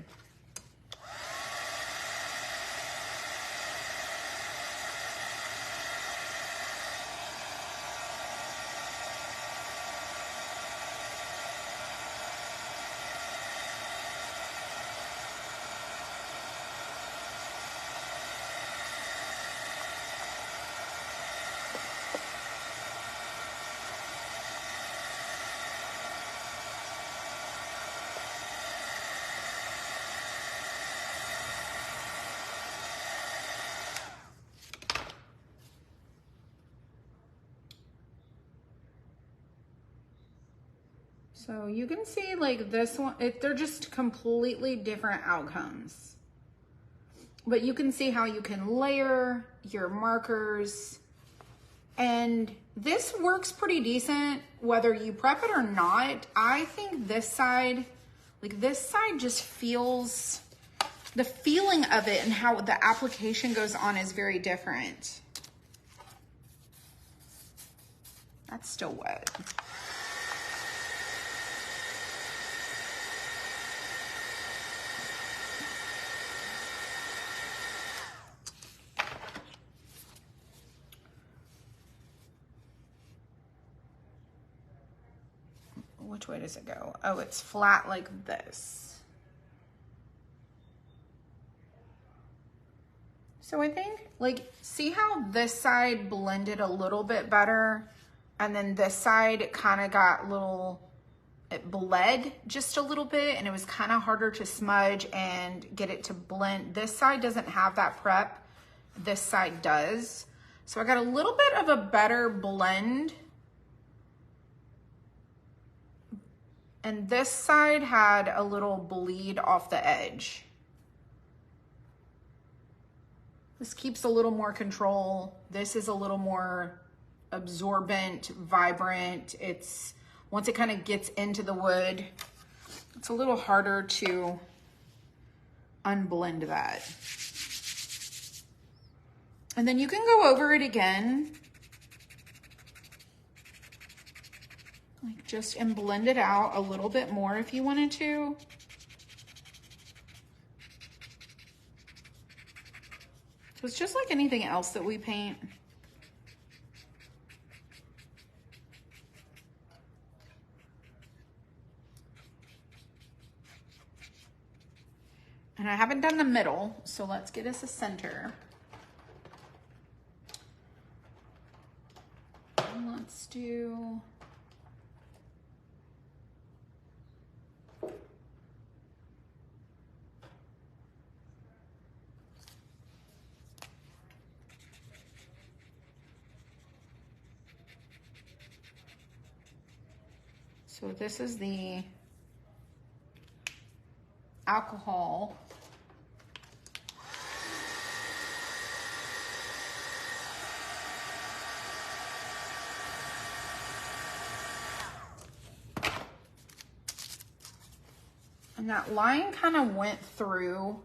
So you can see like this one, they're just completely different outcomes. But you can see how you can layer your markers. And this works pretty decent, whether you prep it or not. I think this side, like this side just feels, the feeling of it and how the application goes on is very different. That's still wet. Which way does it go? Oh, it's flat like this. So I think, like, see how this side blended a little bit better, and then this side kind of got little, it bled just a little bit, and it was kind of harder to smudge and get it to blend. This side doesn't have that prep. This side does. So I got a little bit of a better blend. And this side had a little bleed off the edge. This keeps a little more control. This is a little more absorbent, vibrant. It's, once it kind of gets into the wood, it's a little harder to unblend that. And then you can go over it again. Like just and blend it out a little bit more if you wanted to. So it's just like anything else that we paint. And I haven't done the middle, so let's get us a center. And let's do... So this is the alcohol. And that line kind of went through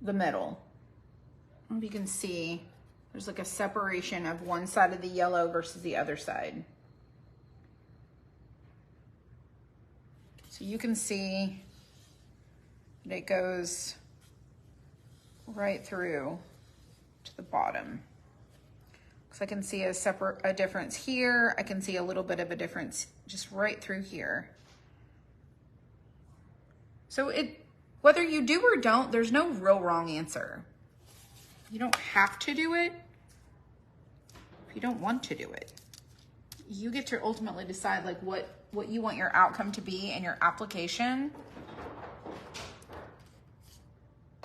the middle. I don't know if you can see, there's like a separation of one side of the yellow versus the other side. So you can see that it goes right through to the bottom. Because I can see a difference here. I can see a little bit of a difference just right through here. So whether you do or don't, there's no real wrong answer. You don't have to do it if you don't want to do it. You get to ultimately decide like what you want your outcome to be and your application.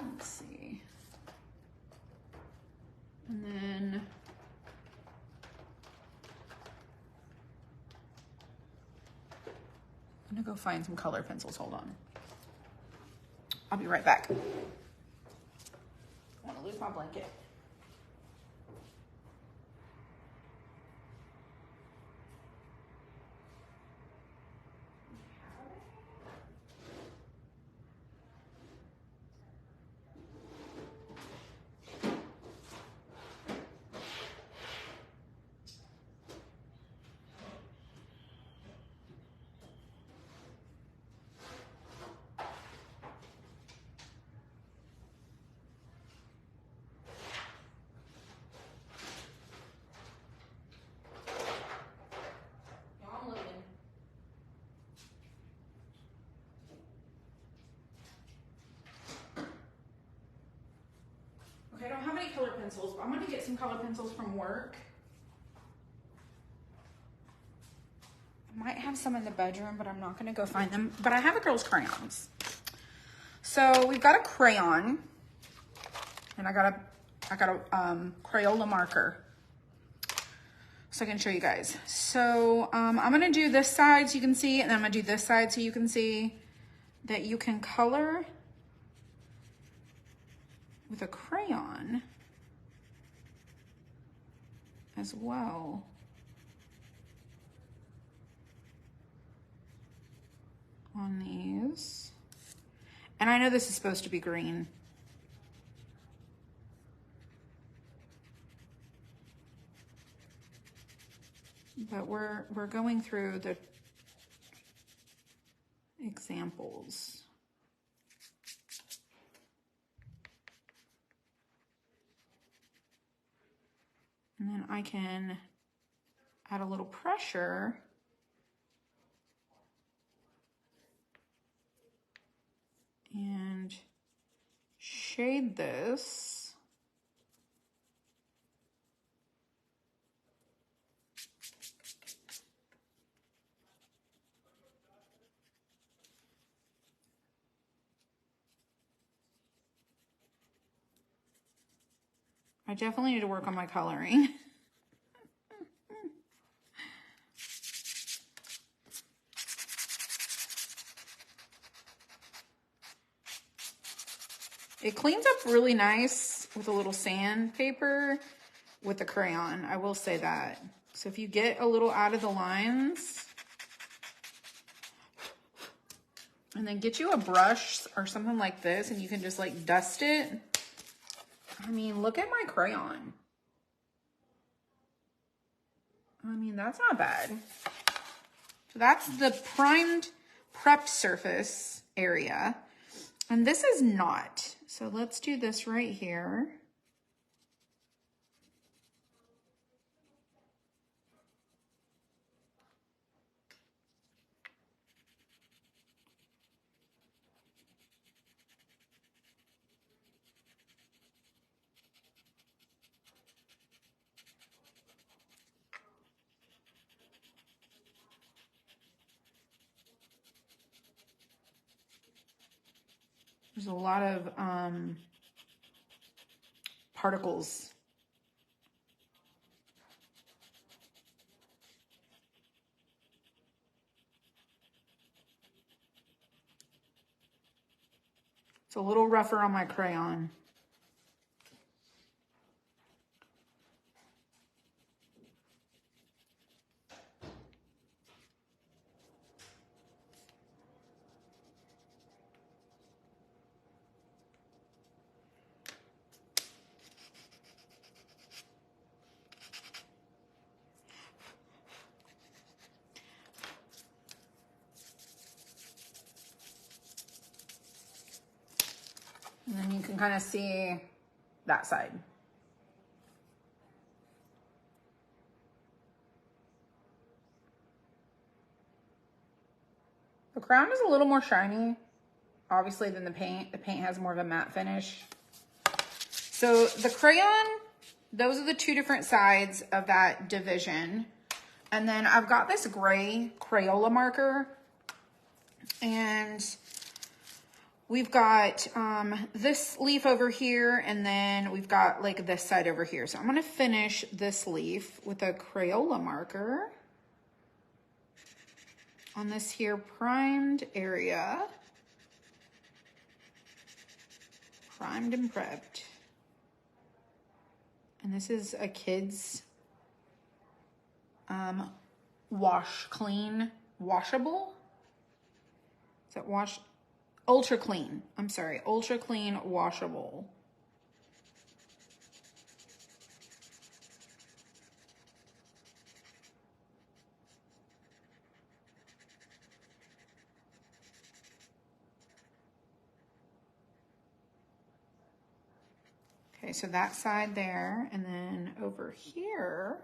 Let's see. And then I'm gonna go find some color pencils. Hold on. I'll be right back. I want to lose my blanket. Okay, I don't have any color pencils, but I'm gonna get some color pencils from work. I might have some in the bedroom, but I'm not gonna go find them. But I have a girl's crayons. So we've got a crayon, and I got a Crayola marker. So I can show you guys. So I'm gonna do this side so you can see, and then I'm gonna do this side so you can see that you can color with a crayon as well. On these. And I know this is supposed to be green. But we're going through the examples. And then I can add a little pressure and shade this. I definitely need to work on my coloring. It cleans up really nice with a little sandpaper with the crayon, I will say that. So if you get a little out of the lines, and then get you a brush or something like this and you can just like dust it. I mean, look at my crayon. I mean, that's not bad. So that's the primed prepped surface area. And this is not. So let's do this right here. There's a lot of particles. It's a little rougher on my crayon. And then you can kind of see that side. The crown is a little more shiny, obviously, than the paint. The paint has more of a matte finish. So the crayon, those are the two different sides of that division. And then I've got this gray Crayola marker, and we've got this leaf over here, and then we've got like this side over here. So I'm gonna finish this leaf with a Crayola marker on this here primed area. Primed and prepped. And this is a kid's wash clean washable. Is that wash? Ultra clean. I'm sorry, ultra clean washable. Okay, so that side there, and then over here,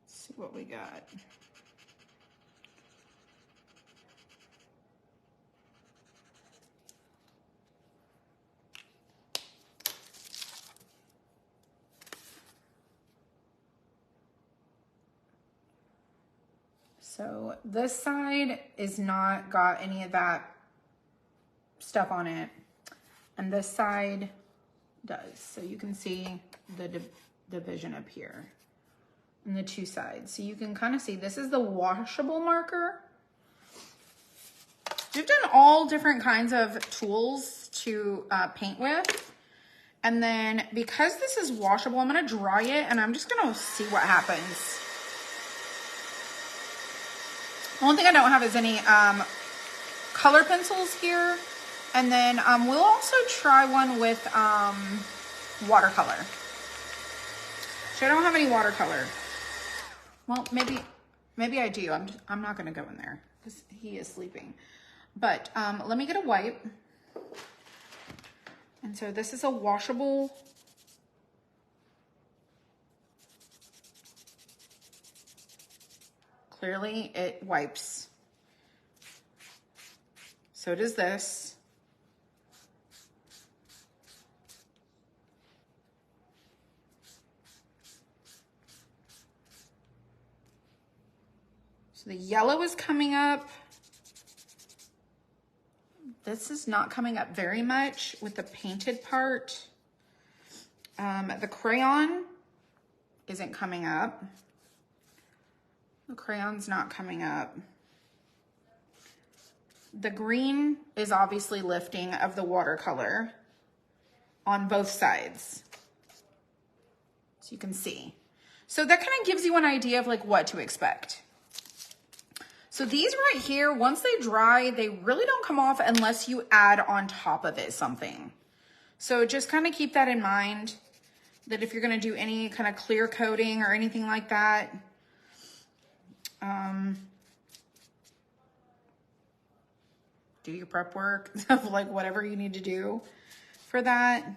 let's see what we got. So this side is not got any of that stuff on it, and this side does. So you can see the division up here and the two sides. So you can kind of see this is the washable marker. We've done all different kinds of tools to paint with. And then because this is washable, I'm gonna dry it and I'm just gonna see what happens. The only thing I don't have is any color pencils here. And then we'll also try one with watercolor. So I don't have any watercolor. Well, maybe I do. I'm not gonna go in there because he is sleeping. But let me get a wipe. And so this is a washable clearly it wipes. So does this. So the yellow is coming up. This is not coming up very much with the painted part. The crayon isn't coming up. The crayon's not coming up. The green is obviously lifting of the watercolor on both sides. So you can see. So that kind of gives you an idea of like what to expect. So these right here, once they dry, they really don't come off unless you add on top of it something. So just kind of keep that in mind. that if you're going to do any kind of clear coating or anything like that, do your prep work of like whatever you need to do for that. I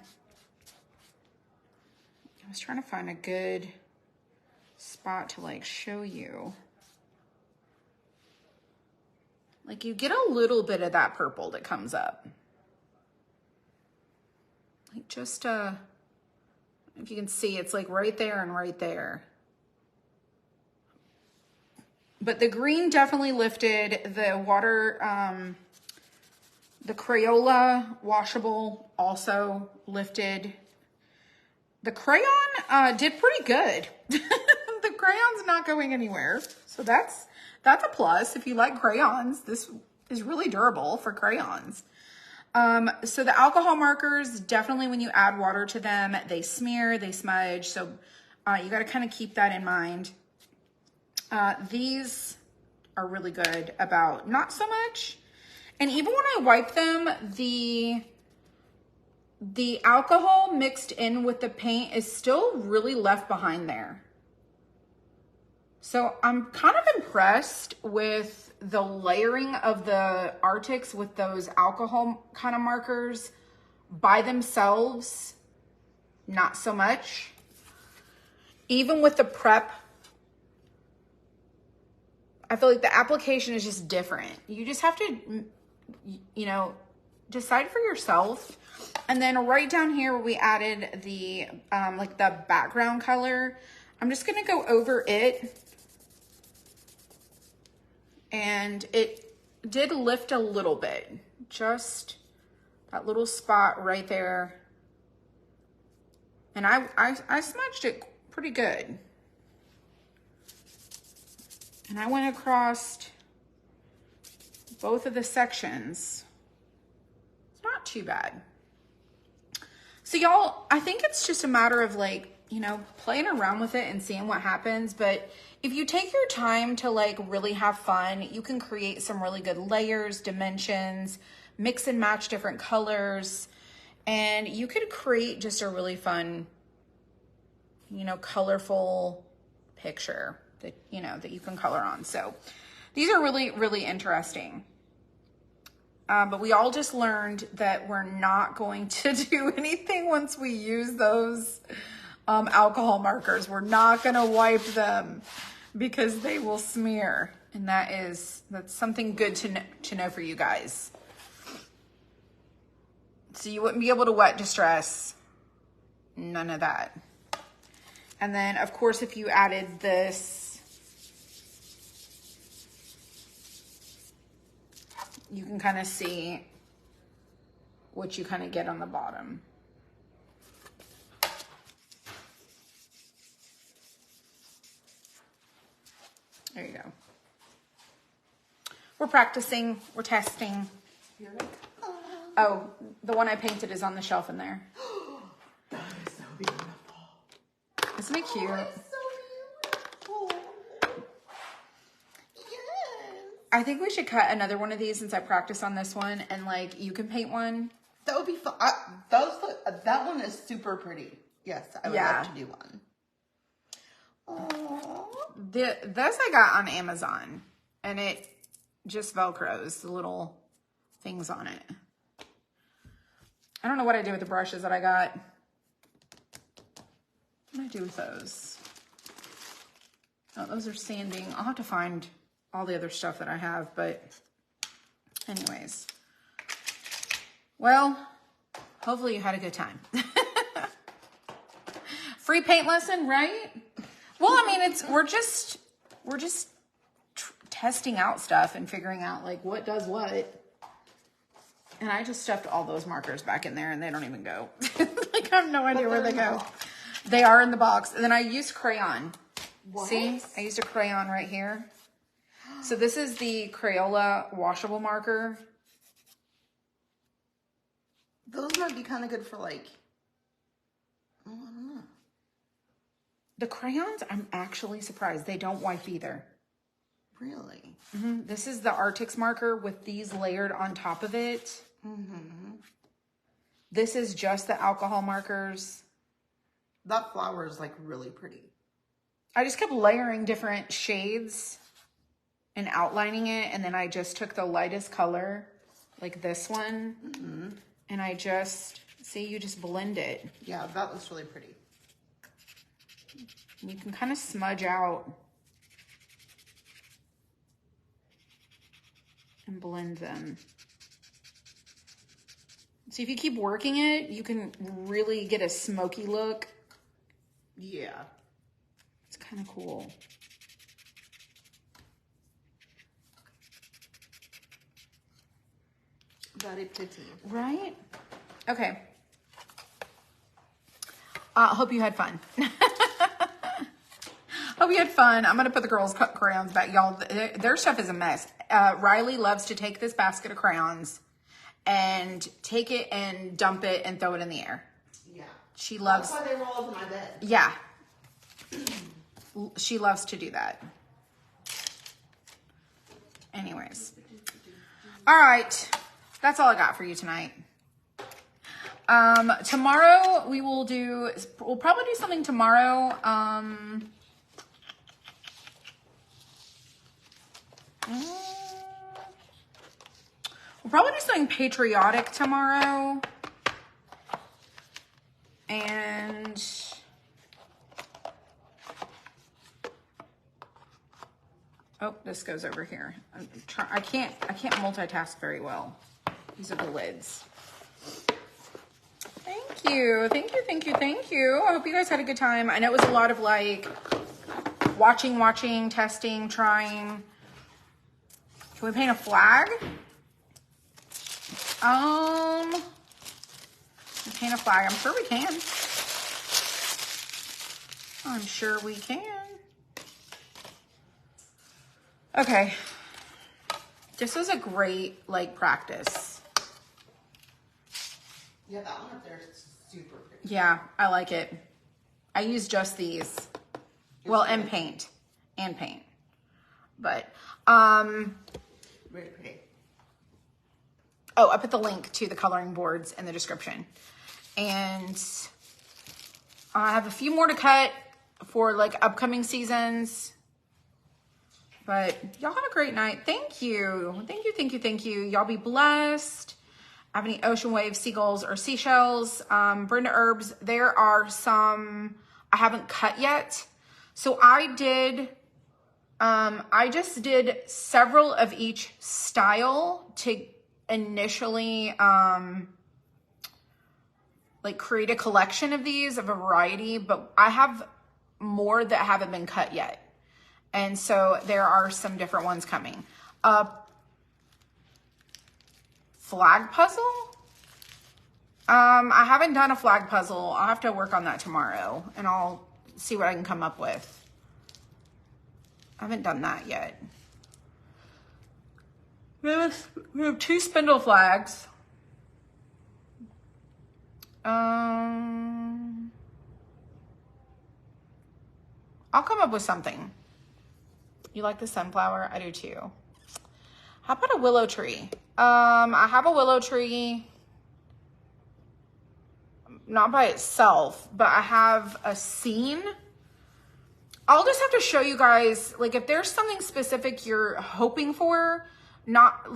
was trying to find a good spot to like show you. Like you get a little bit of that purple that comes up. Like just, if you can see, it's like right there and right there. But the green definitely lifted. The water, the Crayola washable also lifted. The crayon did pretty good. The crayon's not going anywhere. So that's a plus. If you like crayons, this is really durable for crayons. So the alcohol markers, definitely when you add water to them, they smear, they smudge. So you got to kind of keep that in mind. These are really good about not so much. And even when I wipe them, the alcohol mixed in with the paint is still really left behind there. So I'm kind of impressed with the layering of the Arctics with those alcohol kind of markers by themselves. Not so much. Even with the prep, I feel like the application is just different. You just have to, you know, decide for yourself. And then right down here where we added the, like the background color, I'm just going to go over it. And it did lift a little bit, just that little spot right there. And I smudged it pretty good. And I went across both of the sections. It's not too bad. So y'all, I think it's just a matter of like, you know, playing around with it and seeing what happens. But if you take your time to like really have fun, you can create some really good layers, dimensions, mix and match different colors, and you could create just a really fun, you know, colorful picture that, you know, that you can color on. So these are really, really interesting. But we all just learned that we're not going to do anything once we use those alcohol markers. We're not going to wipe them because they will smear. And that's something good to know for you guys. So you wouldn't be able to wet distress. None of that. And then, of course, if you added this, you can kind of see what you kind of get on the bottom. There you go. We're practicing, we're testing. Oh, the one I painted is on the shelf in there. That is so beautiful. Isn't it cute? Oh, it's so beautiful. Yes. I think we should cut another one of these since I practiced on this one, and like you can paint one. That would be fun. That one is super pretty. Yes, I would love to do one. This I got on Amazon, and it just Velcros, the little things on it. I don't know what I did with the brushes that I got. What do I do with those? Oh, those are sanding. I'll have to find all the other stuff that I have, but anyways. Well, hopefully you had a good time. Free paint lesson, right? Well, I mean, we're just testing out stuff and figuring out like what does what. And I just stuffed all those markers back in there and they don't even go. Like I have no idea where they go. They are in the box. And then I used crayon. What? See, I used a crayon right here. So this is the Crayola washable marker. Those might be kind of good for like, I don't know. The crayons, I'm actually surprised. They don't wipe either. Really? Mm-hmm. This is the Arctics marker with these layered on top of it. Mm-hmm. This is just the alcohol markers. That flower is like really pretty. I just kept layering different shades and outlining it. And then I just took the lightest color, like this one. Mm-hmm. And I just, see, you just blend it. Yeah, that looks really pretty. You can kind of smudge out and blend them. So if you keep working it, you can really get a smoky look. Yeah. It's kind of cool. Very pretty. Right? Okay. Hope you had fun. Hope you had fun. I'm going to put the girls' crayons back. Y'all, their stuff is a mess. Riley loves to take this basket of crayons and take it and dump it and throw it in the air. Yeah. She loves... That's why they roll over my bed. Yeah. She loves to do that. Anyways. All right. That's all I got for you tonight. Tomorrow we'll probably do something tomorrow. We'll probably do something patriotic tomorrow. And oh, this goes over here. I can't multitask very well. These are the lids. Thank you. Thank you. Thank you. Thank you. I hope you guys had a good time. I know it was a lot of like watching, testing, trying. Can we paint a flag? Paint a flag. I'm sure we can. I'm sure we can. Okay. This was a great like practice. Yeah, that one up there is super pretty. Yeah, I like it. I use just these. Well, and paint. But, very pretty. oh, I put the link to the coloring boards in the description. And I have a few more to cut for like upcoming seasons. But y'all have a great night. Thank you. Thank you, thank you, thank you. Y'all be blessed. Have any ocean waves, seagulls, or seashells? Brenda Herbs, there are some I haven't cut yet. So I just did several of each style to initially like create a collection of these of a variety, but I have more that haven't been cut yet. And so there are some different ones coming. Flag puzzle? I haven't done a flag puzzle. I'll have to work on that tomorrow and I'll see what I can come up with. I haven't done that yet. We have 2 spindle flags. I'll come up with something. You like the sunflower? I do too. How about a willow tree? I have a willow tree, not by itself, but I have a scene. I'll just have to show you guys, like if there's something specific you're hoping for, not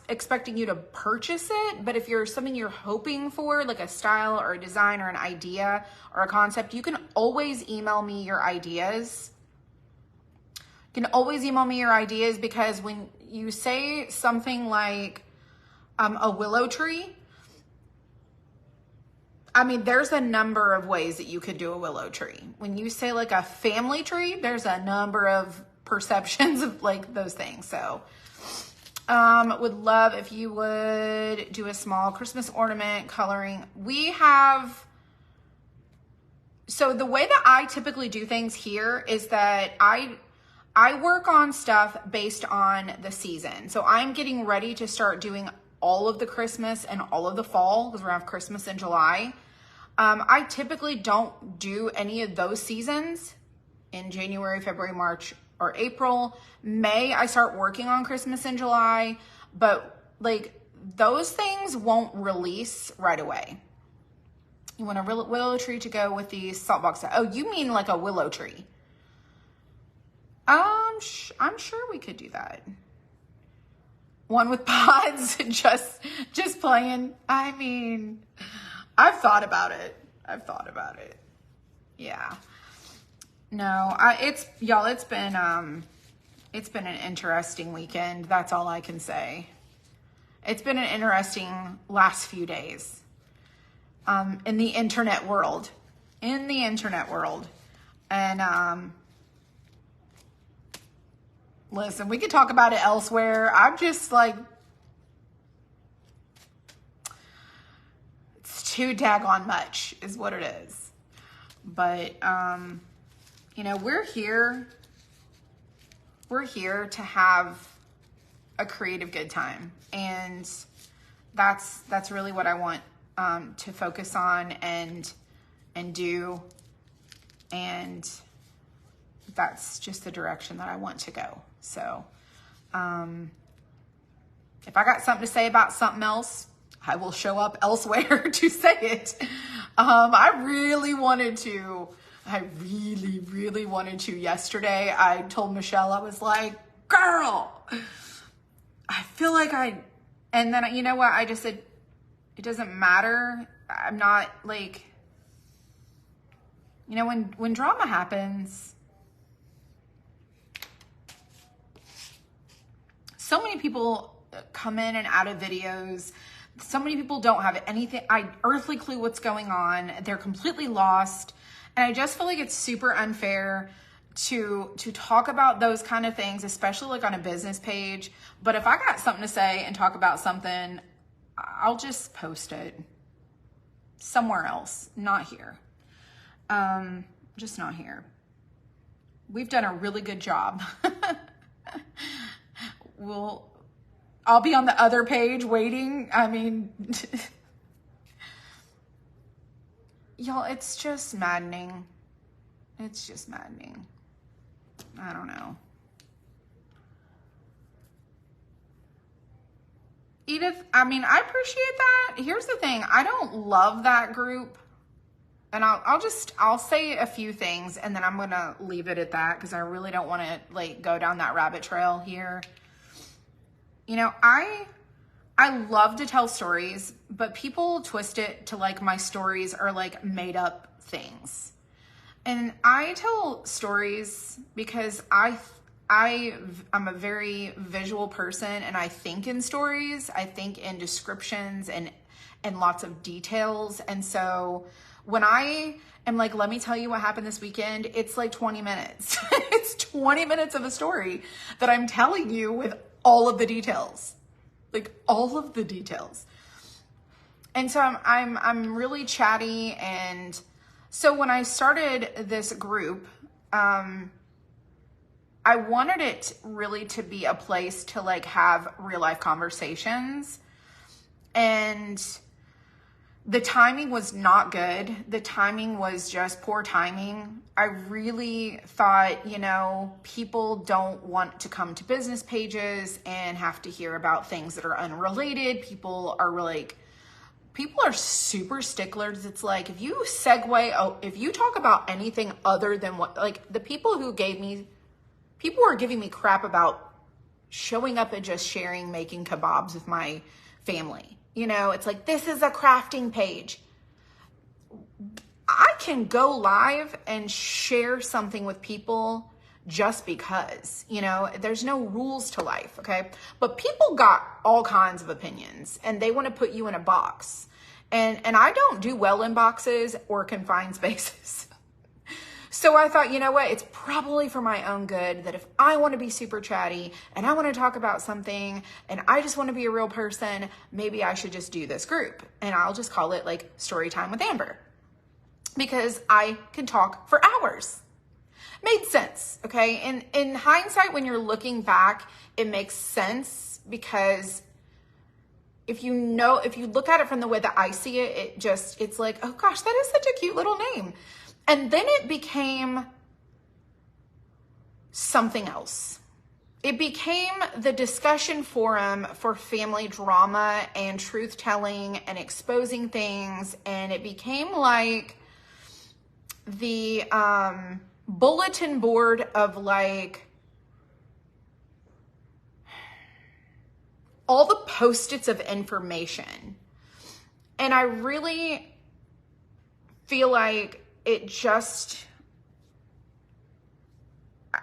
expecting you to purchase it, but if you're something you're hoping for, like a style or a design or an idea or a concept, you can always email me your ideas. You can always email me your ideas, because when you say something like a willow tree, I mean, there's a number of ways that you could do a willow tree. When you say like a family tree, there's a number of perceptions of like those things. So would love if you would do a small Christmas ornament coloring. So the way that I typically do things here is that I work on stuff based on the season. So I'm getting ready to start doing all of the Christmas and all of the fall, because we're gonna have Christmas in July. I typically don't do any of those seasons in January, February, March, or April. May, I start working on Christmas in July, but like those things won't release right away. You want a willow tree to go with the salt box. Oh, you mean like a willow tree? I'm sure we could do that. One with pods, just playing. I mean, I've thought about it. Yeah. No, it's been an interesting weekend. That's all I can say. It's been an interesting last few days. In the internet world. And listen, we could talk about it elsewhere. I'm just like, it's too daggone much is what it is. But, you know, we're here to have a creative good time. And that's really what I want to focus on and do. And that's just the direction that I want to go. So, if I got something to say about something else, I will show up elsewhere to say it. I really wanted to yesterday. I told Michelle, I was like, girl, I feel like and then you know what? I just said, it doesn't matter. I'm not like, you know, when drama happens, so many people come in and out of videos. So many people don't have anything, earthly clue what's going on. They're completely lost. And I just feel like it's super unfair to talk about those kind of things, especially like on a business page. But if I got something to say and talk about something, I'll just post it somewhere else, not here. Just not here. We've done a really good job. I'll be on the other page waiting. I mean, y'all, it's just maddening. I don't know. Edith, I mean, I appreciate that. Here's the thing. I don't love that group. And I'll say a few things and then I'm going to leave it at that because I really don't want to like go down that rabbit trail here. You know, I love to tell stories, but people twist it to like my stories are like made up things. And I tell stories because I'm a very visual person and I think in stories. I think in descriptions and lots of details. And so when I am like, let me tell you what happened this weekend, it's like 20 minutes. It's 20 minutes of a story that I'm telling you with all of the details. Like all of the details. And so I'm really chatty. And so when I started this group, I wanted it really to be a place to like have real life conversations. And the timing was not good. The timing was just poor timing. I really thought, you know, people don't want to come to business pages and have to hear about things that are unrelated. People are super sticklers. It's like, if you if you talk about anything other than what, like the people were giving me crap about showing up and just sharing, making kebabs with my family. You know, it's like, this is a crafting page. I can go live and share something with people just because, you know, there's no rules to life, okay? But people got all kinds of opinions and they want to put you in a box. And I don't do well in boxes or confined spaces. So I thought, you know what? It's probably for my own good that if I want to be super chatty and I want to talk about something and I just want to be a real person, maybe I should just do this group. And I'll just call it like Story Time with Amber. Because I can talk for hours. Made sense, okay? In hindsight, when you're looking back, it makes sense because if you look at it from the way that I see it, it's like, oh gosh, that is such a cute little name. And then it became something else. it became the discussion forum for family drama and truth telling and exposing things. And it became like the bulletin board of like all the post-its of information. And I really feel like it just,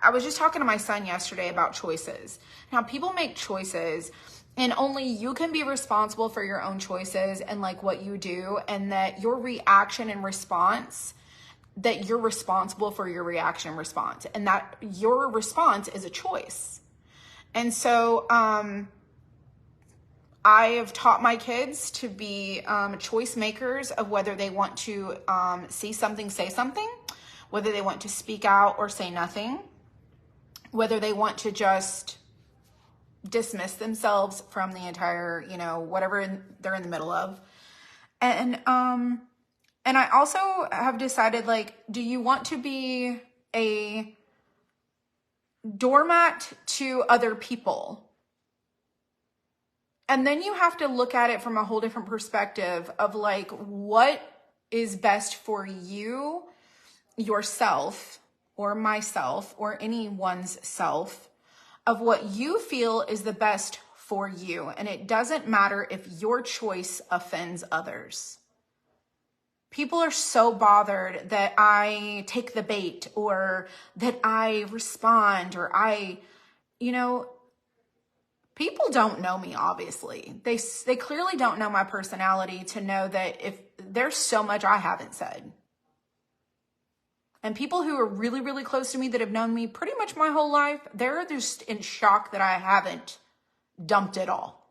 I was just talking to my son yesterday about choices, how people make choices and only you can be responsible for your own choices and like what you do, and that your reaction and response, that you're responsible for your reaction and response, and that your response is a choice. And so, I have taught my kids to be choice makers of whether they want to see something, say something, whether they want to speak out or say nothing, whether they want to just dismiss themselves from the entire, whatever they're in the middle of. And I also have decided, like, do you want to be a doormat to other people? And then you have to look at it from a whole different perspective of like, what is best for you, yourself, or myself, or anyone's self, of what you feel is the best for you. And it doesn't matter if your choice offends others. People are so bothered that I take the bait, or that I respond, or people don't know me, obviously. They clearly don't know my personality to know that if there's so much I haven't said. And people who are really, really close to me that have known me pretty much my whole life, they're just in shock that I haven't dumped it all.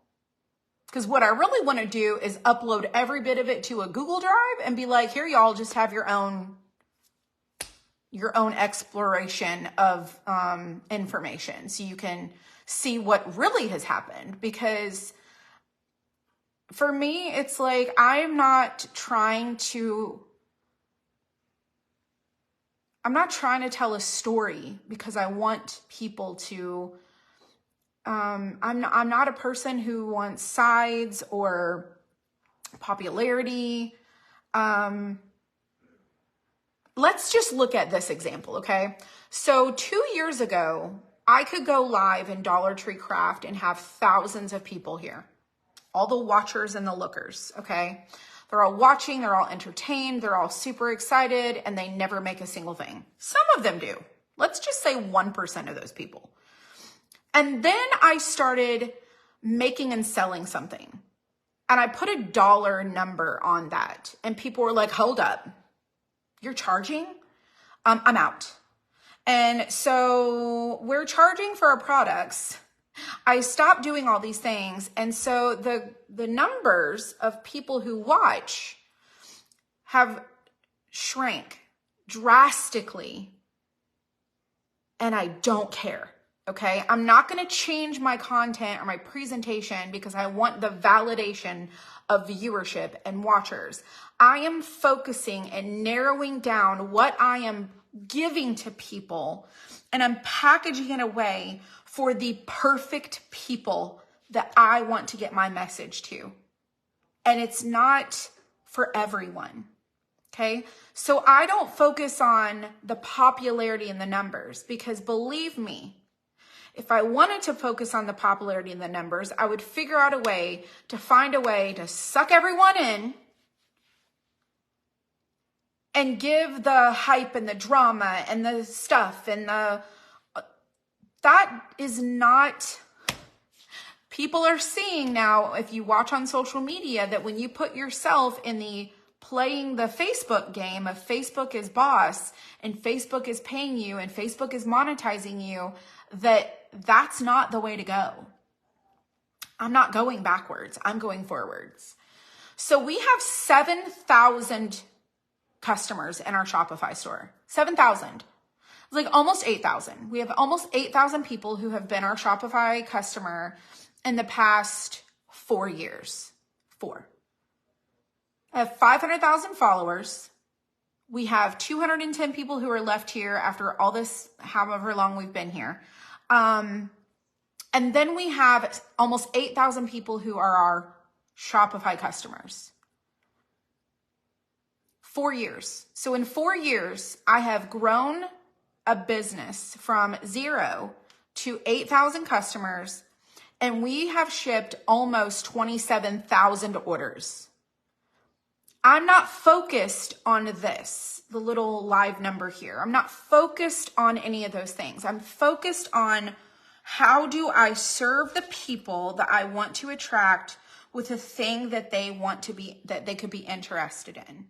Because what I really want to do is upload every bit of it to a Google Drive and be like, here, y'all just have your own exploration of information, so you can see what really has happened. Because for me, it's like, I'm not trying to tell a story because I want people to, I'm not a person who wants sides or popularity. Let's just look at this example, okay? So 2 years ago, I could go live in Dollar Tree Craft and have thousands of people here. All the watchers and the lookers, okay? They're all watching, they're all entertained, they're all super excited, and they never make a single thing. Some of them do. Let's just say 1% of those people. And then I started making and selling something. And I put a dollar number on that. And people were like, hold up, you're charging? I'm out. And so we're charging for our products. I stopped doing all these things. And so the numbers of people who watch have shrank drastically. And I don't care. Okay. I'm not going to change my content or my presentation because I want the validation of viewership and watchers. I am focusing and narrowing down what I am giving to people, and I'm packaging it away for the perfect people that I want to get my message to. And it's not for everyone. Okay. So I don't focus on the popularity and the numbers, because believe me, if I wanted to focus on the popularity and the numbers, I would figure out a way to find a way to suck everyone in and give the hype and the drama and the stuff and that is not, people are seeing now, if you watch on social media, that when you put yourself in the playing the Facebook game of Facebook is boss and Facebook is paying you and Facebook is monetizing you, that's not the way to go. I'm not going backwards. I'm going forwards. So we have 7,000 customers in our Shopify store. 7,000. It's like almost 8,000. We have almost 8,000 people who have been our Shopify customer in the past 4 years. 4. I have 500,000 followers. We have 210 people who are left here after all this, however long we've been here. And then we have almost 8,000 people who are our Shopify customers. 4 years. So in 4 years, I have grown a business from 0 to 8,000 customers, and we have shipped almost 27,000 orders. I'm not focused on this, the little live number here. I'm not focused on any of those things. I'm focused on how do I serve the people that I want to attract with a thing that they want to be, that they could be interested in.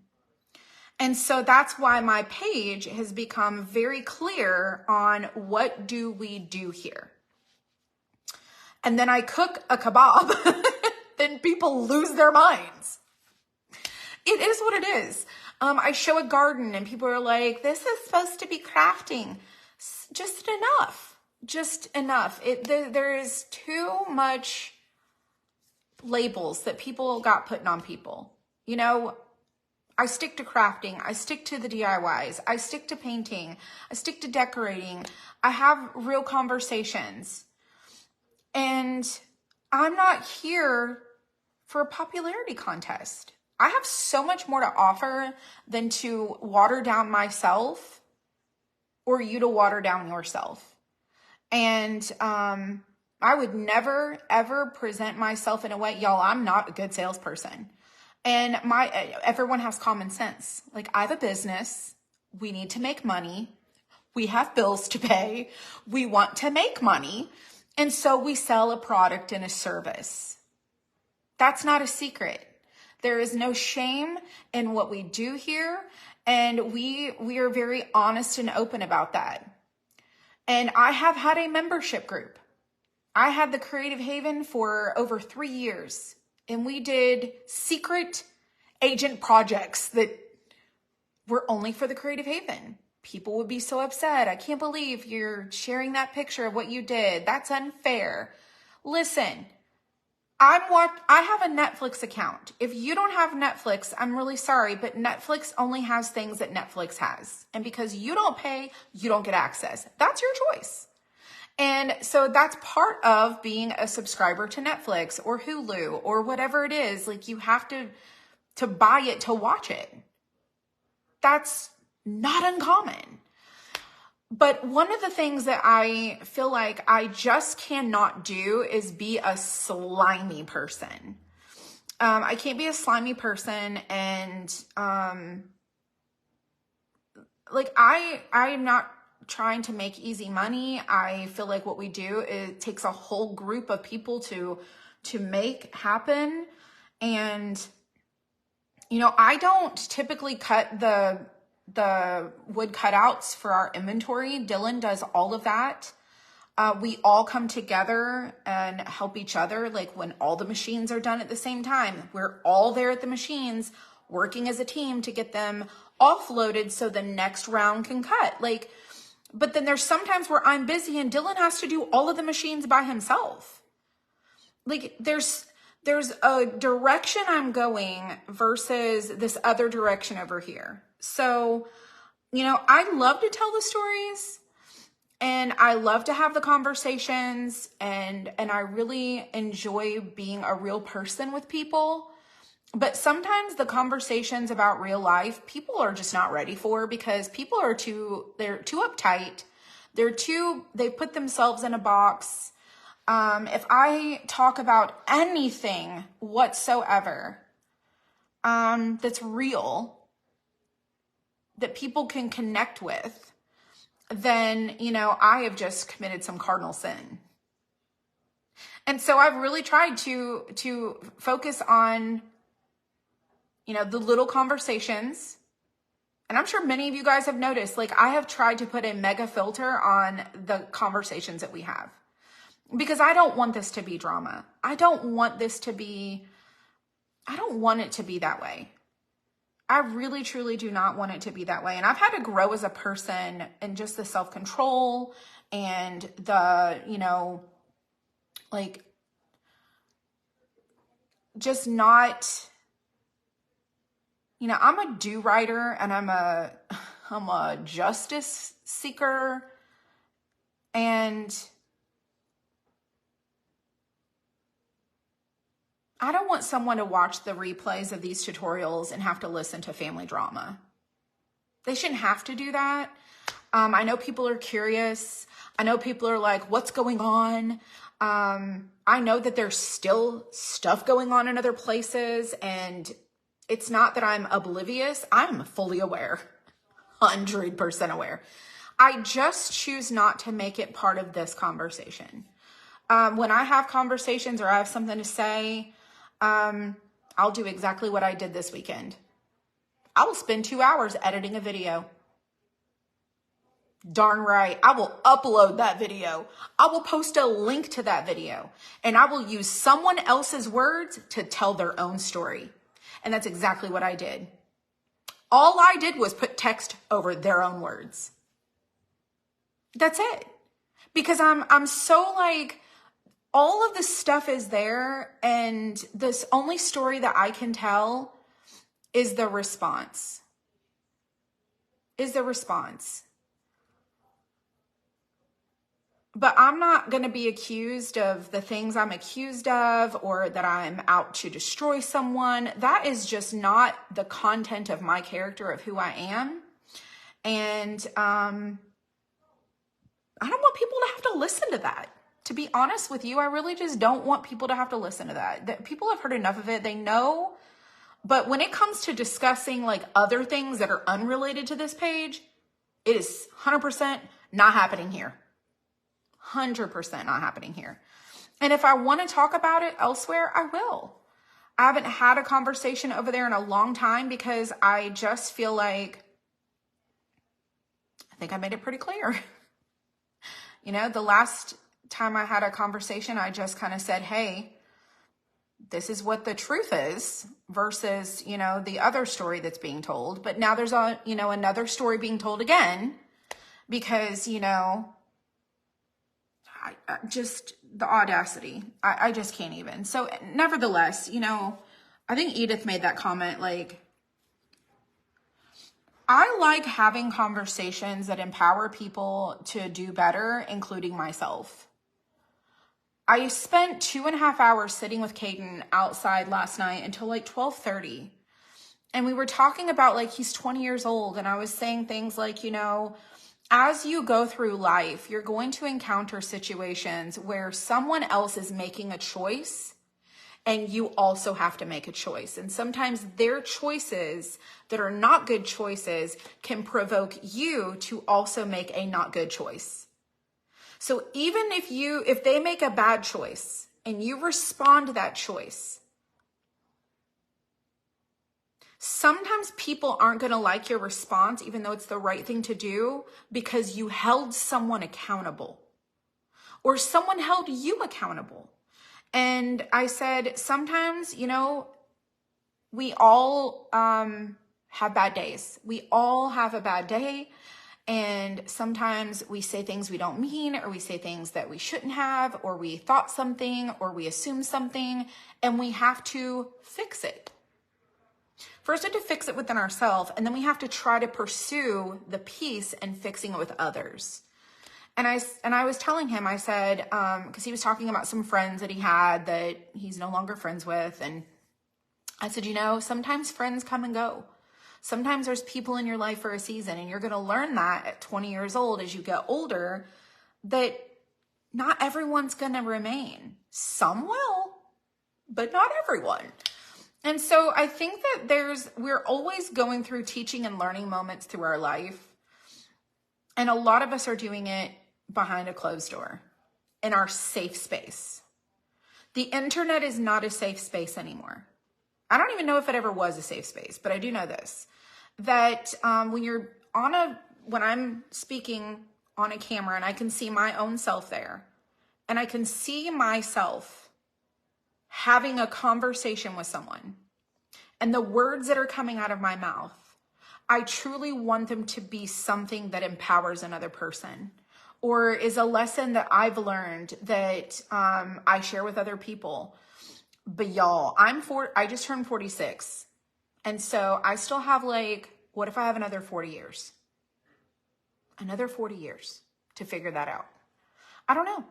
And so that's why my page has become very clear on what do we do here. And then I cook a kebab, then people lose their minds. It is what it is. I show a garden and people are like, this is supposed to be crafting. Just enough. Just enough. There is too much labels that people got putting on people. You know, I stick to crafting. I stick to the DIYs. I stick to painting. I stick to decorating. I have real conversations. And I'm not here for a popularity contest. I have so much more to offer than to water down myself or you to water down yourself. And I would never, ever present myself in a way, y'all, I'm not a good salesperson. And everyone has common sense. Like, I have a business. We need to make money. We have bills to pay. We want to make money. And so we sell a product and a service. That's not a secret. There is no shame in what we do here. And we are very honest and open about that. And I have had a membership group. I had the Creative Haven for over 3 years. And we did secret agent projects that were only for the Creative Haven. People would be so upset. I can't believe you're sharing that picture of what you did. That's unfair. Listen, I have a Netflix account. If you don't have Netflix, I'm really sorry, but Netflix only has things that Netflix has. And because you don't pay, you don't get access. That's your choice. And so that's part of being a subscriber to Netflix or Hulu or whatever it is. Like, you have to buy it to watch it. That's not uncommon. But one of the things that I feel like I just cannot do is be a slimy person. I can't be a slimy person, and like I'm not trying to make easy money. I feel like what we do, it takes a whole group of people to make happen. And you know, I don't typically cut the wood cutouts for our inventory. Dylan does all of that. We all come together and help each other. Like, when all the machines are done at the same time, we're all there at the machines working as a team to get them offloaded so the next round can cut. Like, but then there's sometimes where I'm busy and Dylan has to do all of the machines by himself. Like, there's a direction I'm going versus this other direction over here. So, you know, I love to tell the stories and I love to have the conversations, and I really enjoy being a real person with people. But sometimes the conversations about real life, people are just not ready for, because people are they're too uptight. They put themselves in a box. If I talk about anything whatsoever, that's real, that people can connect with, then, you know, I have just committed some cardinal sin. And so I've really tried to focus on, you know, the little conversations. And I'm sure many of you guys have noticed, like, I have tried to put a mega filter on the conversations that we have, because I don't want this to be drama. I don't want it to be that way. I really, truly do not want it to be that way. And I've had to grow as a person in just the self-control and the, you know, like, just not, you know, I'm a do-writer and I'm a justice seeker. And I don't want someone to watch the replays of these tutorials and have to listen to family drama. They shouldn't have to do that. I know people are curious. I know people are like, what's going on? I know that there's still stuff going on in other places, and it's not that I'm oblivious. I'm fully aware, 100% aware. I just choose not to make it part of this conversation. When I have conversations or I have something to say, I'll do exactly what I did this weekend. I will spend 2 hours editing a video. Darn right. I will upload that video. I will post a link to that video, and I will use someone else's words to tell their own story. And that's exactly what I did. All I did was put text over their own words. That's it. Because I'm so like, all of the stuff is there, and this only story that I can tell is the response. But I'm not going to be accused of the things I'm accused of, or that I'm out to destroy someone. That is just not the content of my character, of who I am. And I don't want people to have to listen to that. To be honest with you, I really just don't want people to have to listen to that. People have heard enough of it. They know. But when it comes to discussing like other things that are unrelated to this page, it is 100% not happening here. 100% not happening here. And if I want to talk about it elsewhere, I will. I haven't had a conversation over there in a long time because I just feel like, I think I made it pretty clear. You know, the last time I had a conversation, I just kind of said, hey, this is what the truth is versus, you know, the other story that's being told. But now there's another story being told again because, you know, I just the audacity. I just can't even. So nevertheless, you know, I think Edith made that comment, like, I like having conversations that empower people to do better, including myself. I spent 2.5 hours sitting with Caden outside last night until like 12:30. And we were talking about like, he's 20 years old. And I was saying things like, you know, as you go through life, you're going to encounter situations where someone else is making a choice and you also have to make a choice. And sometimes their choices that are not good choices can provoke you to also make a not good choice. So even if they make a bad choice and you respond to that choice, sometimes people aren't going to like your response, even though it's the right thing to do, because you held someone accountable or someone held you accountable. And I said, sometimes, you know, we all have bad days. We all have a bad day. And sometimes we say things we don't mean, or we say things that we shouldn't have, or we thought something, or we assume something, and we have to fix it. First, we have to fix it within ourselves, and then we have to try to pursue the peace and fixing it with others. And I was telling him, I said, because he was talking about some friends that he had that he's no longer friends with. And I said, you know, sometimes friends come and go. Sometimes there's people in your life for a season, and you're going to learn that at 20 years old as you get older, that not everyone's going to remain. Some will, but not everyone. And so I think that we're always going through teaching and learning moments through our life. And a lot of us are doing it behind a closed door in our safe space. The internet is not a safe space anymore. I don't even know if it ever was a safe space, but I do know this, that when I'm speaking on a camera and I can see my own self there, and I can see myself having a conversation with someone, and the words that are coming out of my mouth, I truly want them to be something that empowers another person, or is a lesson that I've learned that I share with other people. But y'all, I just turned 46. And so I still have what if I have another 40 years? Another 40 years to figure that out. I don't know.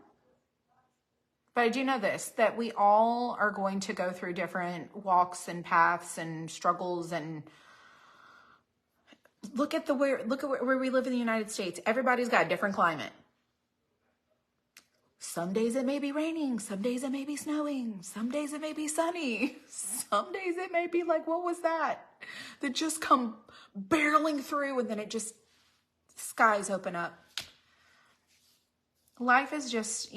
But I do know this, that we all are going to go through different walks and paths and struggles. And look at where we live in the United States. Everybody's got a different climate. Some days it may be raining. Some days it may be snowing. Some days it may be sunny. Some days it may be like, what was that? That just come barreling through, and then it just, skies open up. Life is just,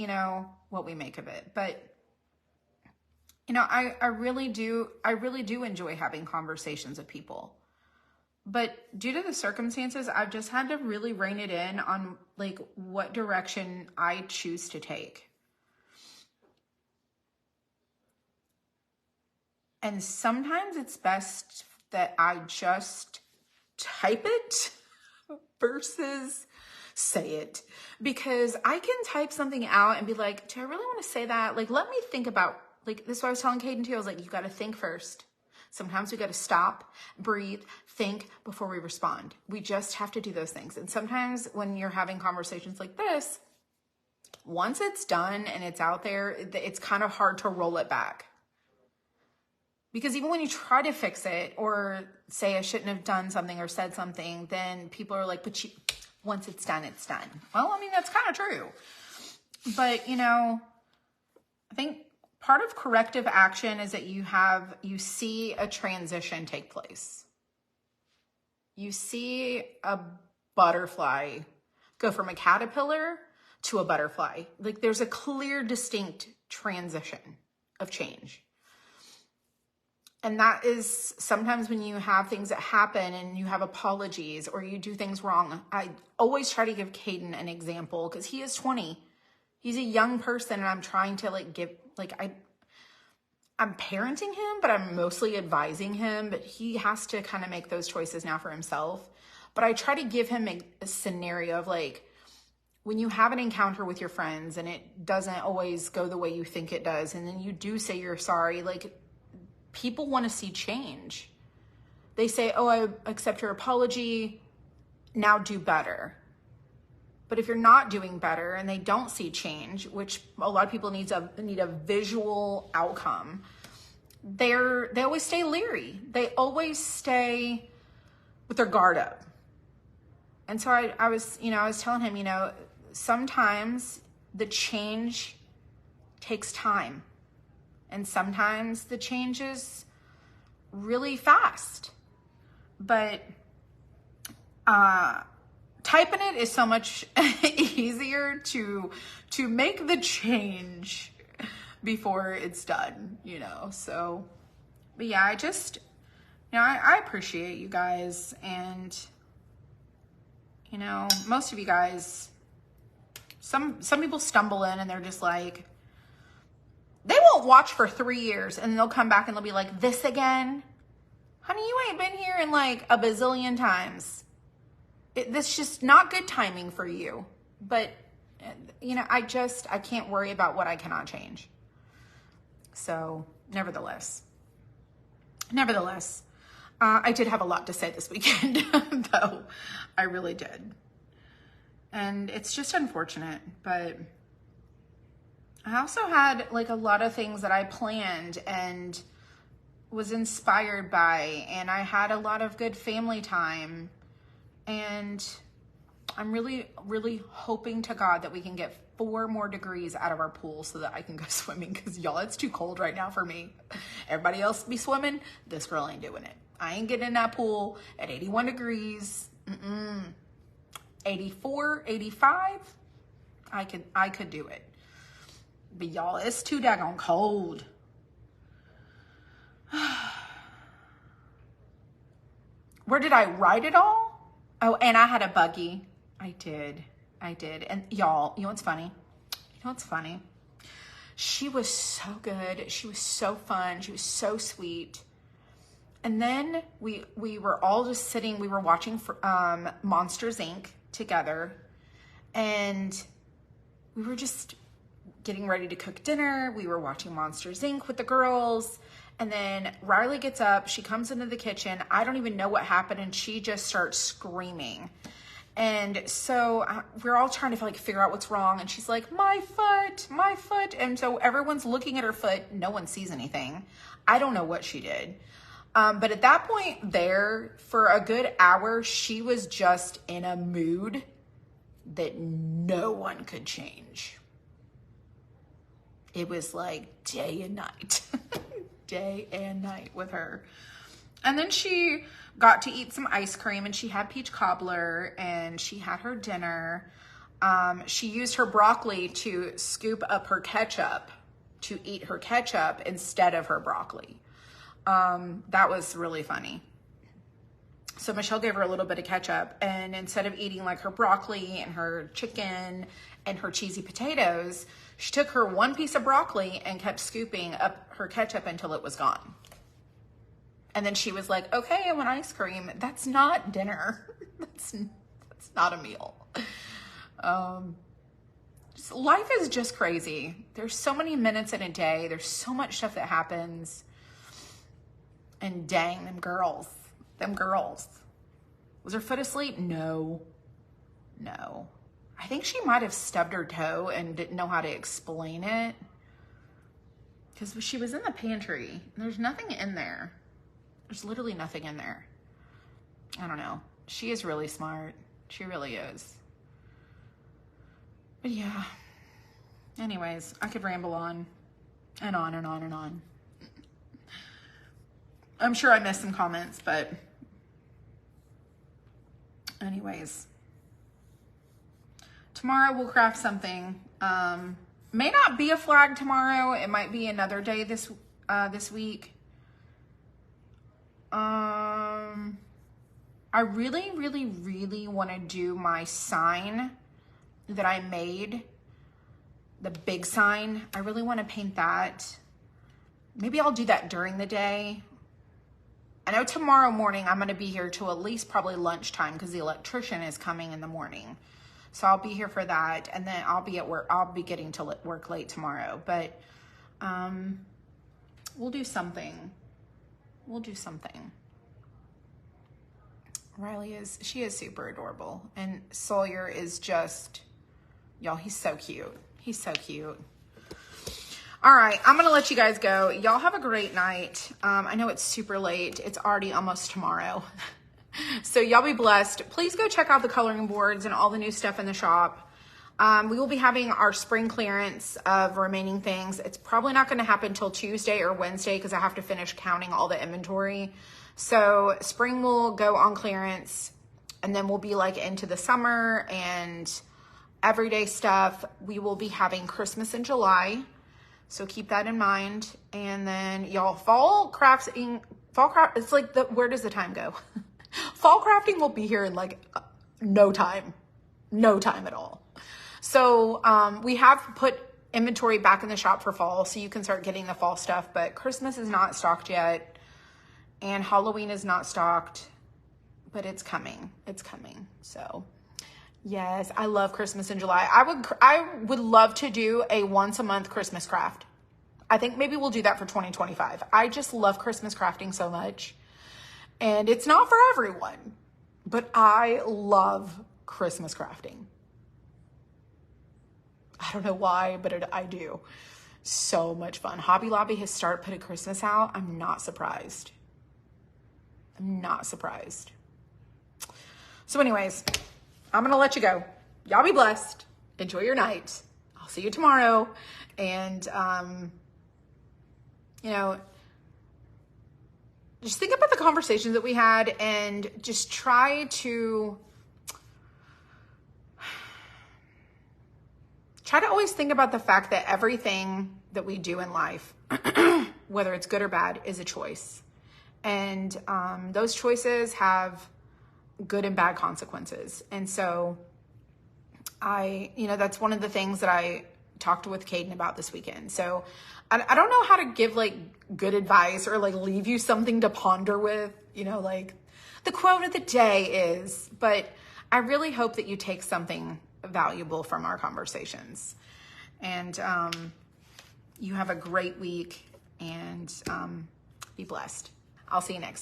what we make of it. But, I really do enjoy having conversations with people. But due to the circumstances, I've just had to really rein it in on like what direction I choose to take. And sometimes it's best that I just type it versus say it, because I can type something out and be like, do I really want to say that? Like, let me think about, like, this is what I was telling Caden too. I was like, you got to think first. Sometimes we got to stop, breathe, think before we respond. We just have to do those things. And sometimes when you're having conversations like this, once it's done and it's out there, it's kind of hard to roll it back. Because even when you try to fix it or say I shouldn't have done something or said something, then people are like, but once it's done, it's done. Well, I mean, that's kind of true. But, I think part of corrective action is that you see a transition take place. You see a butterfly go from a caterpillar to a butterfly. Like, there's a clear, distinct transition of change. And that is sometimes when you have things that happen and you have apologies or you do things wrong. I always try to give Caden an example because he is 20. He's a young person, and I'm trying to I'm parenting him, but I'm mostly advising him, but he has to kind of make those choices now for himself. But I try to give him a scenario of like, when you have an encounter with your friends and it doesn't always go the way you think it does, and then you do say you're sorry, like, people want to see change. They say, oh, I accept your apology, now do better. But if you're not doing better and they don't see change, which a lot of people need a visual outcome, they always stay leery. They always stay with their guard up. And so I was telling him, sometimes the change takes time. And sometimes the change is really fast. But typing it is so much easier to make the change before it's done, So, but yeah, I just, I appreciate you guys. And, most of you guys, some people stumble in and they're just like, they won't watch for 3 years and they'll come back and they'll be like, this again? Honey, you ain't been here in like a bazillion times. That's just not good timing for you. But, I can't worry about what I cannot change. So, nevertheless, I did have a lot to say this weekend, though. I really did. And it's just unfortunate, but I also had like a lot of things that I planned and was inspired by, and I had a lot of good family time. And I'm really, really hoping to God that we can get 4 more degrees out of our pool so that I can go swimming, because y'all, it's too cold right now for me. Everybody else be swimming. This girl ain't doing it. I ain't getting in that pool at 81 degrees. 84, 85. I could do it. But y'all, it's too daggone cold. Where did I write it all? Oh, and I had a buggy. I did. And y'all, you know what's funny? She was so good. She was so fun. She was so sweet. And then we were all just sitting, we were watching Monsters, Inc. together. And we were just getting ready to cook dinner. We were watching Monsters, Inc. with the girls. And then Riley gets up. She comes into the kitchen. I don't even know what happened. And she just starts screaming. And so we're all trying to like figure out what's wrong. And she's like, my foot, my foot. And so everyone's looking at her foot. No one sees anything. I don't know what she did. But at that point there, for a good hour, she was just in a mood that no one could change. It was like day and night, day and night with her. And then she got to eat some ice cream, and she had peach cobbler, and she had her dinner. She used her broccoli to scoop up her ketchup, to eat her ketchup instead of her broccoli. That was really funny. So Michelle gave her a little bit of ketchup, and instead of eating like her broccoli and her chicken and her cheesy potatoes, she took her one piece of broccoli and kept scooping up her ketchup until it was gone. And then she was like, okay, I want ice cream. That's not dinner. That's not a meal. Life is just crazy. There's so many minutes in a day. There's so much stuff that happens. And dang, them girls. Was her foot asleep? No. I think she might have stubbed her toe and didn't know how to explain it. Because she was in the pantry. There's nothing in there. There's literally nothing in there. I don't know. She is really smart. She really is. But yeah. Anyways, I could ramble on and on and on and on. I'm sure I missed some comments, but anyways. Tomorrow we'll craft something. May not be a flag tomorrow. It might be another day this week. I really want to do my sign that I made, the big sign. I really want to paint that. Maybe I'll do that during the day. I know tomorrow morning I'm going to be here till at least probably lunchtime because the electrician is coming in the morning. So I'll be here for that, and then I'll be at work. I'll be getting to work late tomorrow, but we'll do something. Riley she is super adorable, and Sawyer is just, y'all, he's so cute. All right, I'm gonna let you guys go. Y'all have a great night. I know it's super late. It's already almost tomorrow. So y'all be blessed. Please go check out the coloring boards and all the new stuff in the shop. We will be having our spring clearance of remaining things. It's probably not gonna happen till Tuesday or Wednesday because I have to finish counting all the inventory. So spring will go on clearance, and then we'll be like into the summer and everyday stuff. We will be having Christmas in July. So keep that in mind. And then y'all, fall craft, it's like where does the time go? Fall crafting will be here in like no time at all. So we have put inventory back in the shop for fall, so you can start getting the fall stuff, but Christmas is not stocked yet, and Halloween is not stocked, but it's coming. So yes, I love Christmas in July. I would love to do a once a month Christmas craft. I think maybe we'll do that for 2025. I just love Christmas crafting so much. And it's not for everyone, but I love Christmas crafting. I don't know why, but I do. So much fun. Hobby Lobby has started putting Christmas out. I'm not surprised. So anyways, I'm going to let you go. Y'all be blessed. Enjoy your night. I'll see you tomorrow. And, just think about the conversations that we had and just try to always think about the fact that everything that we do in life, whether it's good or bad, is a choice. And those choices have good and bad consequences. And so that's one of the things that I talked with Caden about this weekend. So I don't know how to give like good advice or like leave you something to ponder with, like the quote of the day is, but I really hope that you take something valuable from our conversations. And you have a great week, and be blessed. I'll see you next time.